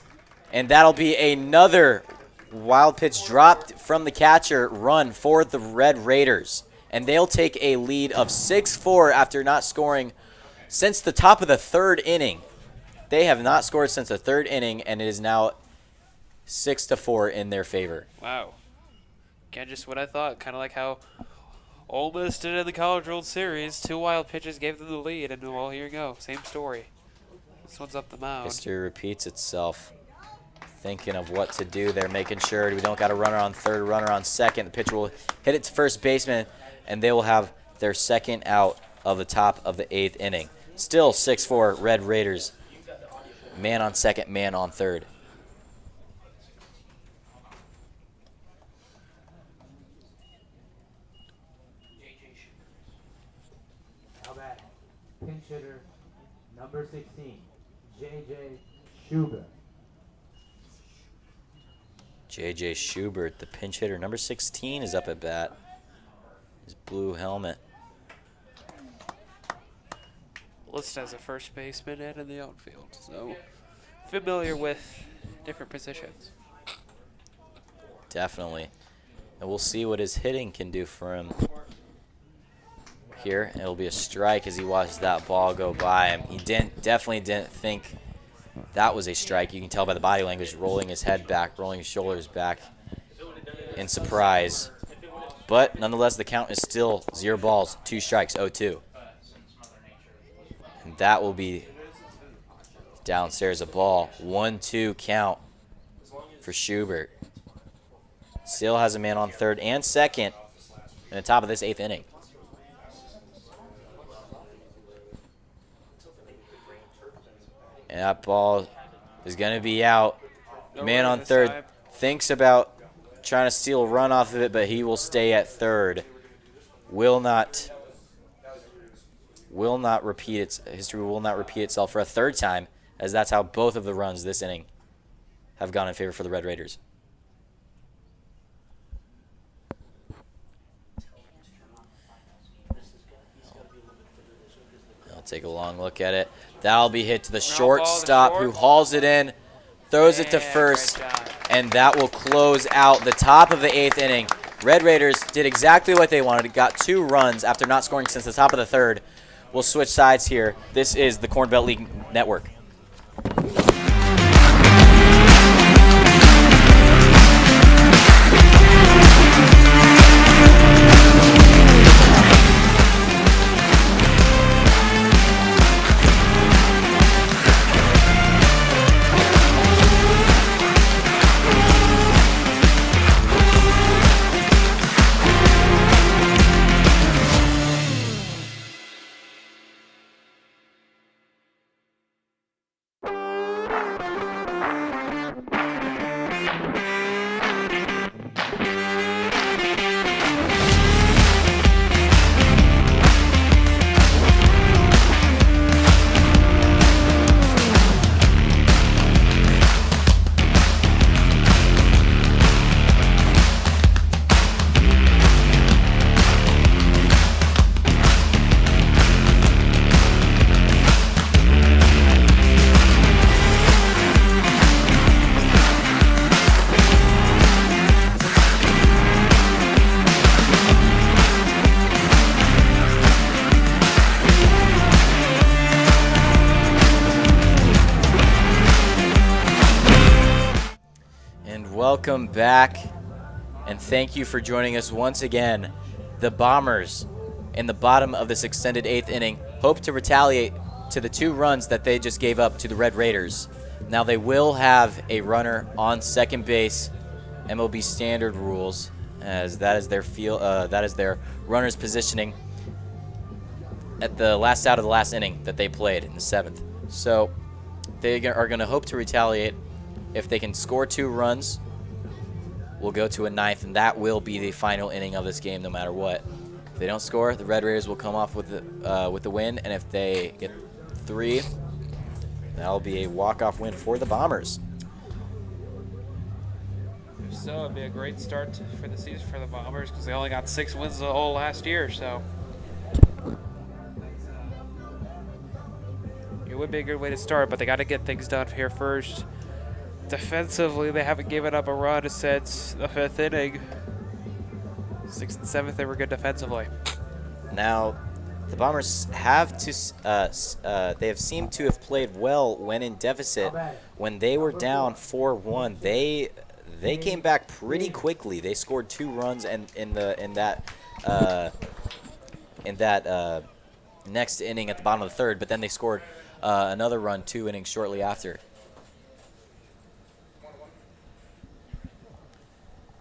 A: And that'll be another wild pitch dropped from the catcher run for the Red Raiders. And they'll take a lead of 6-4 after not scoring since the top of the 3rd inning. They have not scored since the 3rd inning, and it is now 6-4 in their favor.
B: Wow. Again, just what I thought. Kind of like how Ole Miss did in the College World Series. 2 wild pitches gave them the lead, and well, here you go. Same story. This one's up the mound.
A: History repeats itself. Thinking of what to do there, making sure we don't got a runner on third, runner on second. The pitcher will hit it to first baseman, and they will have their second out of the top of the 8th inning. Still 6-4 Red Raiders. Man on second, man on third.
H: Now back. Pinch hitter, number 16, J.J. Schubert.
A: J.J. Schubert, the pinch hitter, number 16, is up at bat. His blue helmet.
B: Listed as a first baseman and in the outfield, so familiar with different positions.
A: Definitely. And we'll see what his hitting can do for him here. It'll be a strike as he watches that ball go by him. He definitely didn't think that was a strike. You can tell by the body language, rolling his head back, rolling his shoulders back in surprise. But nonetheless, the count is still 0 balls, 2 strikes, 0-2. And that will be downstairs a ball. 1-2 count for Schubert. Still has a man on third and second in the top of this 8th inning. And that ball is going to be out.
B: No
A: Man
B: runner
A: on
B: this
A: third
B: time.
A: thinks about trying to steal a run off of it, but he will stay at third. Will not repeat its history. Will not repeat itself for a 3rd time, as that's how both of the runs this inning have gone in favor for the Red Raiders. I'll take a long look at it. That'll be hit to the
B: ball to
A: shortstop,
B: short.
A: who hauls it in, throws it to
B: And
A: first,
B: great job.
A: and that will close out the top of the 8th inning. Red Raiders did exactly what they wanted. Got 2 runs after not scoring since the top of the 3rd. We'll switch sides here. This is the Corn Belt League Network. Welcome back, and thank you for joining us once again. The Bombers, in the bottom of this extended 8th inning, hope to retaliate to the 2 runs that they just gave up to the Red Raiders. Now they will have a runner on second base, MLB standard rules, as that is their runner's positioning at the last out of the last inning that they played in the 7th. So they are going to hope to retaliate. If they can score 2 runs, we'll go to a 9th, and that will be the final inning of this game no matter what. If they don't score, the Red Raiders will come off with the win, and if they get 3, that'll be a walk-off win for the Bombers.
E: So it'd be a great start for the season for the Bombers because they only got 6 wins the whole last year. So it would be a good way to start, but they got to get things done here first. Defensively, they haven't given up a run since the 5th inning. 6th and 7th, they were good defensively.
A: Now, the Bombers have they have seemed to have played well when in deficit. When they were down 4-1, they came back pretty quickly. They scored 2 runs in that next inning at the bottom of the 3rd, but then they scored another run 2 innings shortly after.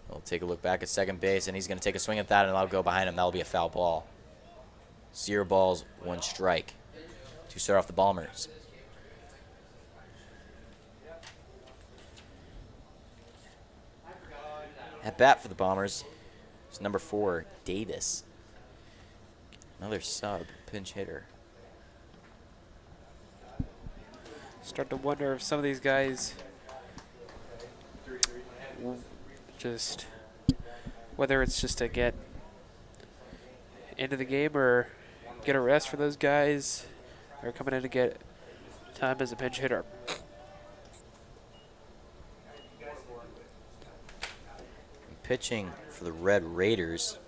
A: We'll take a look back at second base, and he's going to take a swing at that, and I'll go behind him. That'll be a foul ball. 0 balls, 1 strike to start off the Bombers. At bat for the Bombers is number 4, Davis. Another sub, pinch hitter.
E: Start to wonder if some of these guys just whether it's just to get into the game or get a rest for those guys or coming in to get time as a pinch hitter.
A: Pitching for the Red Raiders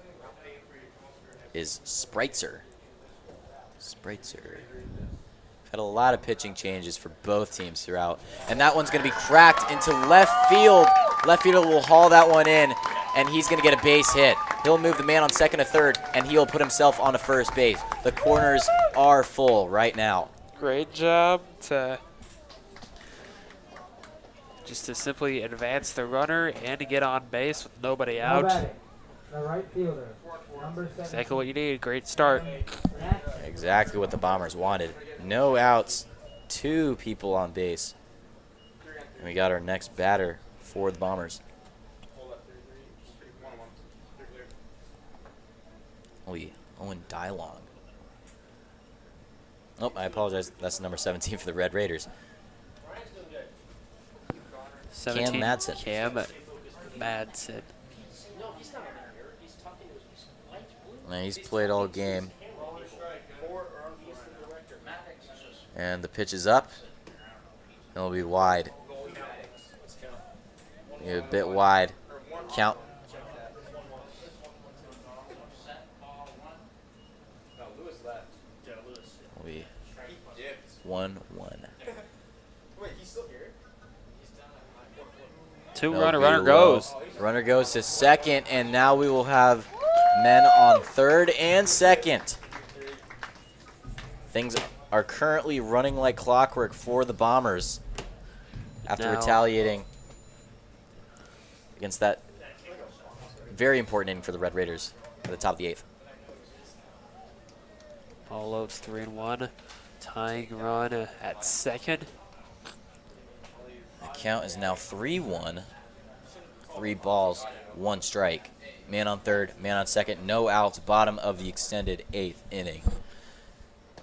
A: is Spreitzer. Had a lot of pitching changes for both teams throughout. And that one's going to be cracked into left field. Left fielder will haul that one in, and he's going to get a base hit. He'll move the man on second to third, and he'll put himself on to first base. The corners are full right now.
E: Great job to simply advance the runner and to get on base with nobody
H: Now
E: out.
H: batting, the right fielder, number 7.
E: Exactly what you need. Great start.
A: Exactly what the Bombers wanted. No outs, 2 people on base. And we got our next batter for the Bombers. Owen Dylong. Oh, I apologize. That's number 17 for the Red Raiders.
E: 17,
A: Madsen.
E: Cam Madsen.
A: Now he's played all game. And the pitch is up. It'll be wide. A bit wide. Count. Will be 1-1.
E: 2
A: That'll
E: runner,
A: be
E: runner
A: low.
E: goes.
A: Runner goes to second, and now we will have men on third and second. Things are currently running like clockwork for the Bombers after
E: Now-
A: retaliating against that very important inning for the Red Raiders at the top of the 8th.
E: Ball loads 3-1. Tying run at second.
A: The count is now 3-1. 3 balls, 1 strike. Man on third, man on second, no outs, bottom of the extended 8th inning.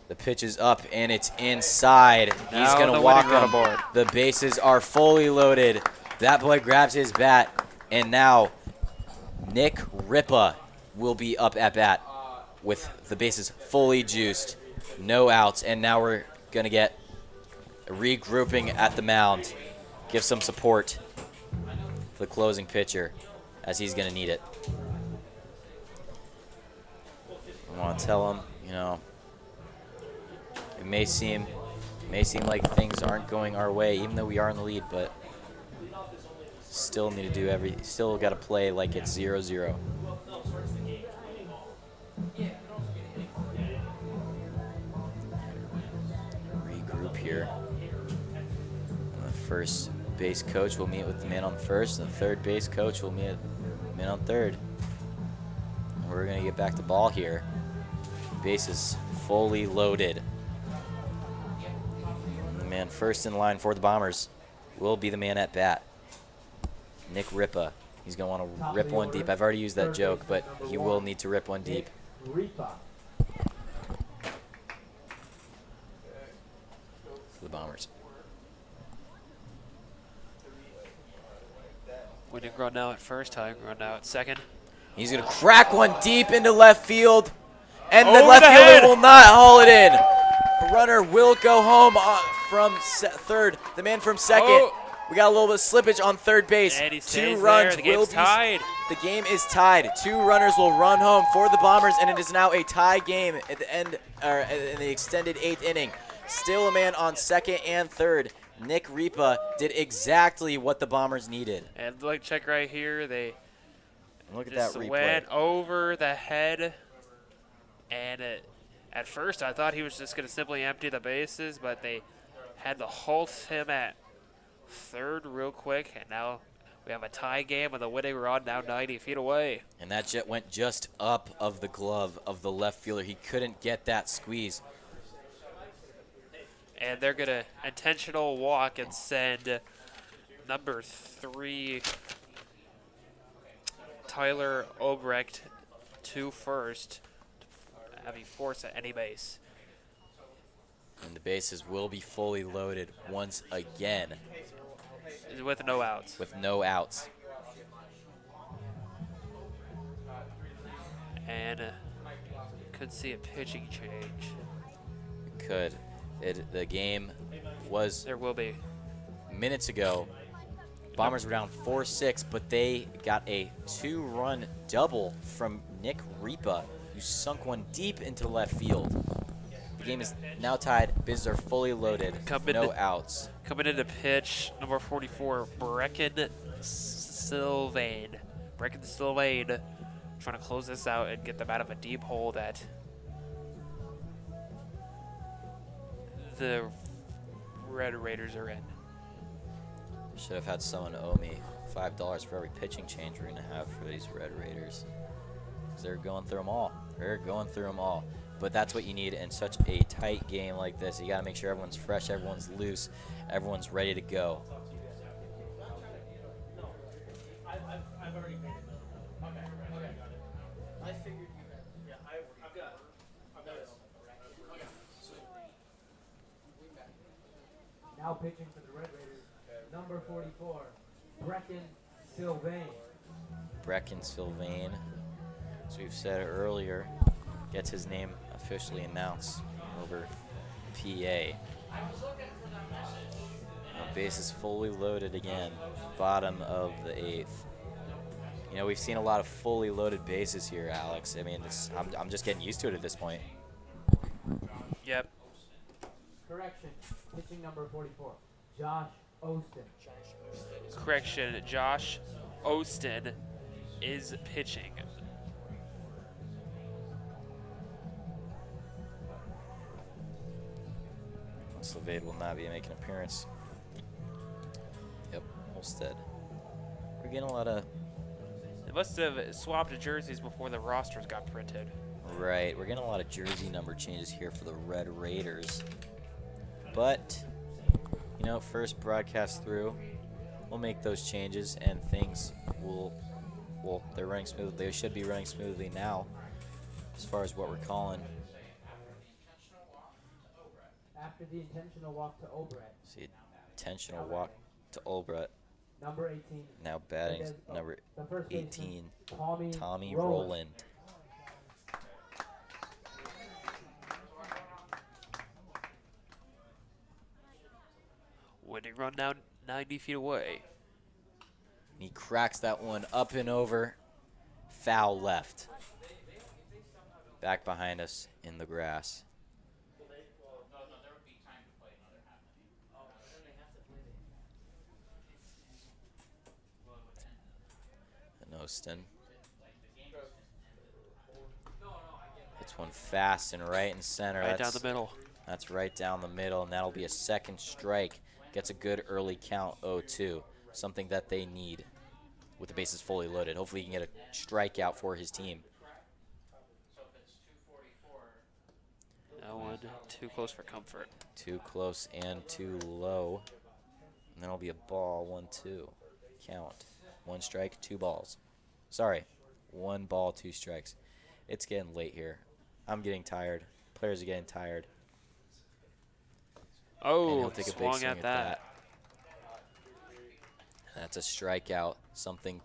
A: The pitch is up and it's inside. He's
E: Now
A: going
E: the
A: to walk
E: winning run
A: him.
E: aboard.
A: The bases are fully loaded. That boy grabs his bat, and now Nick Ripa will be up at bat with the bases fully juiced. No outs, and now we're going to get a regrouping at the mound. Give some support for the closing pitcher, as he's going to need it. I want to tell him, you know, it may seem like things aren't going our way, even though we are in the lead, but Still need to do still got to play like it's 0-0. Regroup here. The first base coach will meet with the man on first, and the third base coach will meet with the man on third. We're going to get back to ball here. Base is fully loaded. The man first in line for the Bombers will be the man at bat, Nick Ripa. He's going to want to rip one deep. I've already used that joke, but he will need to rip one deep.
H: Ripa.
A: For the Bombers.
B: Winning run now at first, tying run now at second.
A: He's going to crack one deep into left field, and the
B: Over
A: left
B: the head.
A: fielder will not haul it in. The runner will go home from third. The man from second.
B: Oh.
A: We got a little bit of slippage on third base.
B: And he
A: 2
B: stays
A: runs
B: there. The
A: will
B: game's
A: be
B: tied.
A: The game is tied. 2 runners will run home for the Bombers, and it is now a tie game at the end, or in the extended 8th inning. Still a man on second and third. Nick Ripa did exactly what the Bombers needed.
B: And like, check right here. They
A: Look at
B: just
A: that replay.
B: went over the head. And at first, I thought he was just going to simply empty the bases, but they had to halt him at third real quick. And now we have a tie game with a winning run now 90 feet away.
A: And that jet went just up of the glove of the left fielder. He couldn't get that squeeze.
B: And they're going to intentional walk and send number 3, Tyler Obrecht, to first, having force at any base.
A: And the bases will be fully loaded once again
B: With no outs.
A: with no outs.
B: And could see a pitching change.
A: Could. The game was
B: There will be.
A: minutes ago. Bombers were down 4-6, but they got a 2-run double from Nick Ripa, who sunk one deep into left field. The game is now tied. Bases are fully loaded. No outs.
B: Coming in to pitch, number 44, Brecken Sylvain. Brecken Sylvain trying to close this out and get them out of a deep hole that the Red Raiders are in.
A: Should have had someone owe me $5 for every pitching change we're going to have for these Red Raiders. 'Cause they're going through them all. They're going through them all. But that's what you need in such a tight game like this. You got to make sure everyone's fresh, everyone's loose, everyone's ready to go.
G: I've already made it. Okay, got it. I figured you had. Yeah, I've got it. Okay.
H: Now pitching for the Red Raiders, number 44, Brecken Sylvain.
A: Brecken Sylvain, as we've said earlier, gets his name officially announced over PA. Base is fully loaded again, bottom of the 8th. You know, we've seen a lot of fully loaded bases here, Alex. I mean, I'm just getting used to it at this point.
B: Yep.
H: Correction, pitching number 44, Josh Ostin.
B: Correction, Josh Ostin is pitching.
A: Sylvain will not be making an appearance. Yep, Holstead. We're getting a lot of...
B: They must have swapped jerseys before the rosters got printed.
A: Right, we're getting a lot of jersey number changes here for the Red Raiders. But, you know, first broadcast through, we'll make those changes and things will, well, they're running smoothly. They should be running smoothly now as far as what we're calling.
H: After the intentional walk to Obrecht,
A: See, intentional walk to Olbrett.
H: number 18,
A: Now batting number
H: the first baseman,
A: 18, Tommy
H: Rowland.
A: Rowland.
B: Winning run now 90 feet away.
A: He cracks that one up and over. Foul left. Back behind us in the grass. Oston. Hits one fast and right in center.
B: Right down the middle.
A: That's right down the middle, and that'll be a second strike. Gets a good early count, 0-2. Something that they need with the bases fully loaded. Hopefully he can get a strikeout for his team.
B: That one too close for comfort.
A: Too close and too low. And then it'll be a ball, 1-2. Count. 1 strike, 2 balls. Sorry, 1 ball, 2 strikes. It's getting late here. I'm getting tired. Players are getting tired. And
B: Oh,
A: he'll take a big
B: swung
A: swing
B: at that.
A: That's a strikeout, something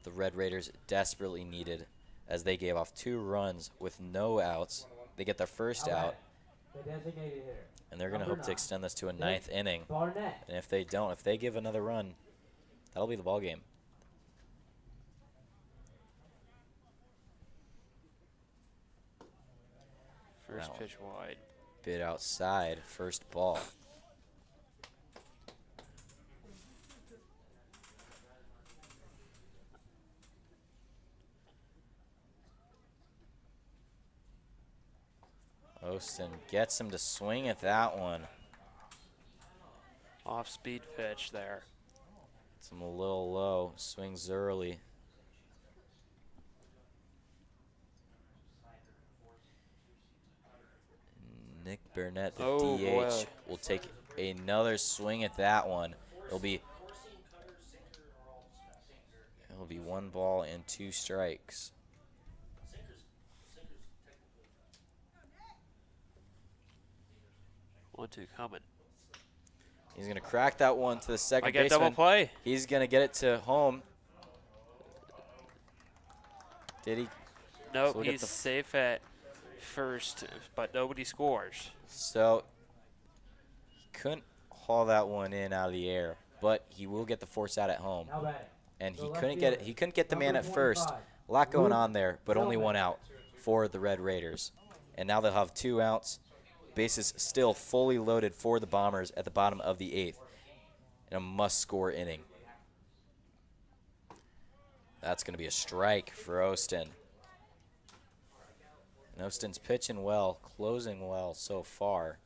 A: the Red Raiders desperately needed as they gave off 2 runs with no outs. They get their first out,
H: The designated hitter.
A: and they're going to
H: Number
A: hope to
H: 9,
A: extend this to a
H: Nick
A: 9th inning.
H: Barnett.
A: And if they don't, if they give another run, that'll be the ball game.
B: First
A: Wow.
B: pitch wide.
A: Bit outside, first ball. Oston gets him to swing at that one.
B: Off speed pitch there.
A: It's him a little low, swings early. Nick Burnett, the
B: Oh,
A: DH,
B: boy.
A: will take another swing at that one. It'll be 1 ball and 2 strikes.
B: One, two coming.
A: He's going to crack that one to the second
B: I get double
A: baseman.
B: play.
A: He's going to get it to home. Did he?
B: Nope,
A: So we'll get
B: he's
A: the
B: safe at first, but nobody scores.
A: So he couldn't haul that one in out of the air, but he will get the force out at home.
H: Now batting.
A: And he
H: The left
A: couldn't get it.
H: fielder,
A: He couldn't get the man
H: number
A: at first.
H: 25,
A: A lot going
H: Luke
A: on there, but only
H: Tillman.
A: 1 out for the Red Raiders. And now they'll have 2 outs. Bases still fully loaded for the Bombers at the bottom of the 8th. In a must-score inning. That's going to be a strike for Oston. And Oston's pitching well, closing well so far.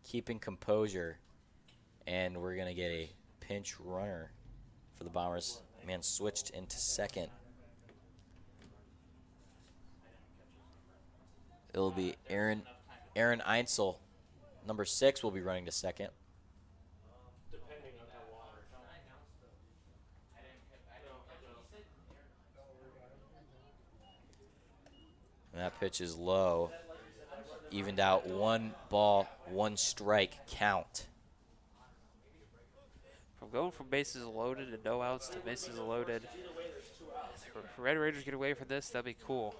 A: Keeping composure. And we're going to get a pinch runner for the Bombers. Man switched into second. It'll be Aaron Einsel. Number 6 will be running to second. And that pitch is low. Evened out, 1 ball, 1 strike count.
B: From going from bases loaded and no outs to bases loaded, if the Red Raiders get away from this, that'd be cool.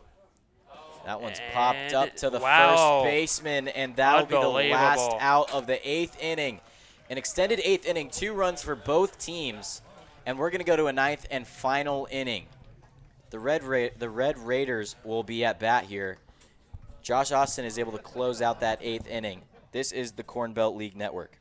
A: That one's popped up
B: And
A: to the
B: wow.
A: first baseman, and that'll be the last
B: Unbelievable.
A: out of the 8th inning. An extended 8th inning, 2 runs for both teams, and we're going to go to a 9th and final inning. The Red Raiders will be at bat here. Josh Austin is able to close out that 8th inning. This is the Corn Belt League Network.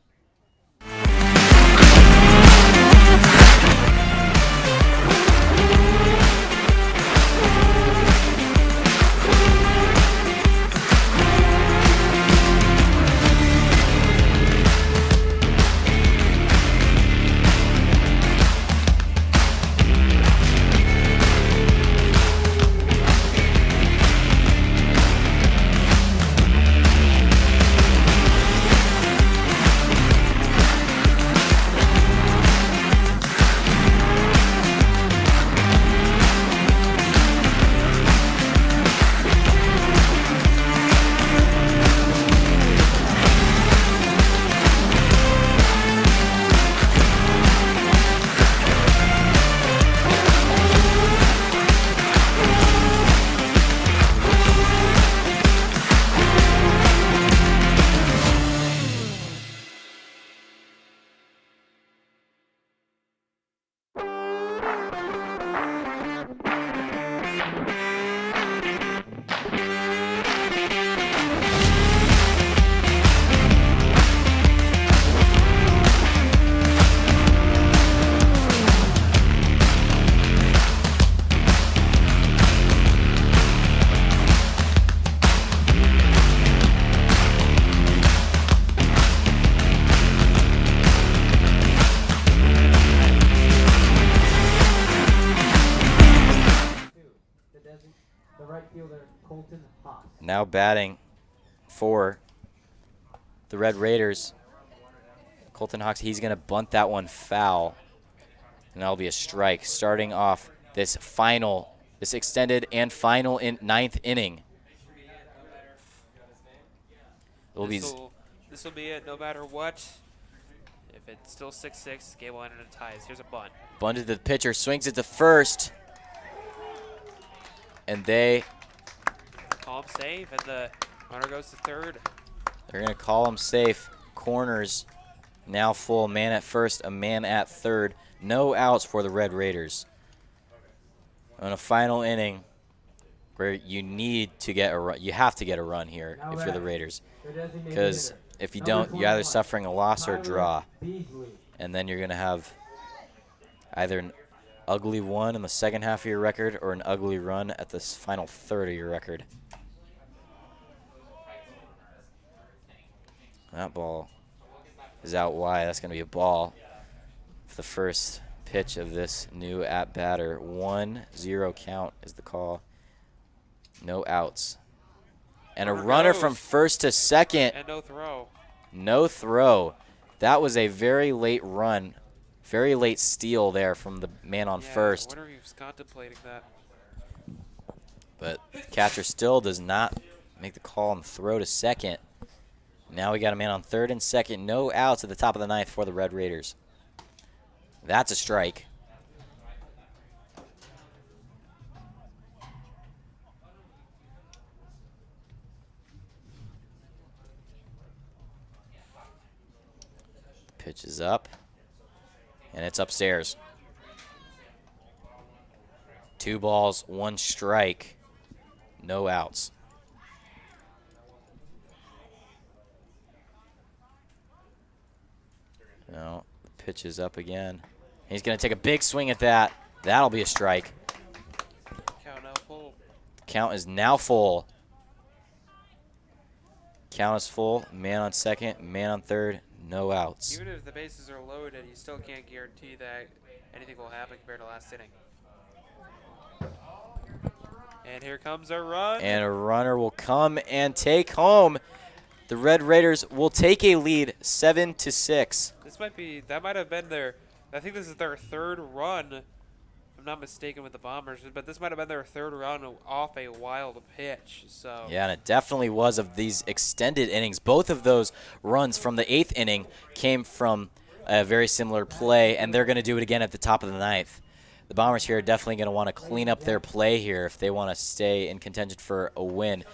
H: the right fielder, Colton Haas.
A: Now batting for the Red Raiders, Colton Hawks. He's going to bunt that one foul, and that'll be a strike. Starting off this extended and final ninth inning. It'll be
E: This will be it no matter what. If it's still 6-6, game will end in ties. Here's a bunt.
A: bunted to the pitcher, swings it to first, and they
E: Call him safe, and the runner goes to third.
A: They're going to call him safe. Corners now full. Man at first, a man at third. No outs for the Red Raiders. On a final inning where you need to get a run. You have to get a run here if you're the Raiders. Because if you don't, you're either suffering a loss or a draw. And then you're going to have either an ugly one in the second half of your record or an ugly run at the final third of your record. That ball is out wide. That's going to be a ball for the first pitch of this new at-batter. 1-0 count is the call. No outs. And a runner from first to second.
E: And no throw.
A: No throw. That was a very late run. Very late steal there from the man on first.
E: I wonder if he was contemplating that.
A: But the catcher still does not make the call and throw to second. Now we got a man on third and second. No outs at the top of the ninth for the Red Raiders. That's a strike. Pitch is up, and it's upstairs. 2 balls, 1 strike, no outs. No, the pitch is up again. He's going to take a big swing at that. That'll be a strike.
E: Count now full.
A: Count is now full. Count is full. Man on second, man on third, no outs.
E: Even if the bases are loaded, you still can't guarantee that anything will happen compared to last inning. And here comes a run.
A: And a runner will come and take home. The Red Raiders will take a lead 7-6.
E: That might have been I think this is their third run, if I'm not mistaken, with the Bombers, but this might have been their third run off a wild pitch. So
A: Yeah, and it definitely was of these extended innings. Both of those runs from the 8th inning came from a very similar play, and they're going to do it again at the top of the 9th. The Bombers here are definitely going to want to clean up their play here if they want to stay in contention for a win,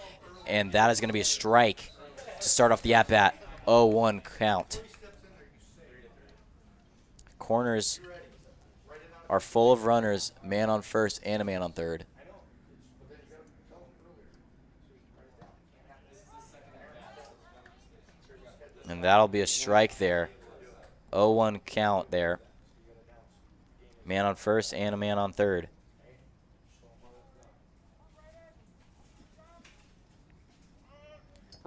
A: and that is going to be a strike to start off the at-bat. 0-1 count. Corners are full of runners, man on first and a man on third. And that'll be a strike there. 0-1 count there. Man on first and a man on third.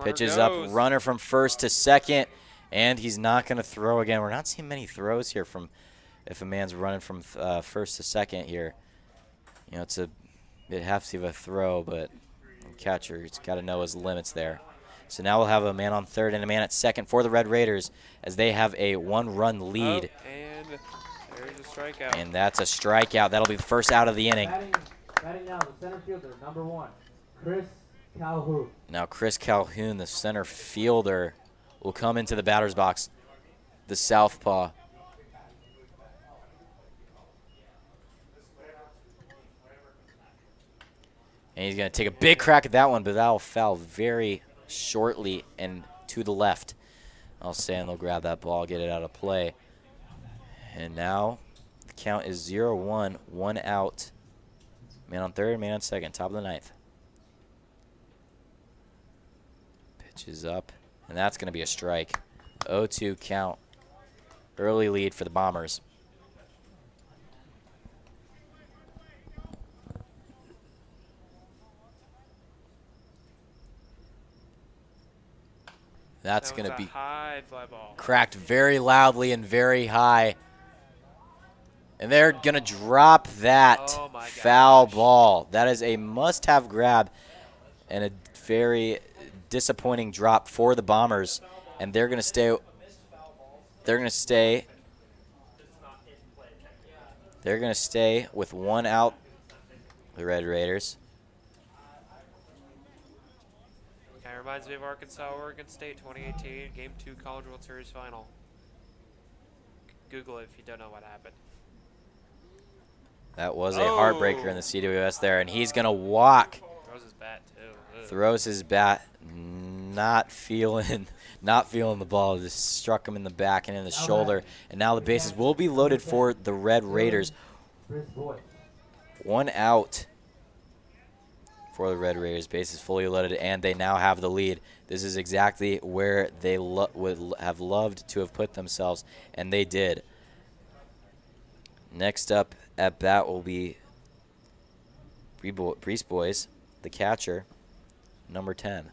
A: Pitch is up, runner from first to second, and he's not going to throw again. We're not seeing many throws here from if a man's running from first to second here. You know, it's a bit hefty of a throw, but the catcher's got to know his limits there. So now we'll have a man on third and a man at second for the Red Raiders as they have a 1-run lead.
E: Oh, and there's a strikeout.
A: And that's a strikeout. That'll be the first out of the inning.
H: Batting now, the center fielder, number 1, Chris Calhoun.
A: Now Chris Calhoun, the center fielder, will come into the batter's box, the southpaw. And he's going to take a big crack at that one, but that'll foul very shortly and to the left. I'll say, and they'll grab that ball, get it out of play. And now the count is 0-1, 1 out. Man on third, man on second, top of the ninth. Pitch is up, and that's going to be a strike. 0-2 count. Early lead for the Bombers. That's going to be
E: high fly ball.
A: cracked very loudly and very high. And they're going to drop that
B: Oh my
A: foul
B: gosh.
A: ball. That is a must-have grab and a very disappointing drop for the Bombers. And they're going to stay. They're going to stay. They're going to stay with one out. The Red Raiders.
B: Kind of reminds me of Arkansas, Oregon State 2018, Game 2 College World Series Final. Google it if you don't know what happened.
A: That was a heartbreaker in the CWS there, and he's going to walk.
B: Throws his bat too. Ugh.
A: Throws his bat, not feeling the ball. Just struck him in the back and in the shoulder. And now the bases will be loaded for the Red Raiders.
H: Chris Boyd.
A: One out for the Red Raiders. Bases fully loaded, and they now have the lead. This is exactly where they would have loved to have put themselves, and they did. Next up at bat will be Breeze Boys, the catcher, number 10.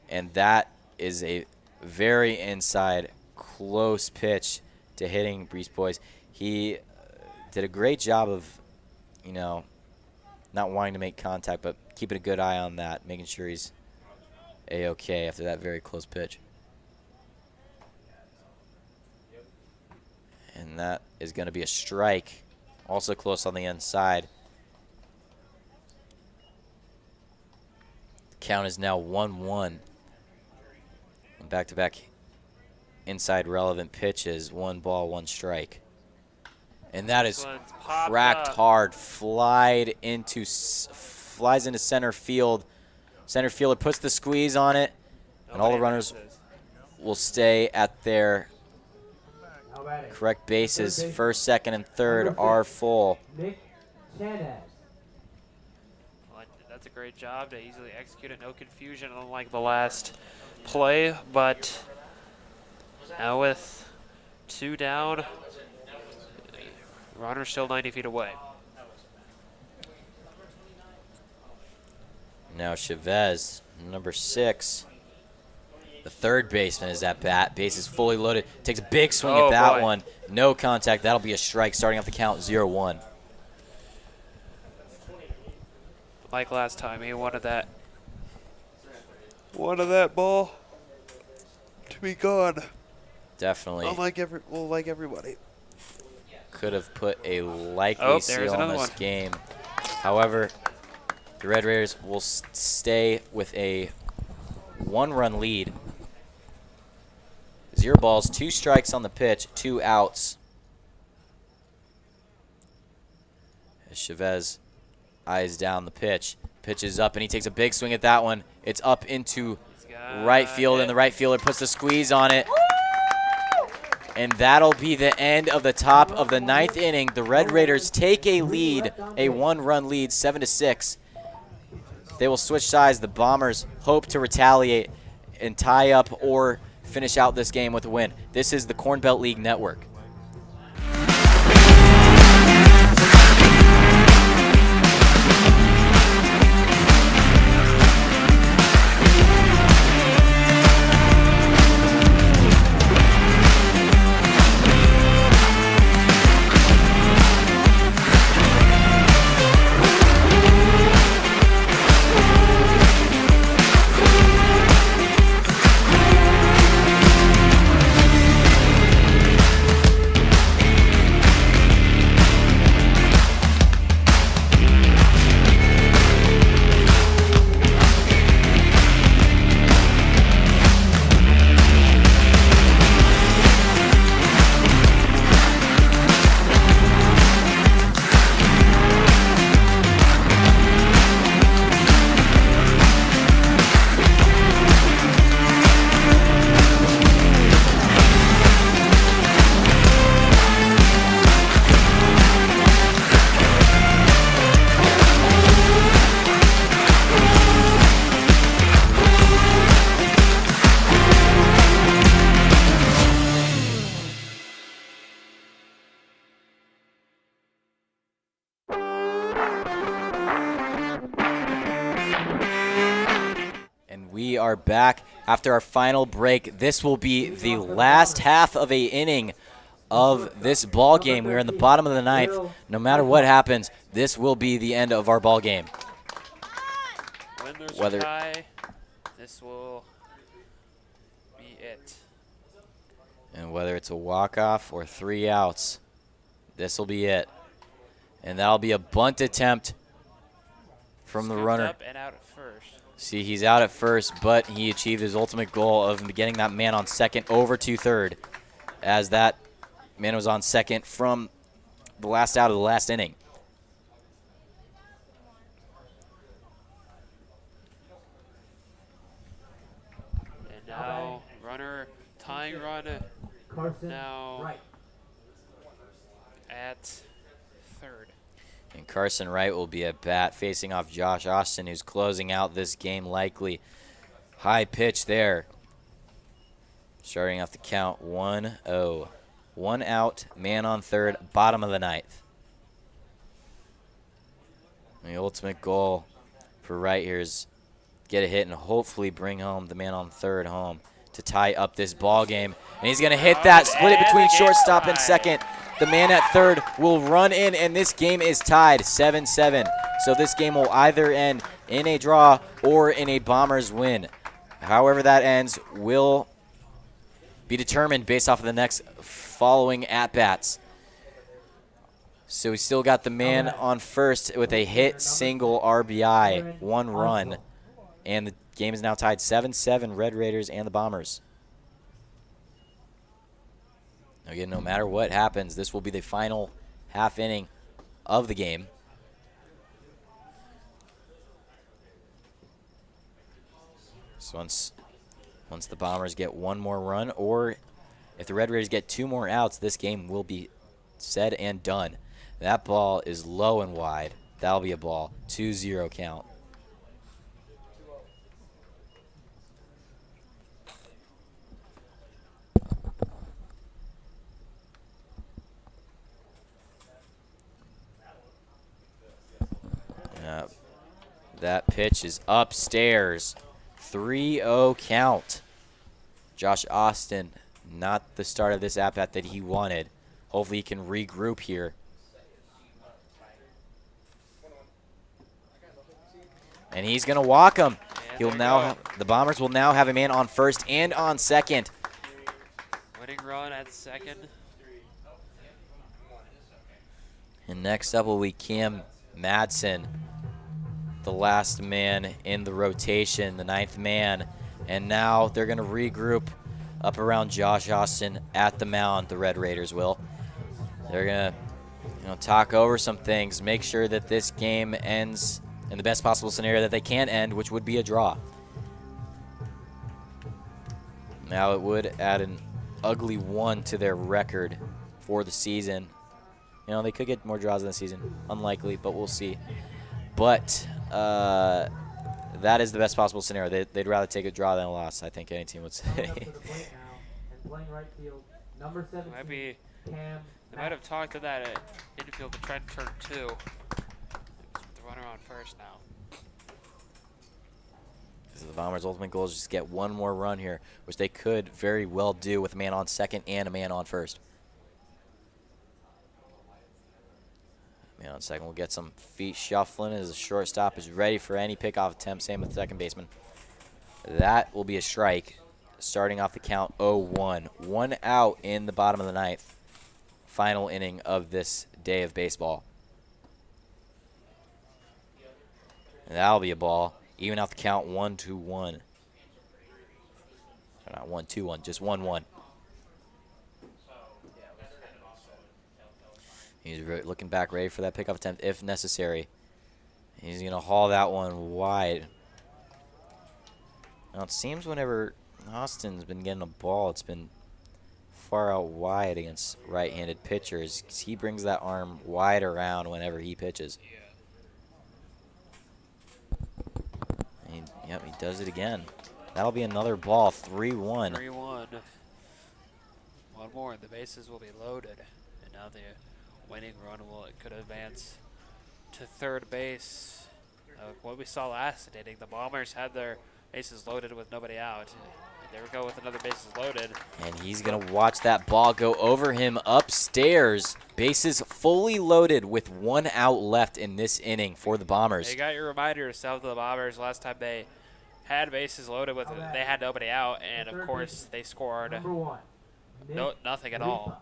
A: And that is a very inside, close pitch to hitting Breeze Boys. He did a great job of, not wanting to make contact, but keeping a good eye on that, making sure he's A-okay after that very close pitch. And that is going to be a strike, also close on the inside. The count is now 1-1. And back-to-back inside relevant pitches, 1 ball, 1 strike. And that is
B: One's popped
A: cracked
B: up.
A: hard, flies into center field. Center fielder puts the squeeze on it, and all the
B: Nobody
A: runners
B: misses.
A: will stay at their
H: Now batting.
A: correct bases.
H: Third base.
A: First, second, and third are full.
H: Nick Chanez.
B: Well, that's a great job to easily execute it. No confusion, unlike the last play. But now with 2 down, runner's still 90 feet away.
A: Now Chavez, number 6. The third baseman is at bat. Base is fully loaded. Takes a big swing
B: Oh,
A: at that
B: boy.
A: one. No contact. That'll be a strike starting off the count 0-1.
B: Like last time, he wanted that. Wanted that ball to be gone.
A: Definitely
B: like everybody.
A: could have put a likely
B: Oh, there's
A: seal on
B: another
A: this
B: one.
A: game. However, the Red Raiders will stay with a 1-run lead. 0 balls, 2 strikes on the pitch, 2 outs. As Chavez eyes down the pitch. Pitch is up, and he takes a big swing at that one. It's up into right field, and the right fielder puts the squeeze on it. And that'll be the end of the top of the 9th inning. The Red Raiders take a lead, a 1-run lead, 7-6. They will switch sides. The Bombers hope to retaliate and tie up or finish out this game with a win. This is the Corn Belt League Network. We are back after our final break. This will be the last half of a inning of this ball game. We're in the bottom of the ninth. No matter what happens, this will be the end of our ball game.
B: When there's
A: Whether-
B: a tie, this will be it.
A: And whether it's a walk-off or 3 outs, this will be it. And that'll be a bunt attempt from the
B: Scooped
A: runner.
B: up and out at first.
A: See, he's out at first, but he achieved his ultimate goal of getting that man on second over to third, as that man was on second from the last out of the last inning.
B: And now runner tying run
H: Carson
B: now
H: Wright.
B: at third.
A: And Carson Wright will be at bat, facing off Josh Austin, who's closing out this game likely. High pitch there. Starting off the count 1-0. 1 out, man on third, bottom of the ninth. And the ultimate goal for Wright here is get a hit and hopefully bring home the man on third home to tie up this ball game. And he's going to hit that, split it between shortstop and second. The man at third will run in, and this game is tied 7-7. So this game will either end in a draw or in a Bombers win. However that ends will be determined based off of the next following at-bats. So we still got the man on first with a hit, single, RBI, 1 run. And the game is now tied 7-7, Red Raiders and the Bombers. Again, no matter what happens, this will be the final half inning of the game. So once the Bombers get 1 more run, or if the Red Raiders get 2 more outs, this game will be said and done. That ball is low and wide. That'll be a ball. 2-0 count. That pitch is upstairs. 3-0 count. Josh Austin, not the start of this at-bat that he wanted. Hopefully he can regroup here. And he's going to walk him. He'll now the Bombers will now have a man on first and on second.
B: Winning run at second.
A: And next up will be Cam Madsen, the last man in the rotation, the 9th man. And now they're going to regroup up around Josh Austin at the mound, the Red Raiders will. They're going to talk over some things, make sure that this game ends in the best possible scenario that they can end, which would be a draw. Now it would add an ugly 1 to their record for the season. You know, they could get more draws in the season. Unlikely, but we'll see. But that is the best possible scenario. They'd rather take a draw than a loss, I think any team would say.
H: Coming up to the plate now and playing right field, number 17,
B: Might be.
H: Cam
B: They might have talked to that infield to try to turn 2. The runner on first now.
A: So the Bombers' ultimate goal is just get 1 more run here, which they could very well do with a man on second and a man on first. Man on second will get some feet shuffling as the shortstop is ready for any pickoff attempt. Same with the second baseman. That will be a strike, starting off the count 0-1. 1 out in the bottom of the ninth. Final inning of this day of baseball. And that'll be a ball. Even out the count 1-1. Or not 1-2-1, just 1-1. He's looking back, ready for that pickoff attempt if necessary. He's going to haul that one wide. Now, it seems whenever Austin's been getting a ball, it's been far out wide against right-handed pitchers. He brings that arm wide around whenever he pitches. Yep, he does it again. That'll be another ball, 3-1.
B: 3-1. One more, and the bases will be loaded. And now the winning run could advance to third base. What we saw last inning, the Bombers had their bases loaded with nobody out. There we go with another bases loaded.
A: And he's going to watch that ball go over him upstairs. Bases fully loaded with 1 out left in this inning for the Bombers.
B: You got your reminder yourself, the Bombers, last time they had bases loaded with they had nobody out, and of course they scored
H: Number 1.
B: nothing at all.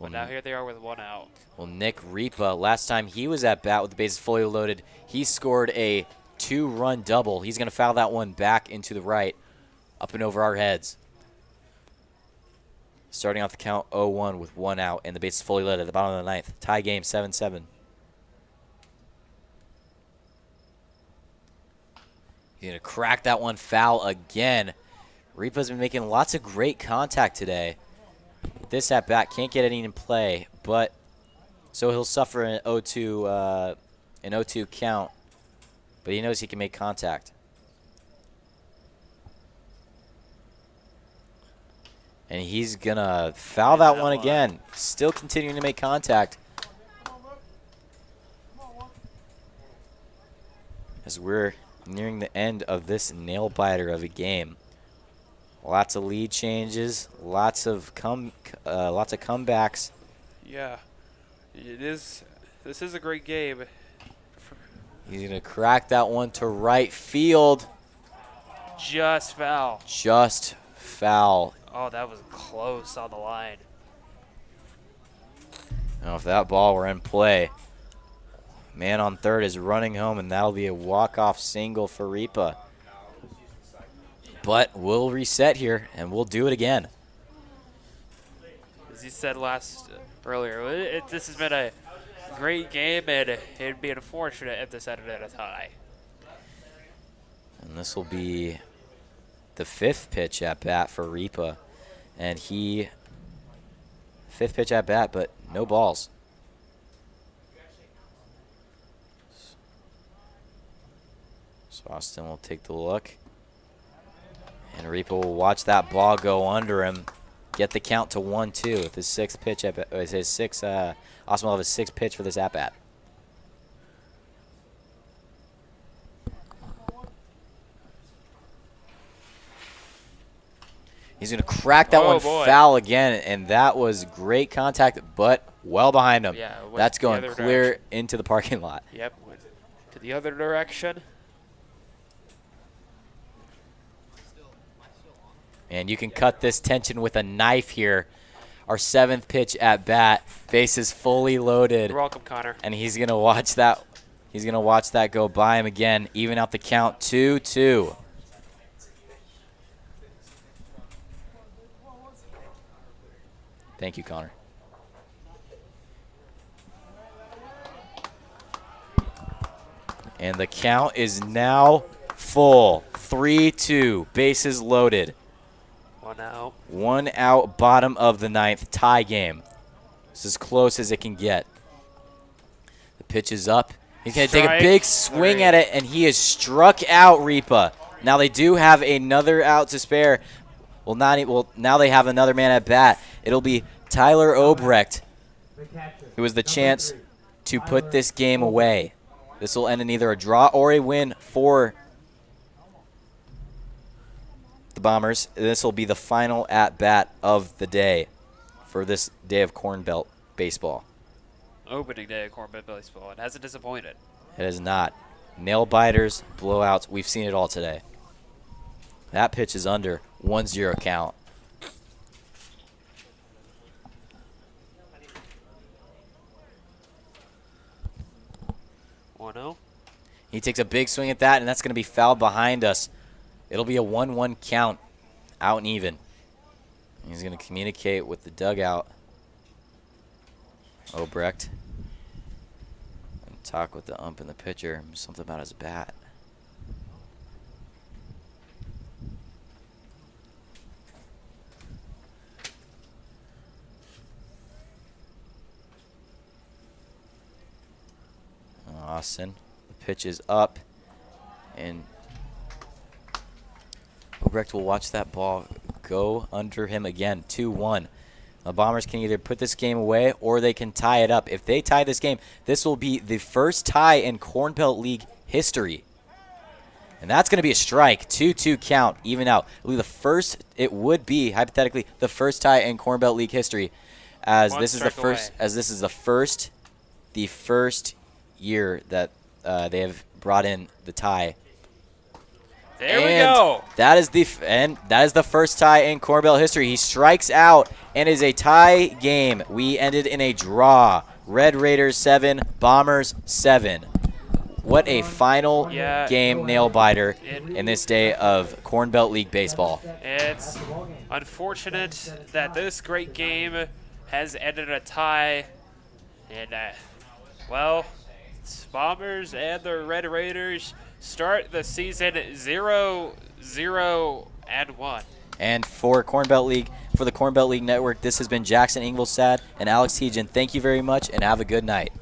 B: But now here they are with 1 out.
A: Well, Nick Ripa, last time he was at bat with the bases fully loaded, he scored a 2-run double. He's going to foul that one back into the right, up and over our heads. Starting off the count 0-1 with 1 out and the bases fully loaded at the bottom of the ninth. Tie game 7-7. He's going to crack that one foul again. Ripa's been making lots of great contact today. This at bat can't get any in play, but so he'll suffer an 0-2 count, but he knows he can make contact. And he's gonna foul that one again. Still continuing to make contact. As we're nearing the end of this nail biter of a game. Lots of lead changes, lots of comebacks.
E: Yeah, it is. This is a great game.
A: He's gonna crack that one to right field.
B: Just foul.
A: Just foul.
B: Oh, that was close on the line.
A: Now, if that ball were in play, man on third is running home, and that'll be a walk-off single for Ripa. But we'll reset here, and we'll do it again.
B: As you said earlier, this has been a great game, and it'd be unfortunate if this ended in a tie.
A: And this will be the 5th pitch at bat for Ripa. And 5th pitch at bat, but no balls. So Austin will take the look. And Ripa will watch that ball go under him, get the count to 1-2 with his 6th pitch at bat. Austin will have his 6th pitch for this at bat. He's going to crack that one foul again, and that was great contact, but well behind him.
B: Yeah,
A: that's going clear into the parking lot.
B: Yep, went to the other direction.
A: And you can cut this tension with a knife here. Our 7th pitch at bat, bases fully loaded.
B: You're welcome, Connor.
A: And he's going to watch that. He's going to watch that go by him again, even out the count 2-2. Thank you, Connor. And the count is now full. 3-2, bases loaded.
B: 1 out.
A: 1 out, bottom of the ninth, tie game. It's as close as it can get. The pitch is up. He's going to take a big swing at it, and he has struck out Ripa. Now they do have another out to spare. Well, now they have another man at bat. It'll be Tyler Obrecht, who has the chance to put this game away. This will end in either a draw or a win for the Bombers. This will be the final at-bat of the day for this day of Corn Belt baseball.
B: Opening day of Corn Belt baseball. It hasn't disappointed.
A: It has not. Nail biters, blowouts. We've seen it all today. That pitch is under. 1-0 count. He takes a big swing at that, and that's going to be fouled behind us. It'll be a 1-1 count, out and even. He's going to communicate with the dugout, Obrecht, and talk with the ump and the pitcher, something about his bat. Austin. The pitch is up, and Obrecht will watch that ball go under him again. 2-1. The Bombers can either put this game away or they can tie it up. If they tie this game, this will be the first tie in Corn Belt League history. And that's going to be a strike. 2-2 count, even out. It would be hypothetically the first tie in Corn Belt League history, as
B: One
A: this is the
B: strike away.
A: first. As this is the first year that they have brought in the tie.
B: There we
A: And
B: go.
A: that is the first tie in Corn Belt history. He strikes out and is a tie game. We ended in a draw. Red Raiders 7, Bombers 7. What a final
B: Yeah.
A: game nail biter in this day of Corn Belt League baseball.
B: It's unfortunate that this great game has ended a tie. And, well, Bombers and the Red Raiders start the season 0-0-1.
A: And for the Corn Belt League Network, this has been Jackson Ingolstad and Alex Tejan. Thank you very much and have a good night.